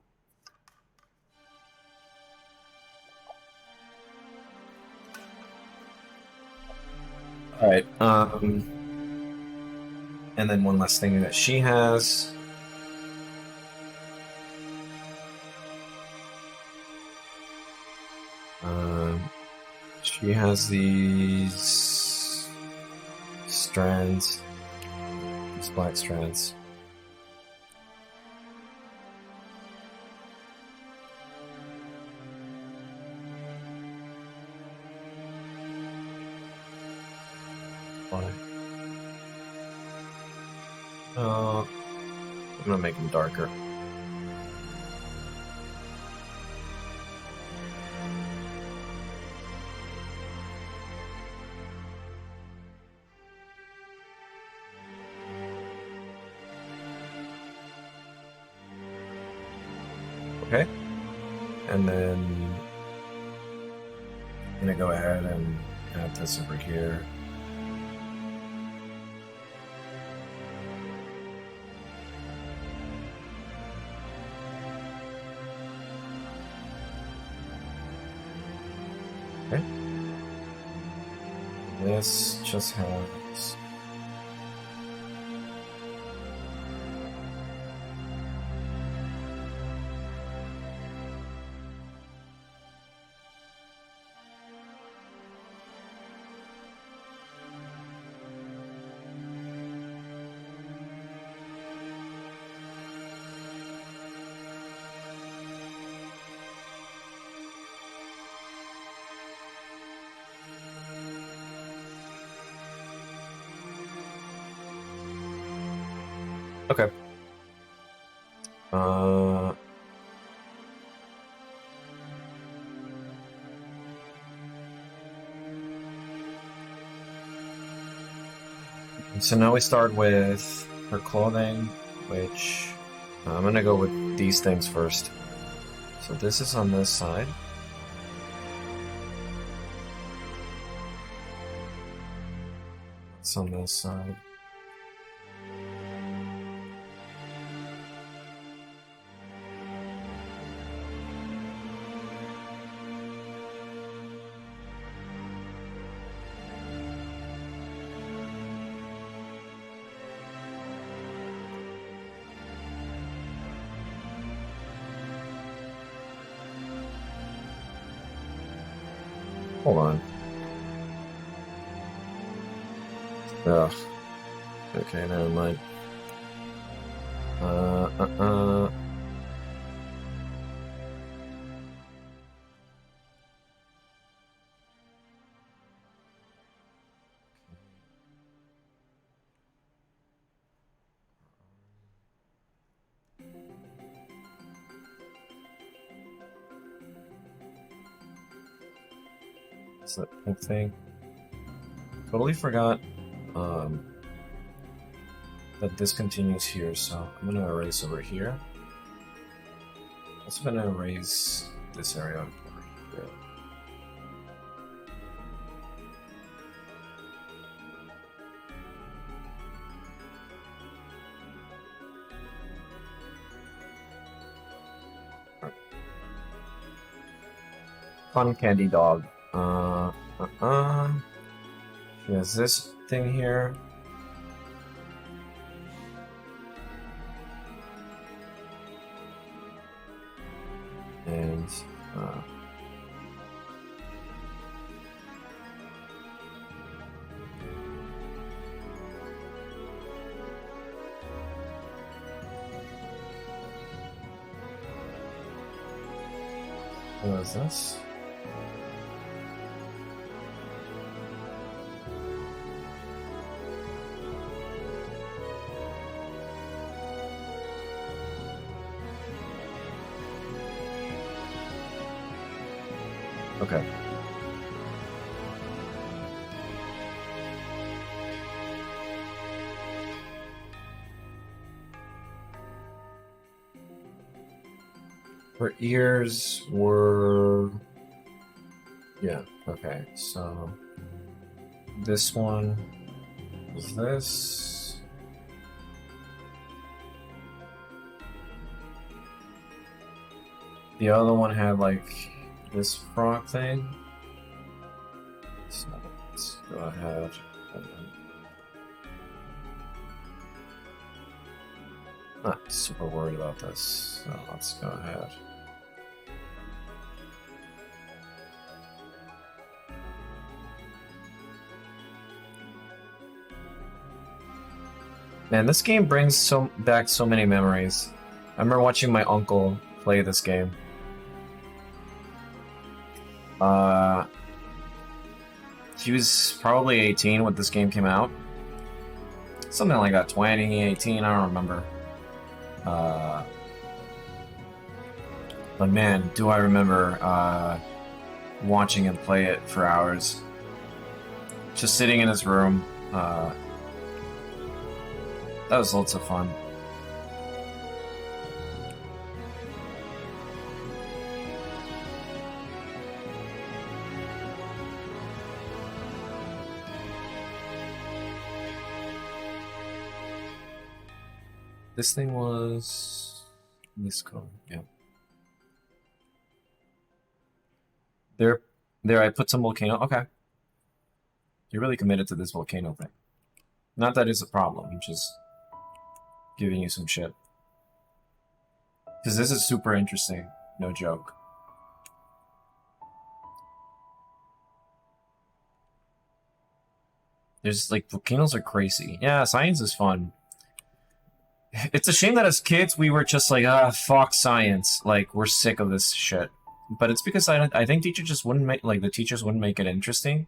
Alright, and then one last thing that she has. She has these strands, these black strands. I'm gonna make them darker. Okay, and then I'm gonna go ahead and add this over here. Okay. This just has okay. So now we start with her clothing, which I'm gonna go with these things first. So this is on this side. It's on this side. Hold on. Ugh. Okay, never mind. Is that pink thing? Totally forgot that this continues here, so I'm gonna erase over here. Also gonna erase this area over here. Fun candy dog. She has this thing here. And what is this? Okay. Her ears were... Yeah, okay, so... This one was this. The other one had, like, this frog thing. So let's go ahead and not super worried about this, so let's go ahead. Man, this game brings back so many memories. I remember watching my uncle play this game. He was probably 18 when this game came out. Something like that, 20, 18, I don't remember. But man, do I remember watching him play it for hours. Just sitting in his room. That was lots of fun. This thing was this color, yeah. There, I put some volcano. Okay. You're really committed to this volcano thing. Not that it's a problem, I'm just giving you some shit. Because this is super interesting, no joke. There's, like, volcanoes are crazy. Yeah, science is fun. It's a shame that as kids we were just like, fuck science. Like, we're sick of this shit. But it's because I think teachers just wouldn't make, like, the teachers wouldn't make it interesting.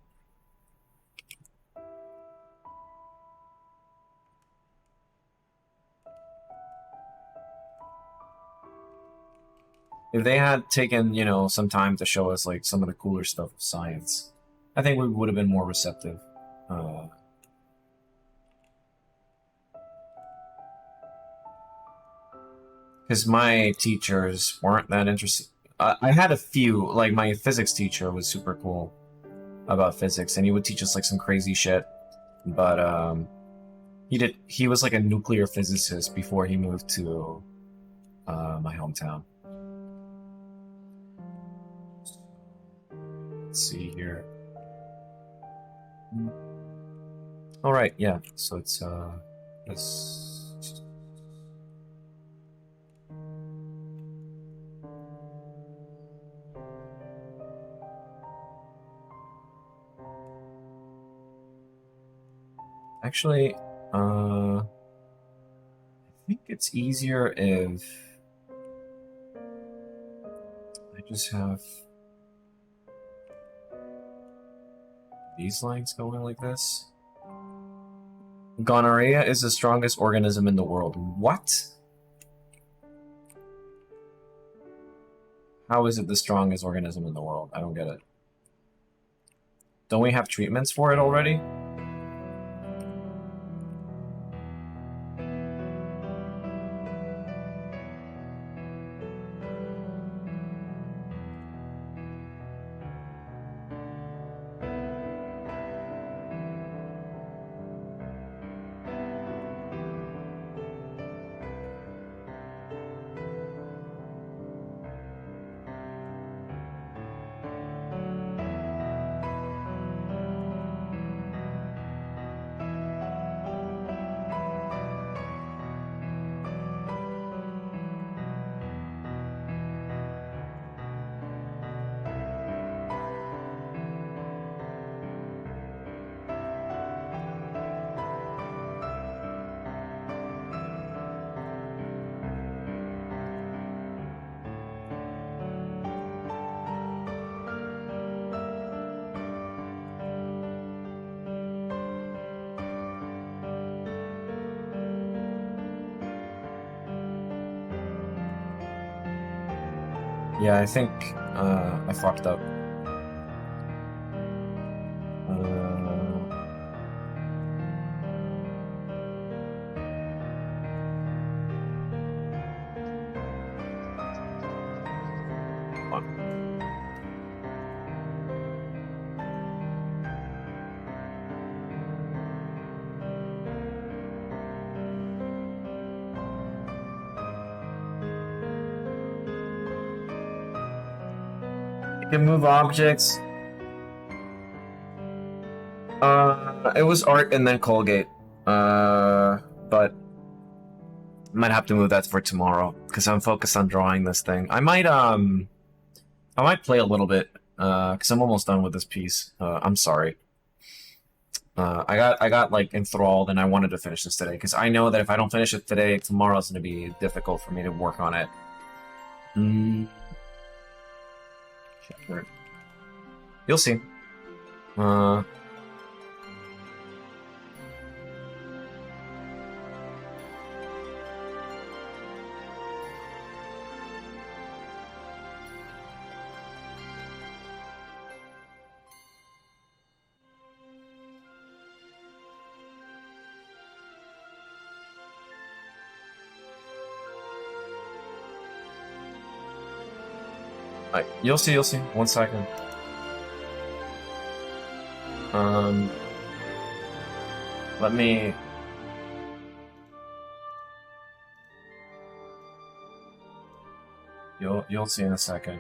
If they had taken, you know, some time to show us, like, some of the cooler stuff of science, I think we would have been more receptive. Because my teachers weren't that interested. I had a few, like my physics teacher was super cool about physics, and he would teach us like some crazy shit. But he was like a nuclear physicist before he moved to my hometown. Let's see here. All right, yeah. So it's this. Actually, I think it's easier if I just have these lines going like this. Gonorrhea is the strongest organism in the world. What? How is it the strongest organism in the world? I don't get it. Don't we have treatments for it already? Yeah, I think I fucked up. You can move objects. It was art and then Colgate. But might have to move that for tomorrow because I'm focused on drawing this thing. I might play a little bit because I'm almost done with this piece. I'm sorry. I got like enthralled and I wanted to finish this today because I know that if I don't finish it today, tomorrow is going to be difficult for me to work on it. You'll see. You'll see. 1 second. Let me... You'll see in a second.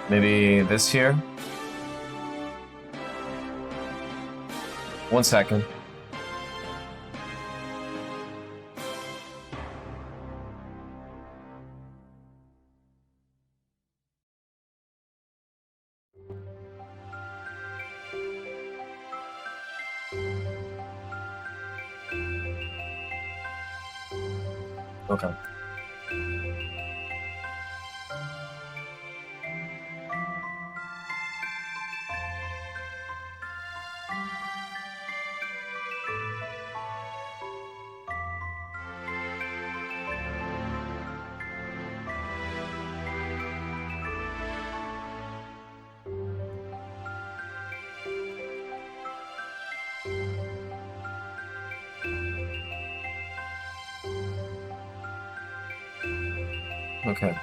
Maybe this here? 1 second. Okay. Okay.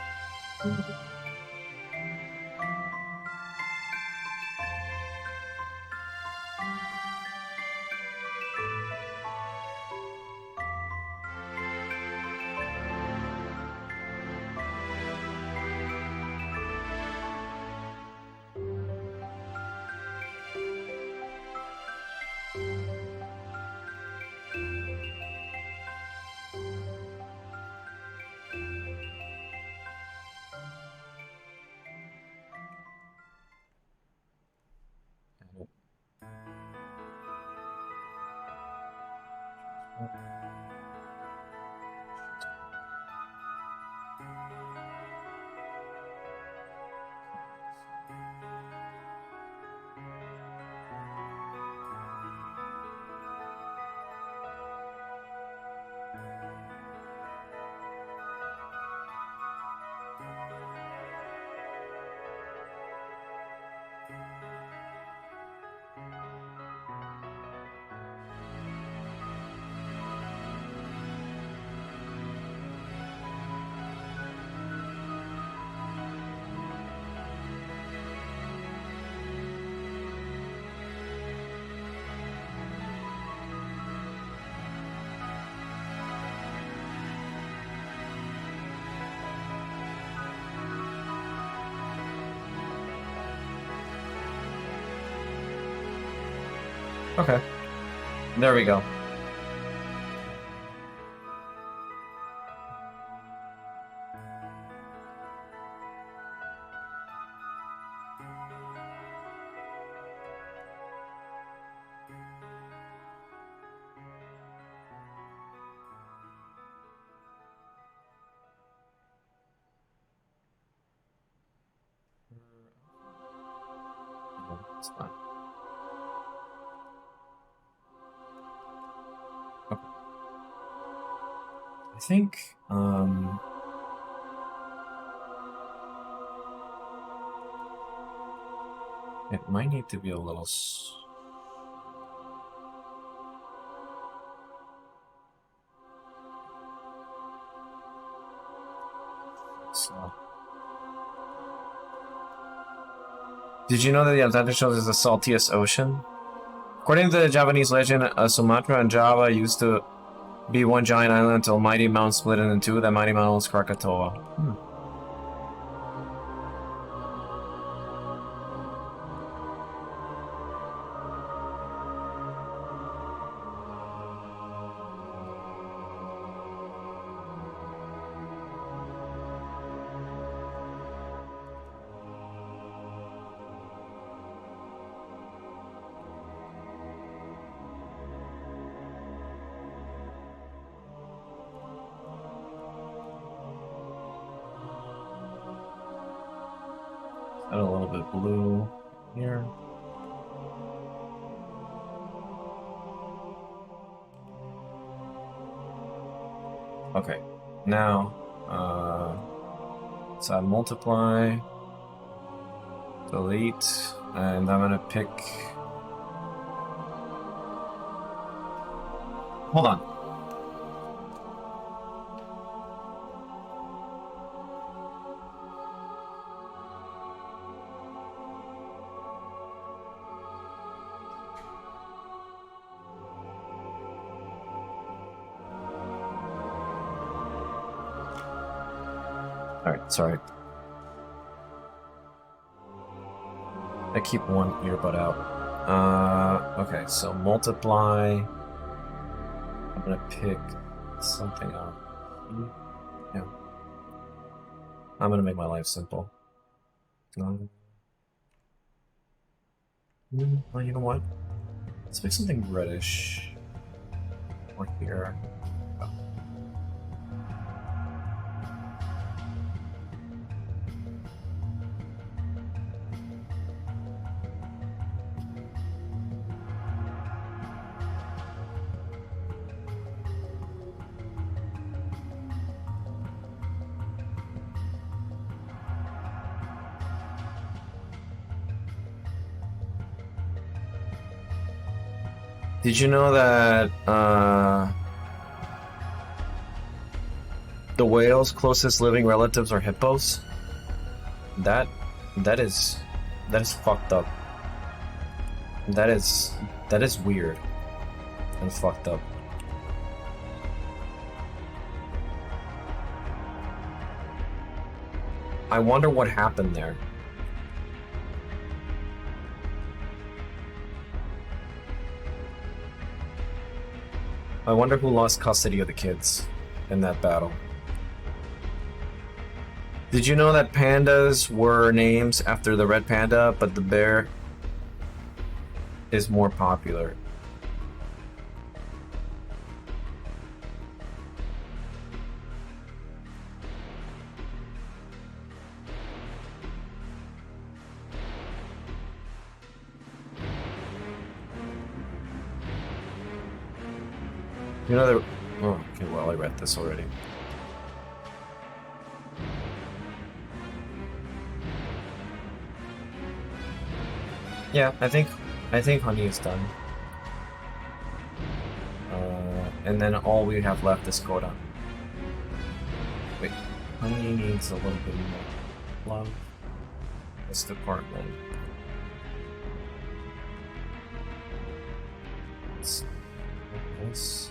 Okay. There we go. It's fine. Okay. I think, it might need to be a little slow. Did you know that the Atlantic Ocean is the saltiest ocean? According to the Japanese legend, Sumatra and Java used to be one giant island until a mighty mountain split into two. That mighty mountain was Krakatoa. Add a little bit of blue here. Okay, now let's add multiply, delete, and I'm gonna pick. Hold on. Alright, sorry. I keep one earbud out. Okay, so multiply. I'm gonna pick something up. Yeah. I'm gonna make my life simple. Well, you know what? Let's make something reddish. Or here. Did you know that the whale's closest living relatives are hippos? That is fucked up. That is weird and fucked up. I wonder what happened there. I wonder who lost custody of the kids in that battle. Did you know that pandas were names after the red panda, but the bear is more popular? You know that. Oh, okay. Well, I read this already. Yeah, I think honey is done. And then all we have left is coda. Wait, honey needs a little bit more love. This department. Let's do this.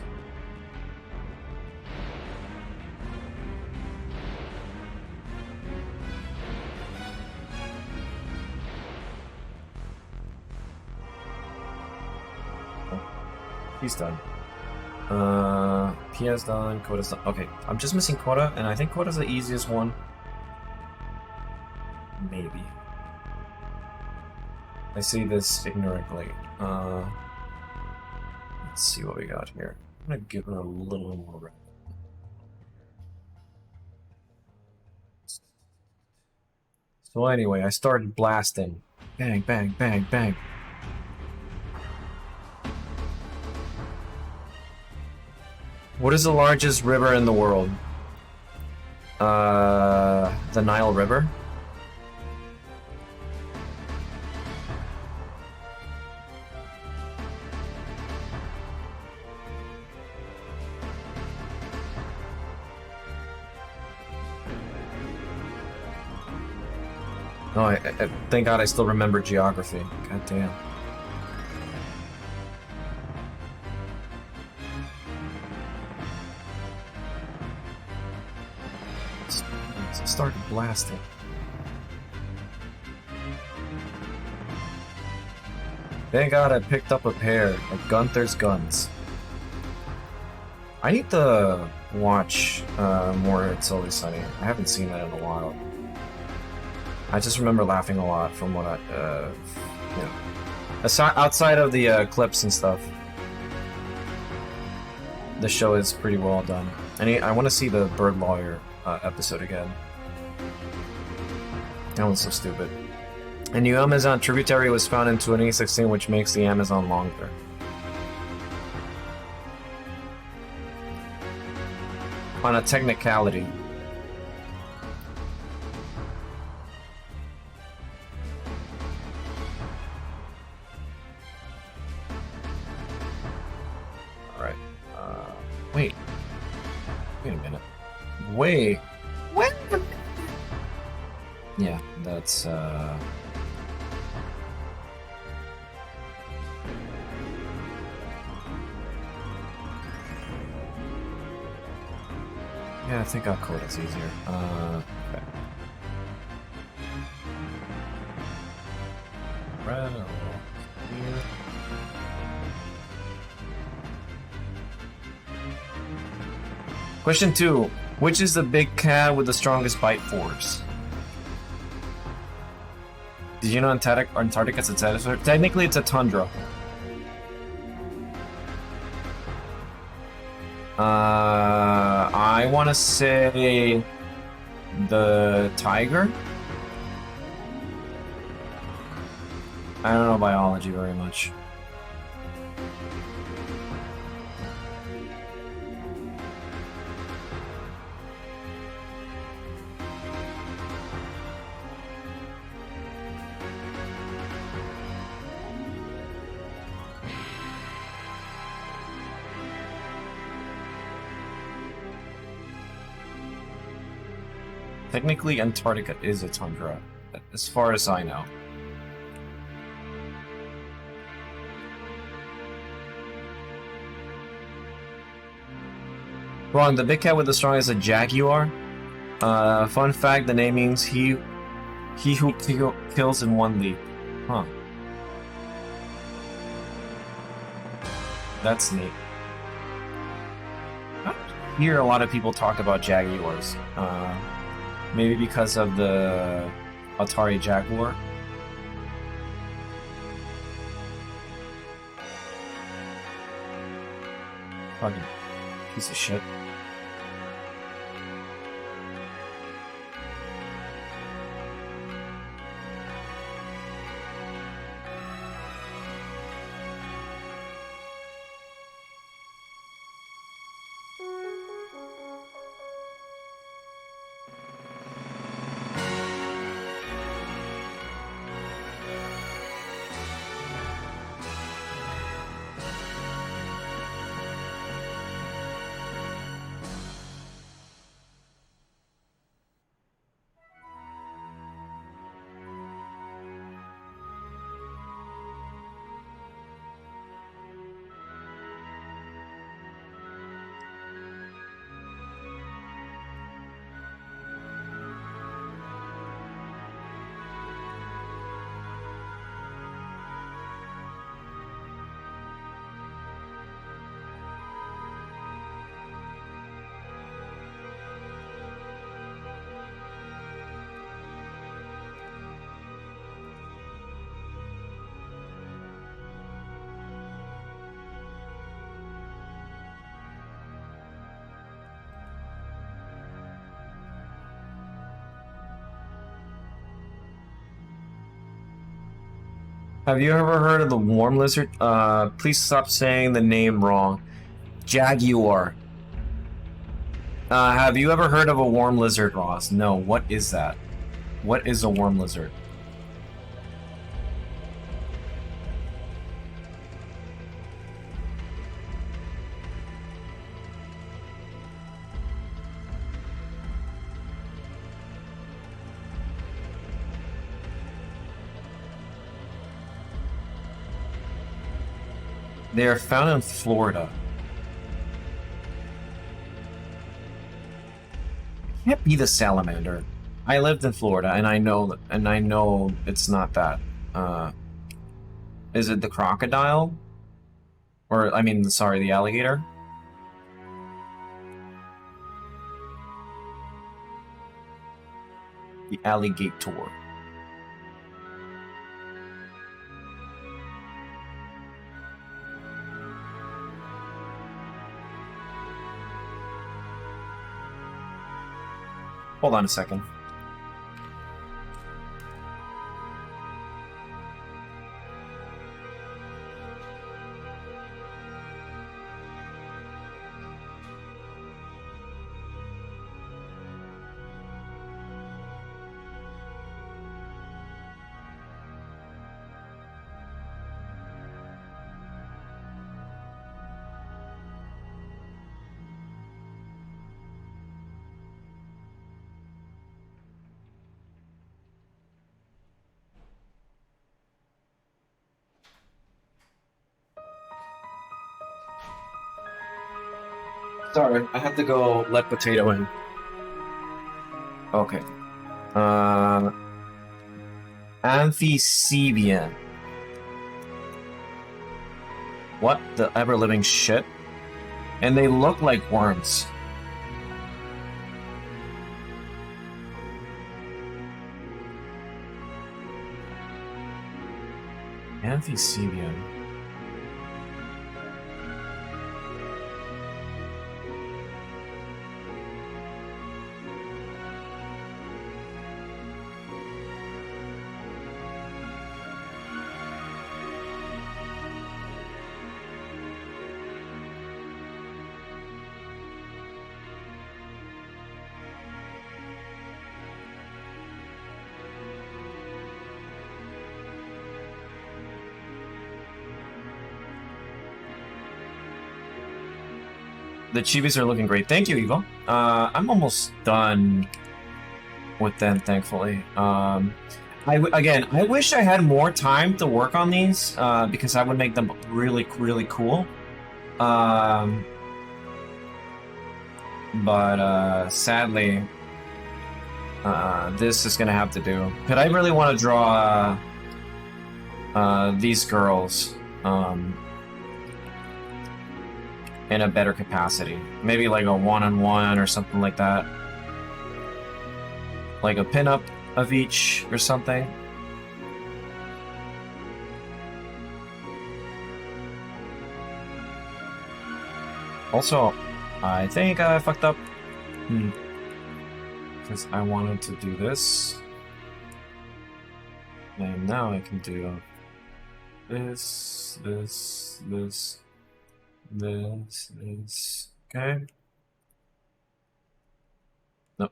He's done. Pia's done, Coda's done. Okay, I'm just missing Coda, and I think Coda's the easiest one. Maybe. I see this ignorantly. Let's see what we got here. I'm gonna give her a little more red. So anyway, I started blasting Bang, bang, bang, bang. What is the largest river in the world? The Nile River? Oh, thank God I still remember geography. God damn. It started blasting. Thank God I picked up a pair of Gunther's guns. I need to watch more It's Always Sunny. I haven't seen that in a while. I just remember laughing a lot from what I, you know, outside of the clips and stuff. The show is pretty well done. I want to see the Bird Lawyer episode again. That one's so stupid. A new Amazon tributary was found in 2016, which makes the Amazon longer. On a technicality. Alright. Wait. Wait a minute. Wait. What? Yeah, that's, Yeah, I think I'll code it's easier. Okay. Right here. Question 2. Which is the big cat with the strongest bite force? Did you know Antarctica's a desert? Technically, it's a tundra. I want to say the tiger. I don't know biology very much. Technically, Antarctica is a tundra, as far as I know. Wrong, the big cat with the strongest is a jaguar. Fun fact, the name means he who kills in one leap. Huh. That's neat. I hear a lot of people talk about jaguars. Maybe because of the Atari Jaguar. Fucking piece of shit. Have you ever heard of the warm lizard? Please stop saying the name wrong. Jaguar. Have you ever heard of a warm lizard, Ross? No. What is that? What is a warm lizard? They are found in Florida. It can't be the salamander. I lived in Florida, and I know it's not that. Is it the crocodile? Or I mean, sorry, the alligator? The alligator. Hold on a second. Sorry, I had to go let potato in. Okay. Amphicebian. What the ever-living shit? And they look like worms. Amphicebian. The chibis are looking great. Thank you, Evo. I'm almost done with them, thankfully. I wish I had more time to work on these because I would make them really, really cool. But sadly, this is gonna have to do. But I really want to draw these girls. In a better capacity. Maybe like a one-on-one or something like that. Like a pinup of each or something. Also, I think I fucked up. Because I wanted to do this. And now I can do this. This is okay. No.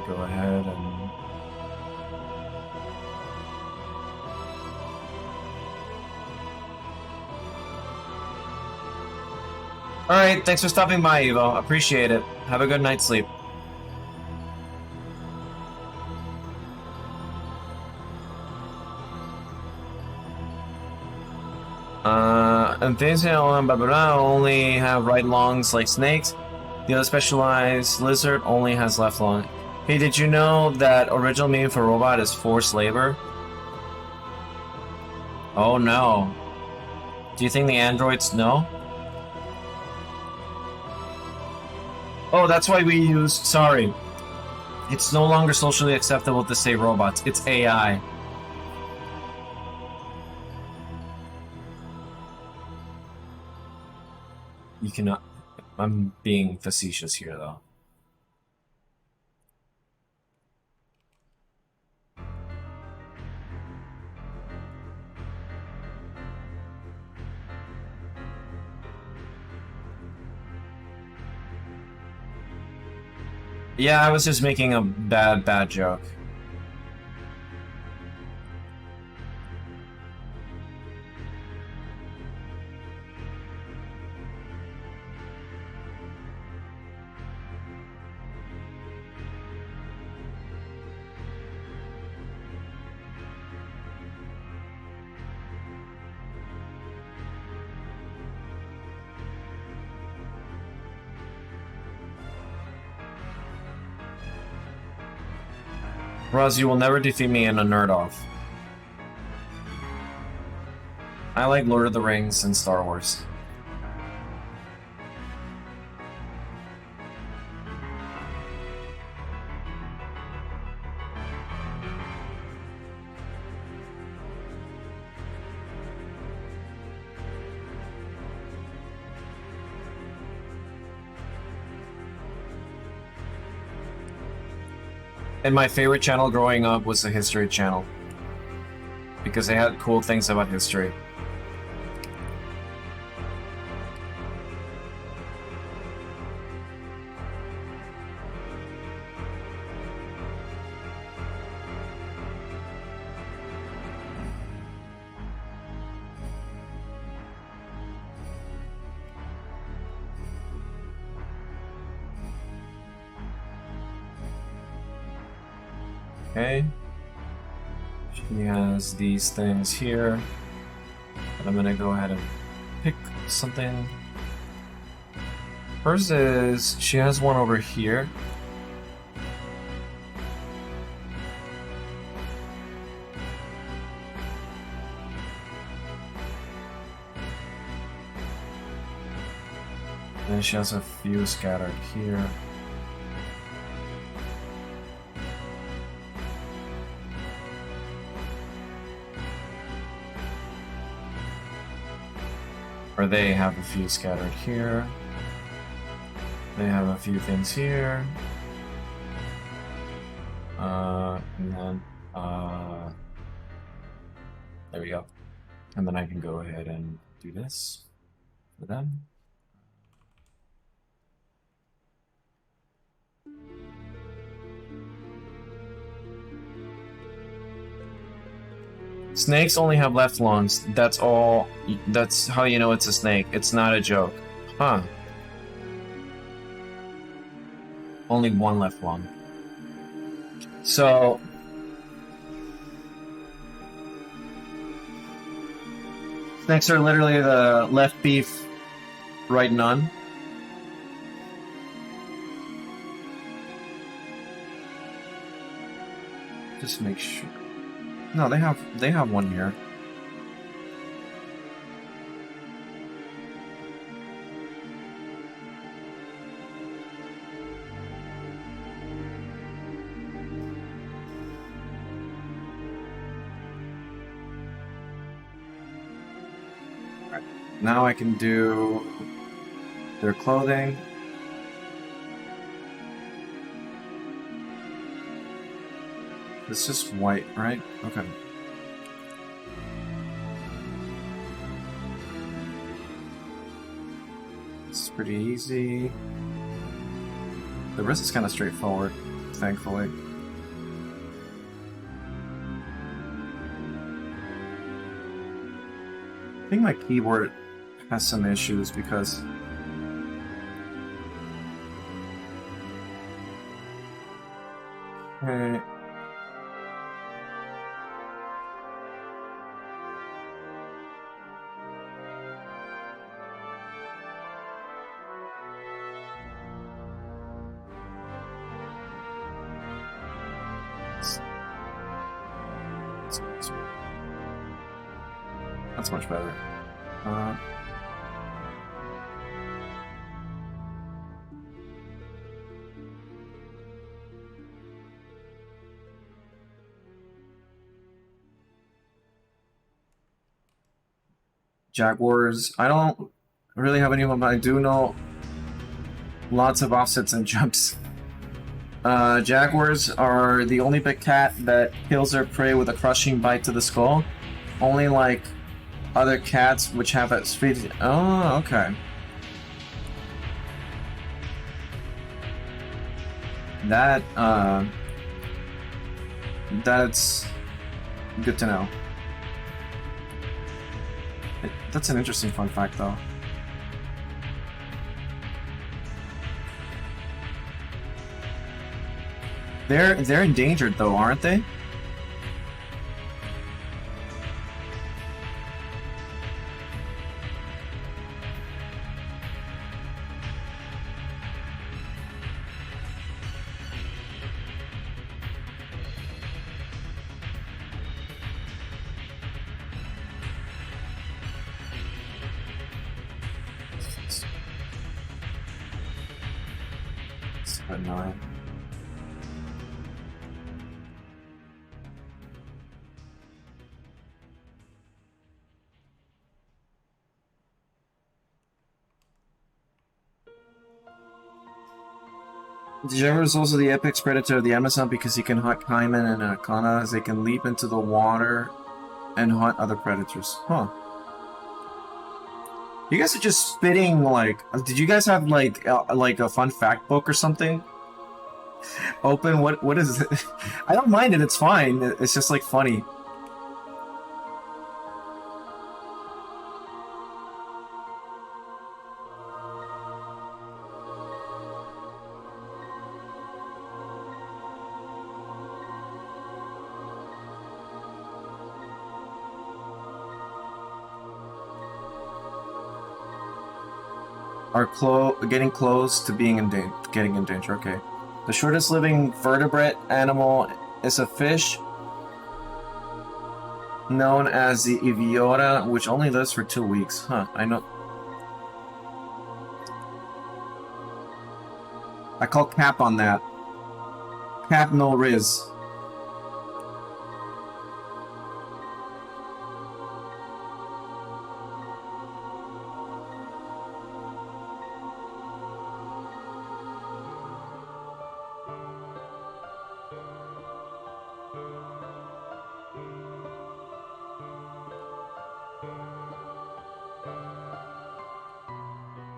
can go ahead and... Alright, thanks for stopping by, Evo. Appreciate it. Have a good night's sleep. And things only have right lungs like snakes. The other specialized lizard only has left lung. Hey, did you know that original meaning for robot is forced labor? Oh no. Do you think the androids know? Oh, that's why we use... Sorry. It's no longer socially acceptable to say robots. It's AI. You cannot... I'm being facetious here, though. Yeah, I was just making a bad joke. Roz, you will never defeat me in a nerd-off. I like Lord of the Rings and Star Wars. And my favorite channel growing up was the History Channel. Because they had cool things about history. Okay. She has these things here. But I'm gonna go ahead and pick something. Hers is... she has one over here. And then she has a few scattered here. Or they have a few scattered here. They have a few things here. And then, there we go. And then I can go ahead and do this for them. Snakes only have left lungs. That's all. That's how you know it's a snake. It's not a joke. Huh. Only one left lung. So... snakes are literally the left beef, right none. Just make sure. No, they have one here. Alright, now I can do their clothing. It's just white, right? Okay. It's pretty easy. The rest is kind of straightforward. thankfully. I think my keyboard has some issues because okay. That's much better. Jaguars. I don't really have any of them, but I do know lots of offsets and jumps. Jaguars are the only big cat that kills their prey with a crushing bite to the skull. Only like other cats which have a speed. Oh, okay. That's good to know. That's an interesting fun fact, though. They're endangered, though, aren't they? Nine. The Jaguar is also the apex predator of the Amazon because he can hunt caiman and kana as they can leap into the water and hunt other predators. Huh. You guys are just spitting like. Did you guys have like a fun fact book or something? Open? What is it? I don't mind it. It's fine. It's just like funny. Are getting close to being getting in danger. Okay. The shortest living vertebrate animal is a fish known as the Iviota, which only lives for 2 weeks. Huh, I know. I call Cap on that. Cap no Riz.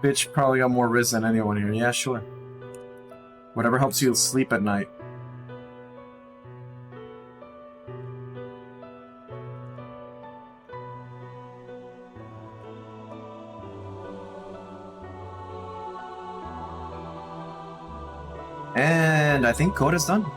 Bitch probably got more Riz than anyone here. Yeah, sure. Whatever helps you sleep at night. And I think code is done.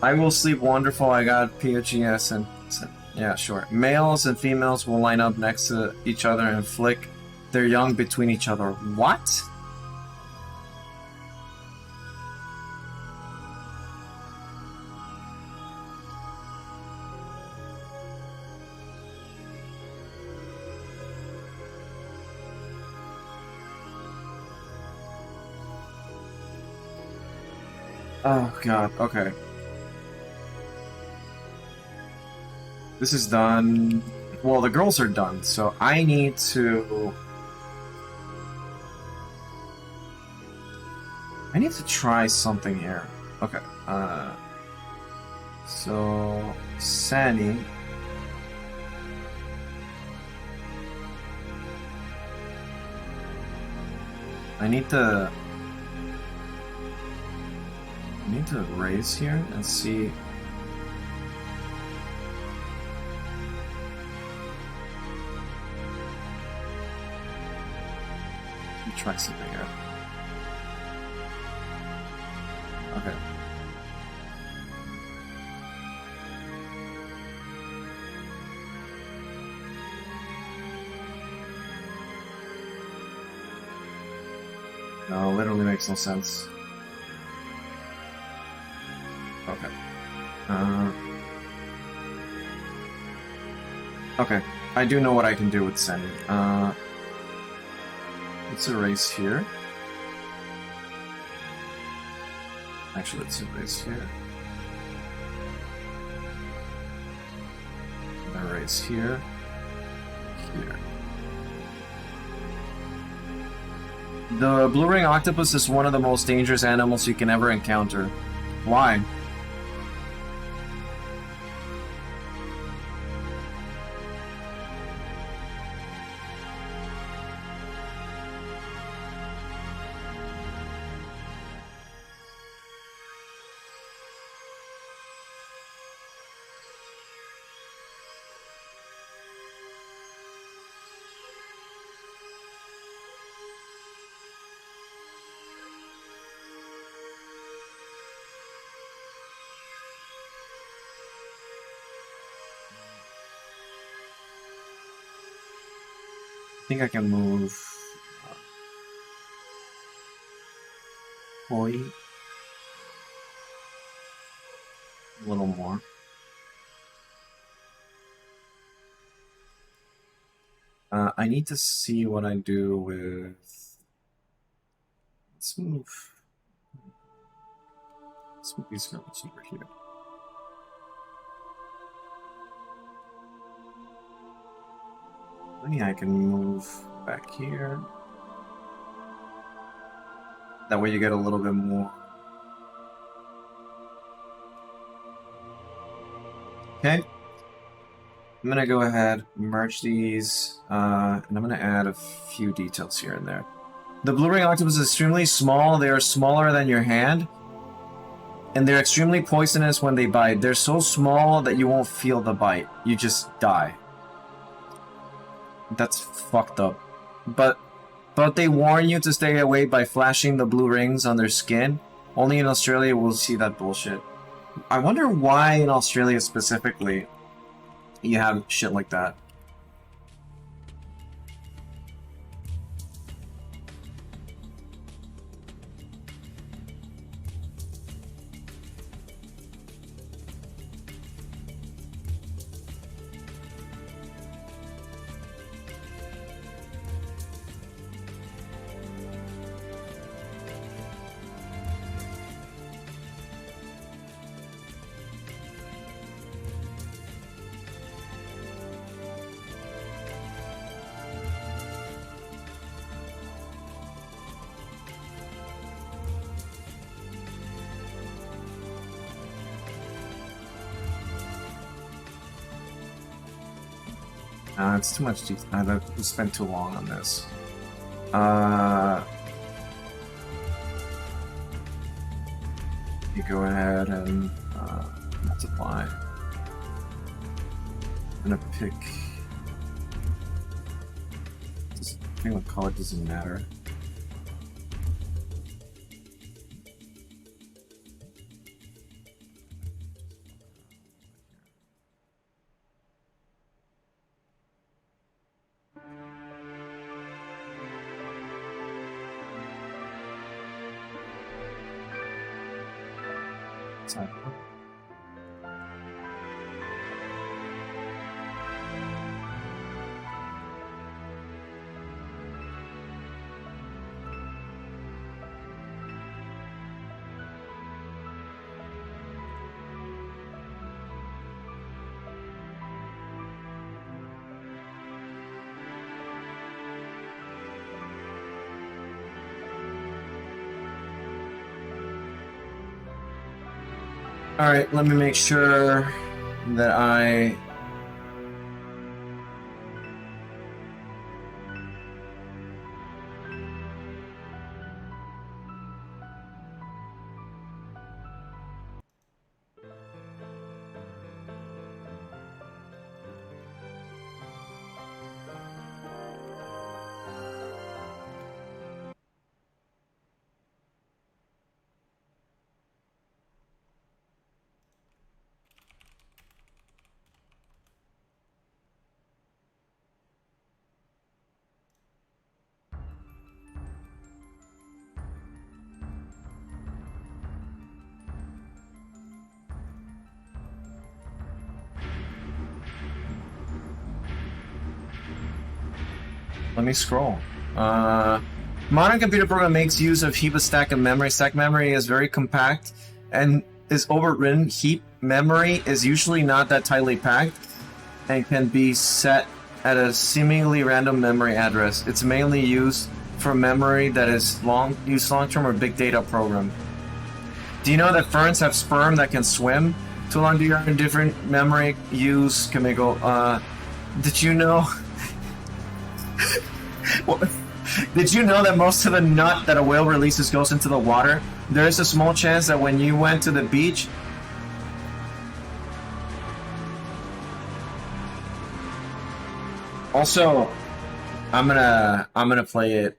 I will sleep wonderful. I got POGS and yeah, sure. Males and females will line up next to each other and flick their young between each other. What? Oh god, okay. This is done. Well, the girls are done, so I need to... I need to try something here. Okay, so... Sandy... I need to raise here and see... Try something here. Okay. No, literally makes no sense. Okay. Okay. I do know what I can do with Sen. Let's erase here. Actually, let's erase here. Erase here. Here. The blue ring octopus is one of the most dangerous animals you can ever encounter. Why? I think I can move Koi a little more. I need to see what I do with... Let's move these girls over here. Maybe I can move back here. That way you get a little bit more. Okay. I'm gonna go ahead, merge these, and I'm gonna add a few details here and there. The blue ring octopus is extremely small. They are smaller than your hand. And they're extremely poisonous when they bite. They're so small that you won't feel the bite. You just die. That's fucked up. But they warn you to stay away by flashing the blue rings on their skin. Only in Australia will see that bullshit. I wonder why in Australia specifically you have shit like that. It's too much detail. We spent too long on this. You go ahead and multiply. I'm gonna pick. I think what color doesn't matter. So. All right, let me make sure that I... Let me scroll. Modern computer program makes use of heap stack of memory. Stack memory is very compact and is overridden. Heap memory is usually not that tightly packed and can be set at a seemingly random memory address. It's mainly used for memory that is long-term or big data program. Do you know that ferns have sperm that can swim? Too long to your different memory use, Kamiko. Did you know... Did you know that most of the nut that a whale releases goes into the water? There is a small chance that when you went to the beach... Also, I'm gonna play it,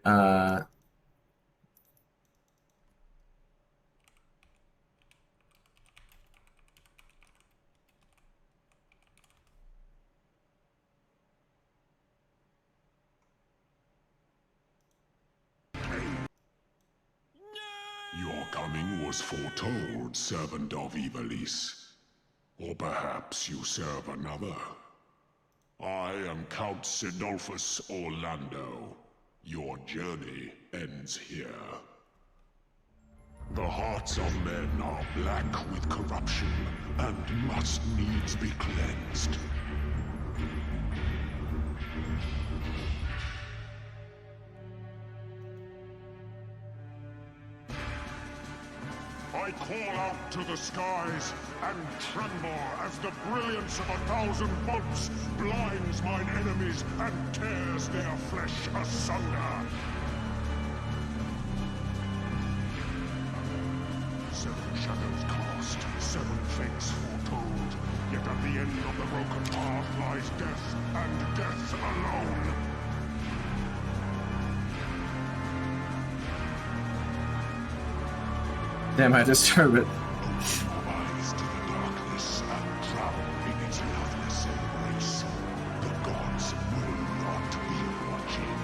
Your coming was foretold, servant of Ivalice. Or perhaps you serve another. I am Count Sidolphus Orlando. Your journey ends here. The hearts of men are black with corruption and must needs be cleansed. I call out to the skies and tremble as the brilliance of 1,000 bolts blinds mine enemies and tears their flesh asunder. 7 shadows cast, 7 fates foretold, yet at the end of the broken path lies death, and death alone. Damn, I disturb it. Open your eyes to the darkness and drown in its loveless embrace. The gods will not be watching.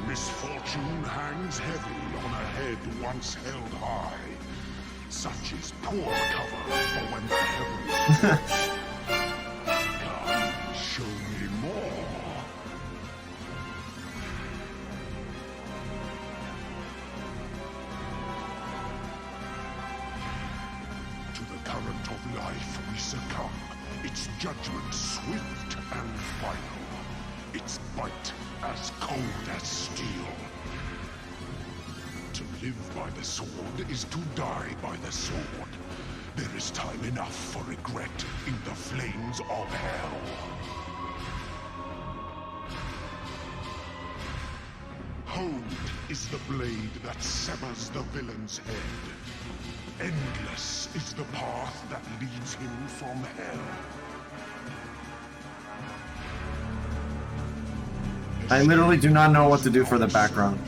Misfortune hangs heavy on a head once held high. Such is poor cover for when the heavens... Come, show me more. Current of life we succumb, its judgment swift and final, its bite as cold as steel. To live by the sword is to die by the sword. There is time enough for regret in the flames of hell. Honed is the blade that severs the villain's head. Endless is the path that leads him from hell. I literally do not know what to do for the background.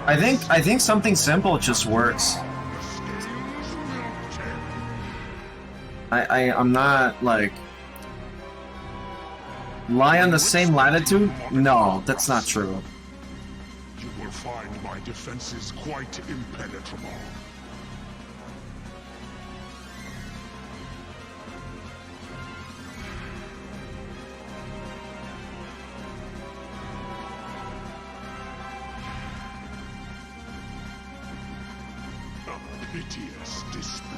I think something simple just works. I'm not like lie on the same latitude? No, that's not true. You will find my defenses quite impenetrable. A piteous display.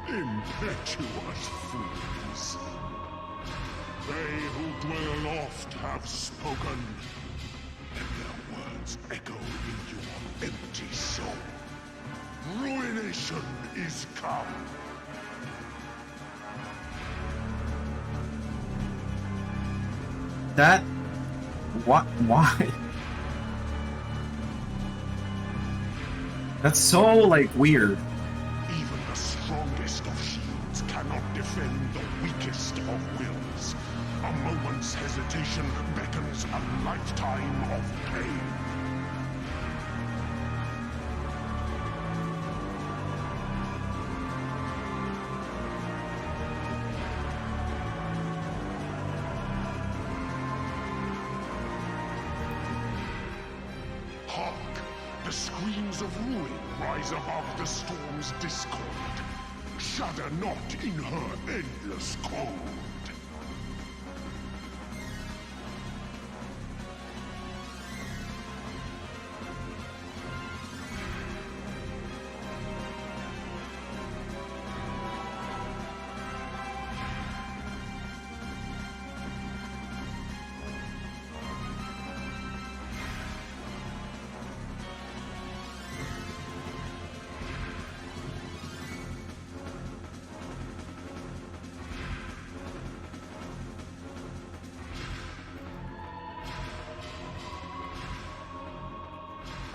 Impetuous fools. They who dwell oft have spoken, and their words echo in your empty soul. Ruination is come. That... what? Why? That's so, like, weird. Even the strongest of shields cannot defend the weakest of wills. A moment's hesitation beckons a lifetime of pain. Hark! The screams of ruin rise above the storm's discord. Shudder not in her endless cold.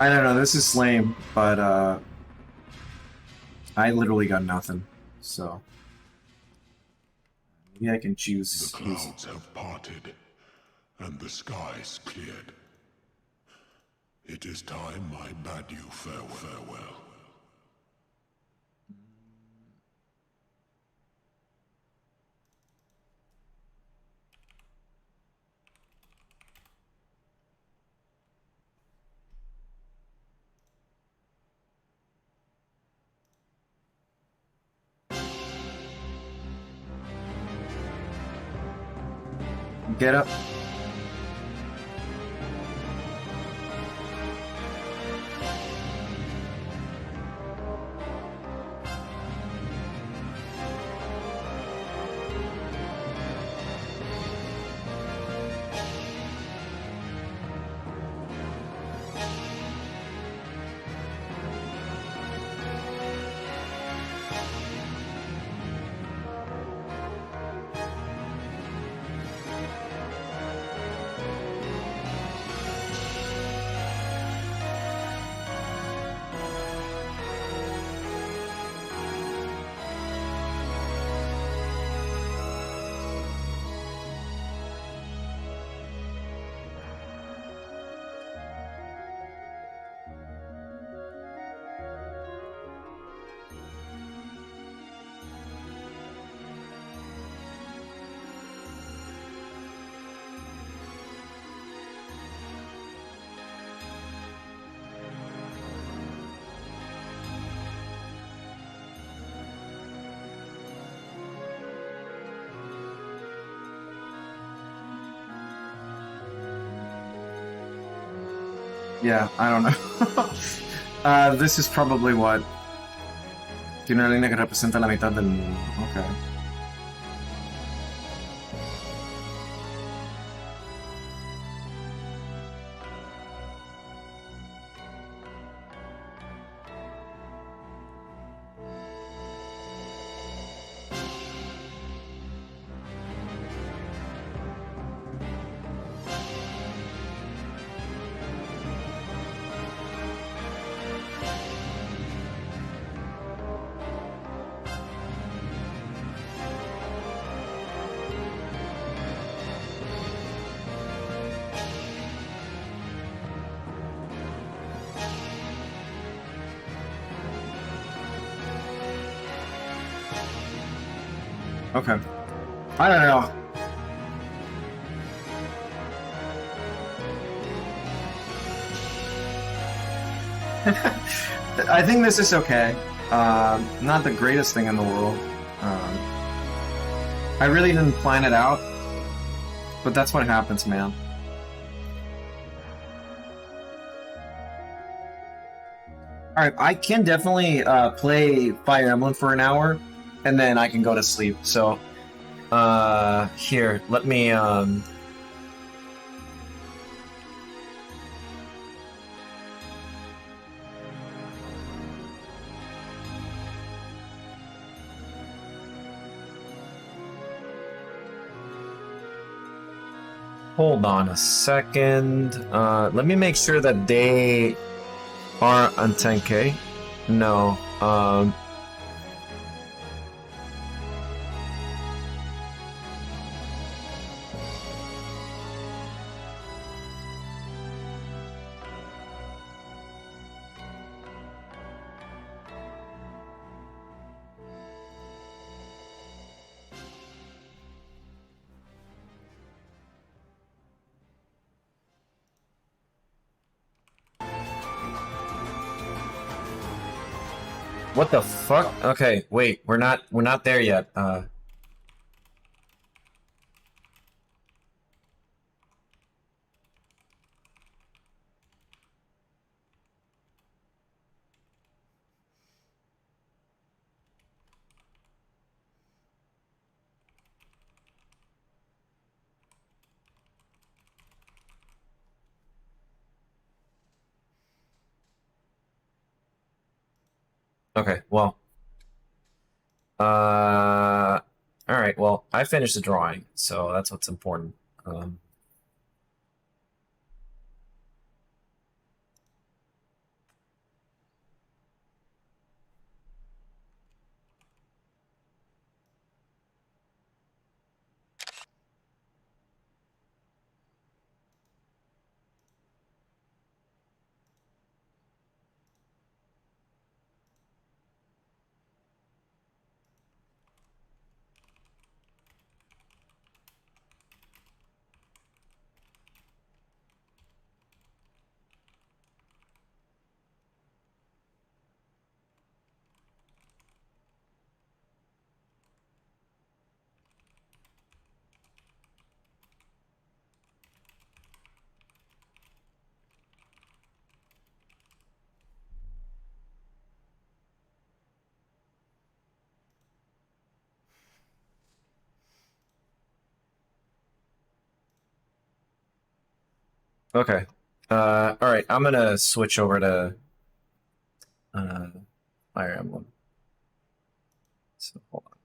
I don't know, this is lame, but I literally got nothing, so maybe I can choose. The clouds have parted, and the skies cleared. It is time I bade you farewell. Get up. Yeah, I don't know. This is probably what... Tiene una línea que representa la mitad del mundo. Okay. Okay. I don't know. I think this is okay. Not the greatest thing in the world. I really didn't plan it out, but that's what happens, man. Alright, I can definitely play Fire Emblem for an hour, and then I can go to sleep. So, here, let me, hold on a second. Let me make sure that they are on 10K. No. What the fuck? Okay, wait, we're not there yet. Okay, well. Alright, well, I finished the drawing, so that's what's important. Okay. Alright, I'm gonna switch over to Fire Emblem. So hold